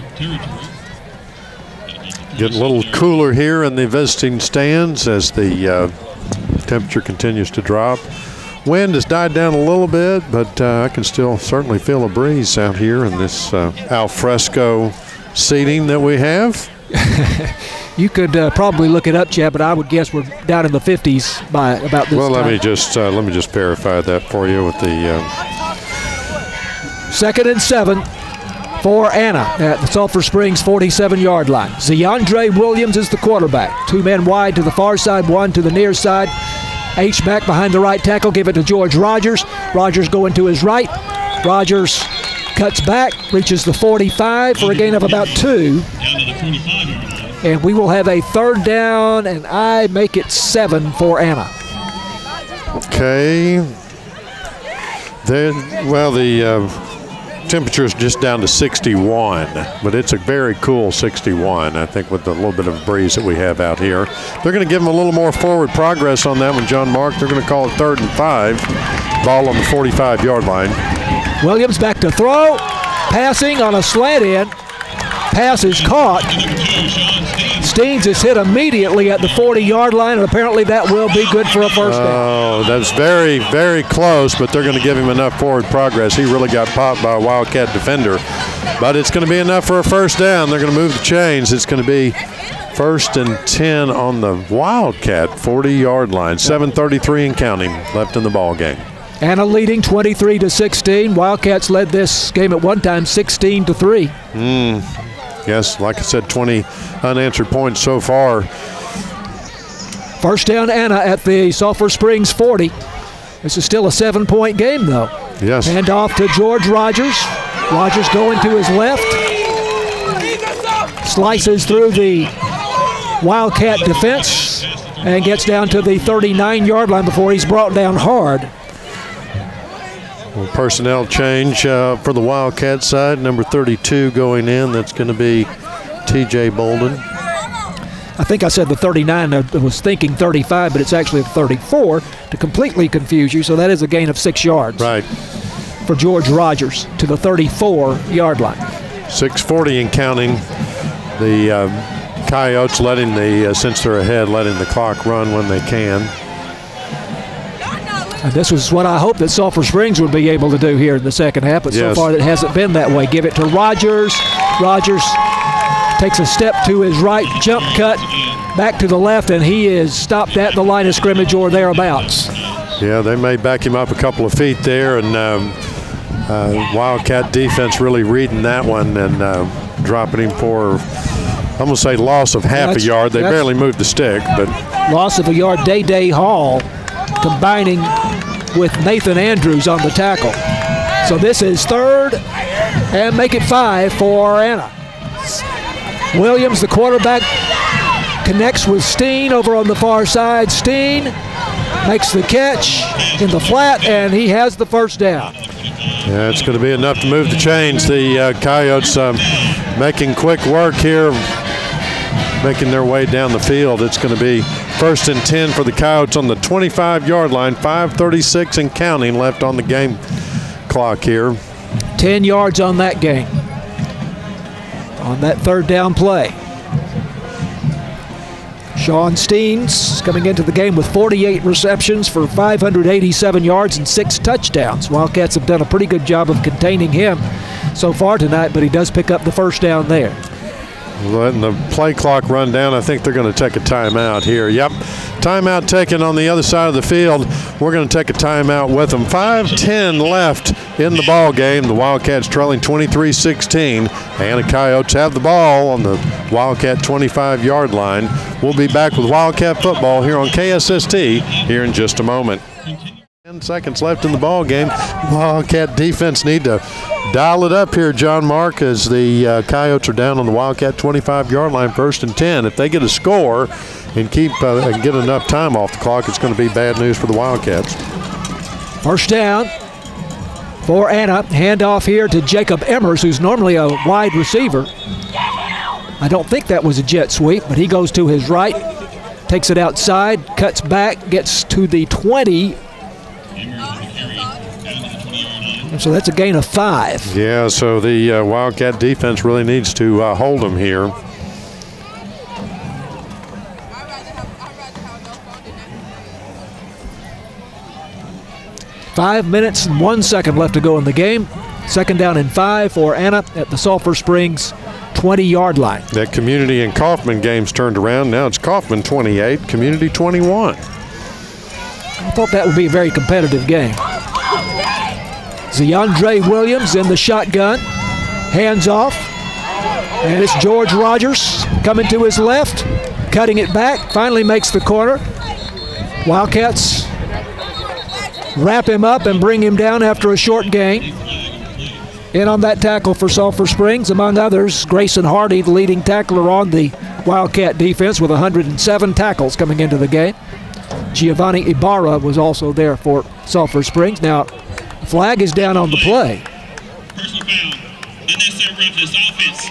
Getting a little cooler here in the visiting stands as the temperature continues to drop. Wind has died down a little bit, but I can still certainly feel a breeze out here in this al fresco seating that we have. You could probably look it up, Chad, but I would guess we're down in the 50s by about this time. Well, let me just verify that for you with the 2nd and 7 for Anna at the Sulphur Springs 47-yard line. Zeandre Williams is the quarterback. 2 men wide to the far side, 1 to the near side. H-back behind the right tackle. Give it to George Rogers. Rogers going to his right. Rogers cuts back, reaches the 45 for a gain of about 2. And we will have a 3rd down, and I make it 7 for Anna. Okay. The temperature is just down to 61, but it's a very cool 61, I think, with the little bit of breeze that we have out here. They're going to give them a little more forward progress on that one, John Mark. They're going to call it 3rd and 5. Ball on the 45-yard line. Williams back to throw. Passing on a slant in. Pass is caught. Steens is hit immediately at the 40-yard line, and apparently that will be good for a 1st down. Oh, that's very, very close, but they're going to give him enough forward progress. He really got popped by a Wildcat defender, but it's going to be enough for a 1st down. They're going to move the chains. It's going to be 1st and 10 on the Wildcat 40-yard line. 7:33 and counting left in the ball game. Anna leading 23-16. Wildcats led this game at one time 16-3. Yes, like I said, 20 unanswered points so far. First down, Anna at the Sulphur Springs 40. This is still a 7-point game, though. Yes. Hand off to George Rogers. Rogers going to his left. Slices through the Wildcat defense and gets down to the 39-yard line before he's brought down hard. Well, personnel change for the Wildcat side. Number 32 going in. That's going to be T.J. Bolden. I think I said the 39. I was thinking 35, but it's actually 34 to completely confuse you. So that is a gain of 6 yards. Right. For George Rogers to the 34-yard line. 6:40 and counting. The Coyotes letting since they're ahead, letting the clock run when they can. And this was what I hoped that Sulphur Springs would be able to do here in the second half, but so far it hasn't been that way. Give it to Rogers. Rogers takes a step to his right, jump cut, back to the left, and he is stopped at the line of scrimmage or thereabouts. Yeah, they may back him up a couple of feet there, and Wildcat defense really reading that one and dropping him for, I'm going to say, loss of half a yard. They barely moved the stick, but loss of a yard. Day Hall combining with Nathan Andrews on the tackle. So this is third and make it 5 for Anna. Williams, the quarterback, connects with Steen over on the far side. Steen makes the catch in the flat, and he has the first down. Yeah, it's going to be enough to move the chains. The Coyotes making quick work here, making their way down the field. It's going to be 1st and 10 for the Coyotes on the 25-yard line. 5:36 and counting left on the game clock here. 10 yards on that game, on that third down play. Sean Steens coming into the game with 48 receptions for 587 yards and 6 touchdowns. Wildcats have done a pretty good job of containing him so far tonight, but he does pick up the first down there. Letting the play clock run down. I think they're going to take a timeout here. Yep, timeout taken on the other side of the field. We're going to take a timeout with them. 5:10 left in the ball game. The Wildcats trailing 23-16. And the Coyotes have the ball on the Wildcat 25-yard line. We'll be back with Wildcat football here on KSST here in just a moment. 10 seconds left in the ball game. Wildcat defense need to dial it up here, John Mark, as the Coyotes are down on the Wildcat 25-yard line, 1st and 10. If they get a score and get enough time off the clock, it's going to be bad news for the Wildcats. First down for Anna. Handoff here to Jacob Emmers, who's normally a wide receiver. I don't think that was a jet sweep, but he goes to his right, takes it outside, cuts back, gets to the 20. So that's a gain of 5. Yeah, so the Wildcat defense really needs to hold them here. Five minutes and 1 second left to go in the game. Second down and 5 for Anna at the Sulphur Springs 20-yard line. That Community and Kaufman game's turned around. Now it's Kaufman 28, Community 21. I thought that would be a very competitive game. Zeandre Williams in the shotgun. Hands off. And it's George Rogers coming to his left, cutting it back, finally makes the corner. Wildcats wrap him up and bring him down after a short gain. In on that tackle for Sulphur Springs, among others, Grayson Hardy, the leading tackler on the Wildcat defense with 107 tackles coming into the game. Giovanni Ibarra was also there for Sulphur Springs. Now, flag is down on the play. Personal foul. Unnecessary roughness. Offense.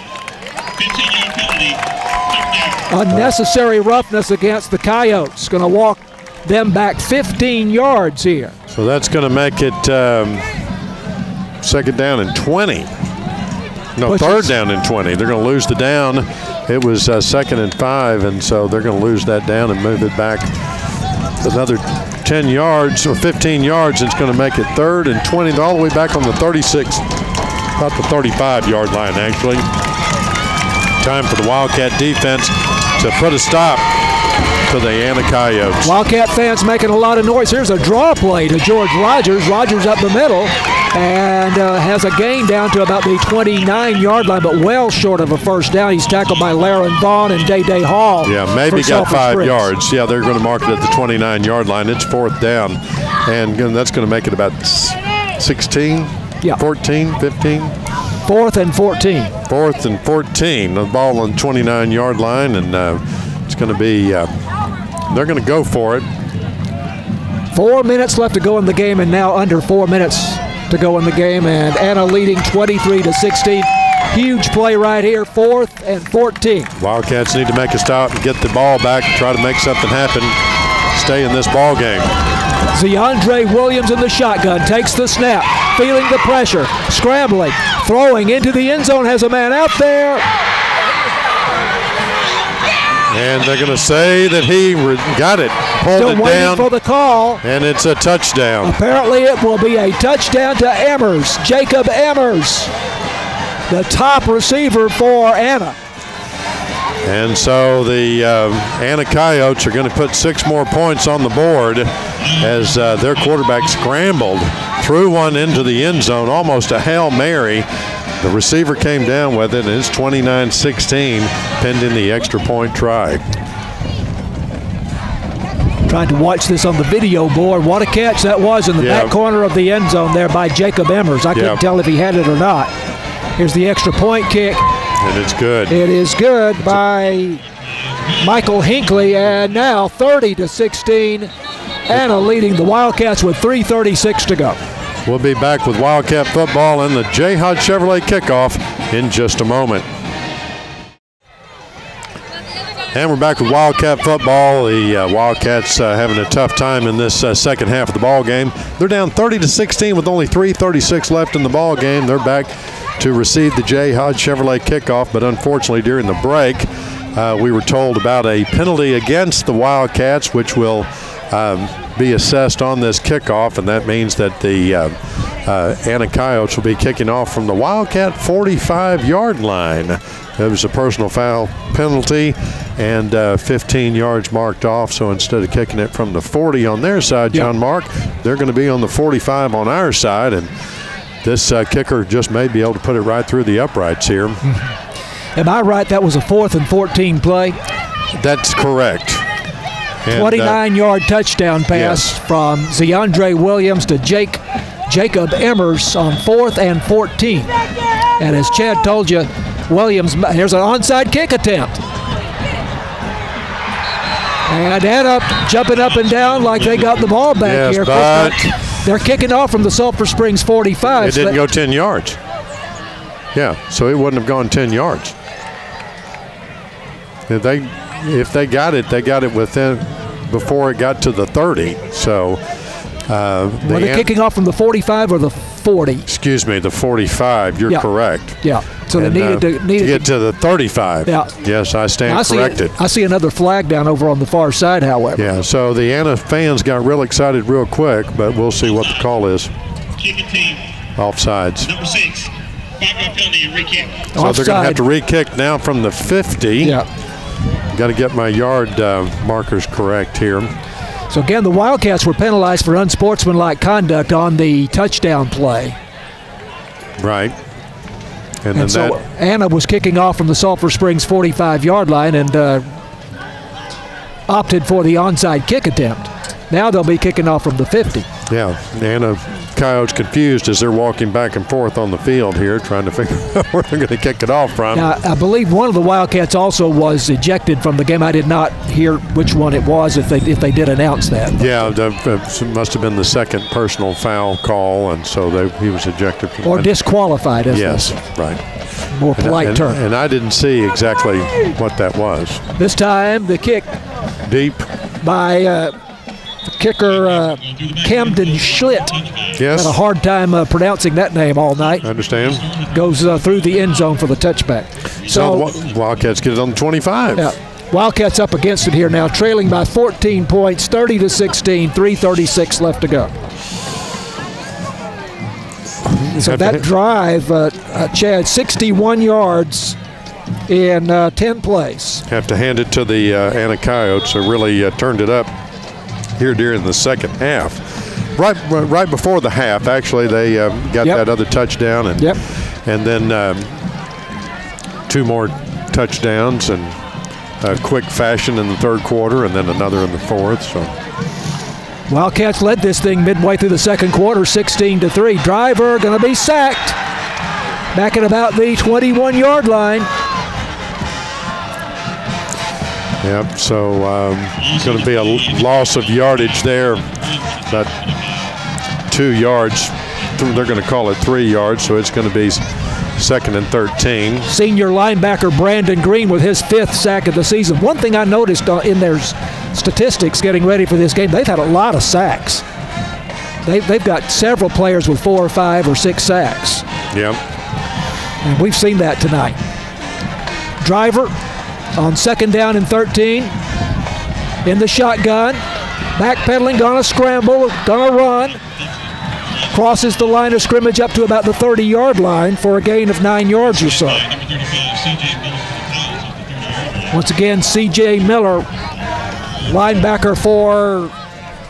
15-yard penalty. Third down. Unnecessary roughness against the Coyotes. Going to walk them back 15 yards here. So that's going to make it second down and 20. No, third down and 20. They're going to lose the down. It was second and 5, and so they're going to lose that down and move it back another 10 yards or 15 yards. It's going to make it third and 20, all the way back on the 36, about the 35-yard line, actually. Time for the Wildcat defense to put a stop to the Anna Coyotes. Wildcat fans making a lot of noise. Here's a draw play to George Rogers. Rogers up the middle. and has a gain down to about the 29-yard line, but well short of a first down. He's tackled by Laren Vaughn and Day Hall. Yeah, maybe got Sulphur 5 Springs. yards. Yeah, they're going to mark it at the 29-yard line. It's 4th down, and that's going to make it about 16, 14, 15. 4th and 14. 4th and 14. The ball on the 29-yard line, and it's going to be, they're going to go for it. 4 minutes left to go in the game, and now under 4 minutes to go in the game, and Anna leading 23-16. Huge play right here, 4th and 14. Wildcats need to make a stop and get the ball back and try to make something happen, stay in this ball game. DeAndre Williams in the shotgun, takes the snap, feeling the pressure, scrambling, throwing into the end zone, has a man out there. And they're going to say that he got it, pulled Still it waiting down, for the call. and it's a touchdown. Apparently it will be a touchdown to Emmers, Jacob Emmers, the top receiver for Anna. And so the Anna Coyotes are going to put 6 more points on the board as their quarterback scrambled, threw one into the end zone, almost a Hail Mary. The receiver came down with it, and it's 29-16, pending the extra point try. Trying to watch this on the video board. What a catch that was in the back corner of the end zone there by Jacob Emmers. I couldn't tell if he had it or not. Here's the extra point kick. And it's good. It is good by Michael Hinckley, and now 30-16. Anna leading the Wildcats with 3:36 to go. We'll be back with Wildcat football and the J. Hodge Chevrolet kickoff in just a moment. And we're back with Wildcat football. The Wildcats having a tough time in this second half of the ball game. They're down 30-16 with only 3:36 left in the ball game. They're back to receive the J. Hodge Chevrolet kickoff, but unfortunately during the break, we were told about a penalty against the Wildcats, which will be assessed on this kickoff, and that means that the Anna Coyotes will be kicking off from the Wildcat 45-yard line. It was a personal foul penalty and 15 yards marked off, so instead of kicking it from the 40 on their side, John Mark, they're going to be on the 45 on our side, and this kicker just may be able to put it right through the uprights here. Am I right? That was a 4th and 14 play? That's correct. 29-yard touchdown pass from DeAndre Williams to Jacob Emmers on 4th and 14. And as Chad told you, Williams, here's an onside kick attempt. And Anna jumping up and down like they got the ball back here. But they're kicking off from the Sulphur Springs 45. It didn't go 10 yards. Yeah, so it wouldn't have gone 10 yards. If they got it within before it got to the 30. So were they kicking off from the 45 or the 40? Excuse me, the 45. You're correct. Yeah. So they needed to get to the 35. Yeah. Yes, I stand corrected. I see another flag down over on the far side, however. Yeah. So the Anna fans got real excited real quick, but we'll see what the call is. Kicking team. Offsides. Number 6. 5-yard penalty and re-kick. So they're going to have to re-kick now from the 50. Yeah. Got to get my yard markers correct here. So again, the Wildcats were penalized for unsportsmanlike conduct on the touchdown play. Right. And so Anna was kicking off from the Sulphur Springs 45-yard line and opted for the onside kick attempt. Now they'll be kicking off from the 50. Yeah, Anna Coyotes confused as they're walking back and forth on the field here, trying to figure out where they're going to kick it off from. Now, I believe one of the Wildcats also was ejected from the game. I did not hear which one it was, if they did announce that. Yeah, it must have been the second personal foul call, and so he was ejected. Or disqualified, as yes, right. More polite term. And I didn't see exactly what that was. This time, the kick deep by kicker Camden Schlitt. Yes. Had a hard time pronouncing that name all night. I understand. Goes through the end zone for the touchback. So Wildcats get it on the 25. Yeah. Wildcats up against it here now, trailing by 14 points, 30-16, 3:36 left to go. So that drive, Chad, 61 yards in 10 plays. Have to hand it to the Anna Coyotes, who really turned it up here during the second half. right before the half. Actually, they got that other touchdown, and and then 2 more touchdowns in quick fashion in the third quarter, and then another in the fourth. So Wildcats led this thing midway through the second quarter, 16-3. Driver going to be sacked back at about the 21-yard line. Yep, so it's going to be a loss of yardage there, about 2 yards. They're going to call it 3 yards, so it's going to be 2nd and 13. Senior linebacker Brandon Green with his 5th sack of the season. One thing I noticed in their statistics getting ready for this game, they've had a lot of sacks. They've got several players with 4 or 5 or 6 sacks. Yep. And we've seen that tonight. Driver on 2nd down and 13 in the shotgun. Backpedaling, gonna scramble, gonna run. Crosses the line of scrimmage up to about the 30-yard line for a gain of 9 yards or so. Once again, C.J. Miller, linebacker for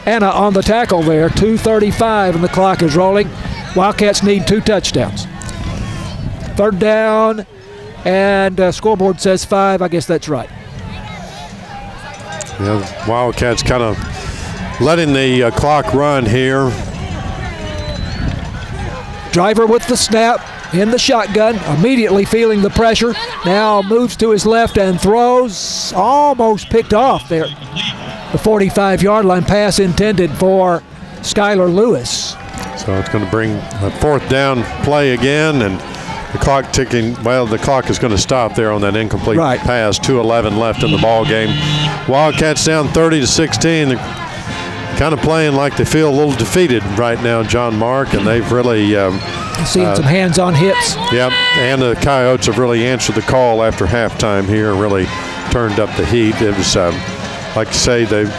Anna, on the tackle there. 2:35 and the clock is rolling. Wildcats need 2 touchdowns. 3rd down, and scoreboard says 5. I guess that's right. Yeah, Wildcats kind of letting the clock run here. Driver with the snap in the shotgun, immediately feeling the pressure. Now moves to his left and throws. Almost picked off there. The 45-yard line pass intended for Skylar Lewis. So it's going to bring a 4th down play again, and the clock ticking. Well, the clock is going to stop there on that incomplete pass. 2:11 left in the ball game. Wildcats down 30-16. They're kind of playing like they feel a little defeated right now, John Mark, and they've really seen some hands-on hits. Yep, and the Coyotes have really answered the call after halftime here, really turned up the heat. It was, like you say, they've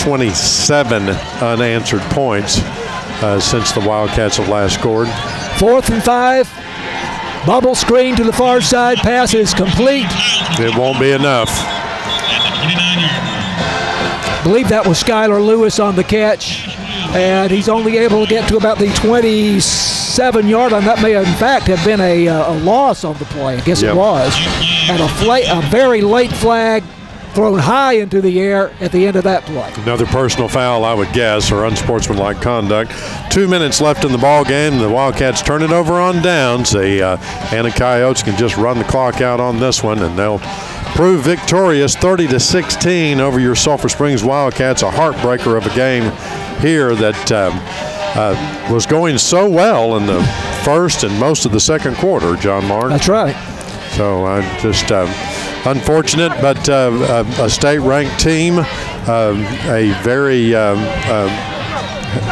27 unanswered points since the Wildcats have last scored. 4th and 5. Bubble screen to the far side. Pass is complete. It won't be enough. I believe that was Skylar Lewis on the catch, and he's only able to get to about the 27-yard line. That may, in fact, have been a loss on the play. I guess it was. And a very late flag thrown high into the air at the end of that play. Another personal foul, I would guess, or unsportsmanlike conduct. 2 minutes left in the ball game. The Wildcats turn it over on downs. The Anna Coyotes can just run the clock out on this one, and they'll prove victorious 30-16 over your Sulphur Springs Wildcats. A heartbreaker of a game here that was going so well in the first and most of the second quarter, John Mark. That's right. So just unfortunate, but a state-ranked team, a very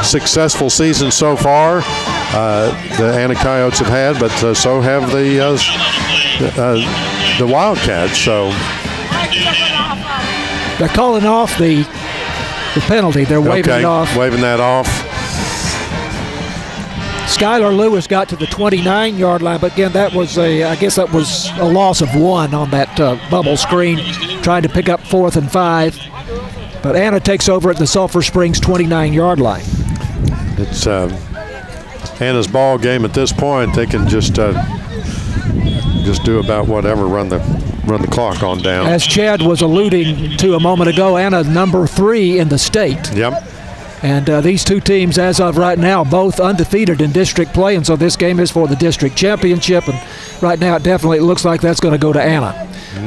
successful season so far the Anna Coyotes have had, but so have the Wildcats. So they're calling off the penalty. They're waving it off. Waving that off. Skylar Lewis got to the 29-yard line, but again, that was I guess that was a loss of 1 on that bubble screen, trying to pick up 4th and 5. But Anna takes over at the Sulphur Springs 29-yard line. It's Anna's ball game at this point. They can just do about whatever, run the clock on down. As Chad was alluding to a moment ago, Anna number 3 in the state. Yep. And these 2 teams, as of right now, both undefeated in district play, and so this game is for the district championship, and right now it definitely looks like that's going to go to Anna.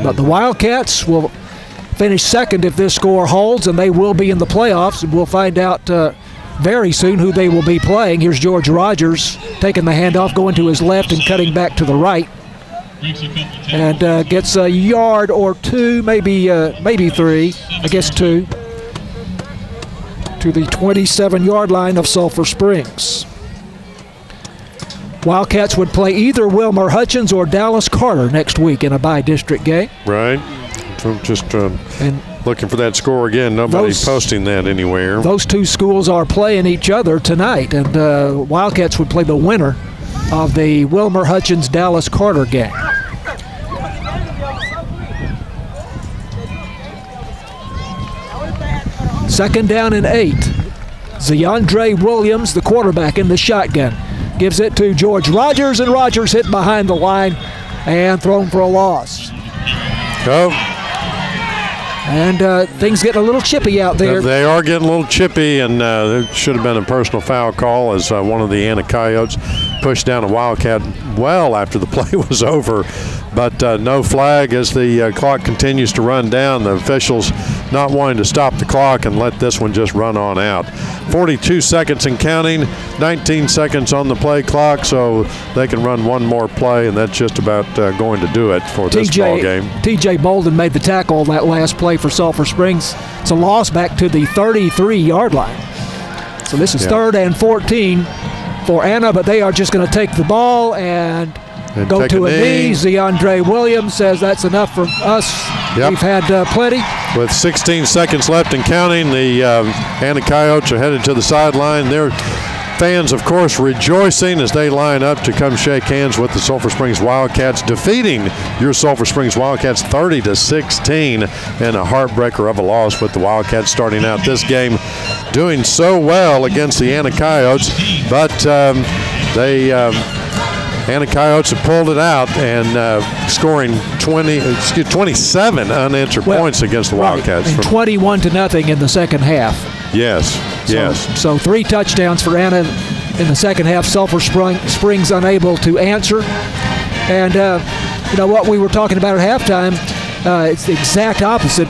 But the Wildcats will finish 2nd if this score holds, and they will be in the playoffs, and we'll find out very soon who they will be playing. Here's George Rogers taking the handoff, going to his left and cutting back to the right, and gets a yard or 2, maybe 3, I guess 2, to the 27-yard line of Sulphur Springs. Wildcats would play either Wilmer Hutchins or Dallas Carter next week in a by-district game. Right. Just looking for that score again. Nobody's posting that anywhere. Those 2 schools are playing each other tonight, and Wildcats would play the winner of the Wilmer Hutchins-Dallas Carter game. Second down and 8. DeAndre Williams, the quarterback, in the shotgun. Gives it to George Rogers, and Rogers hit behind the line and thrown for a loss. Go. And things getting a little chippy out there. They are getting a little chippy, and there should have been a personal foul call as one of the Anna Coyotes pushed down a Wildcat well after the play was over. But no flag as the clock continues to run down. The officials not wanting to stop the clock and let this one just run on out. 42 seconds and counting, 19 seconds on the play clock, so they can run one more play, and that's just about going to do it for this ball game. TJ Bolden made the tackle on that last play for Sulphur Springs. It's a loss back to the 33-yard line. So this is 3rd and 14 for Anna, but they are just going to take the ball and go to a knee. DeAndre Williams says that's enough for us. Yep. We've had plenty. With 16 seconds left and counting, the Anna Coyotes are headed to the sideline. Their fans, of course, rejoicing as they line up to come shake hands with the Sulphur Springs Wildcats, defeating your Sulphur Springs Wildcats 30-16 in a heartbreaker of a loss, with the Wildcats starting out this game doing so well against the Anna Coyotes, but Anna Coyotes have pulled it out and scoring 27 unanswered points against the Wildcats. And 21-0 in the second half. Yes, yes. So 3 touchdowns for Anna in the second half. Sulphur Springs unable to answer. And you know what we were talking about at halftime, it's the exact opposite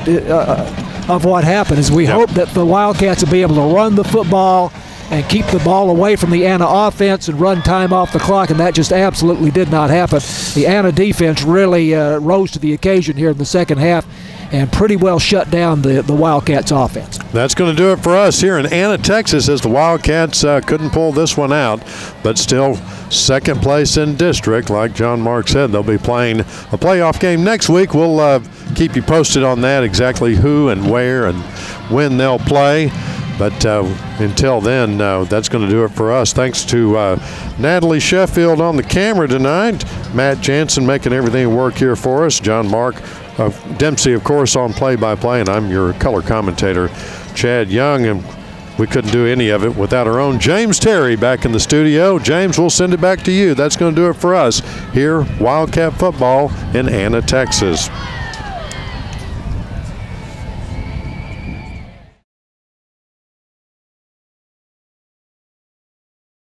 of what happened. Is we hope that the Wildcats will be able to run the football and keep the ball away from the Anna offense and run time off the clock, and that just absolutely did not happen. The Anna defense really rose to the occasion here in the second half and pretty well shut down the Wildcats offense. That's going to do it for us here in Anna, Texas, as the Wildcats couldn't pull this one out, but still second place in district. Like John Mark said, they'll be playing a playoff game next week. We'll keep you posted on that, exactly who and where and when they'll play. But until then, that's going to do it for us. Thanks to Natalie Sheffield on the camera tonight, Matt Jansen making everything work here for us, John Mark Dempsey, of course, on play-by-play, and I'm your color commentator, Chad Young. And we couldn't do any of it without our own James Terry back in the studio. James, we'll send it back to you. That's going to do it for us here, Wildcat football in Anna, Texas.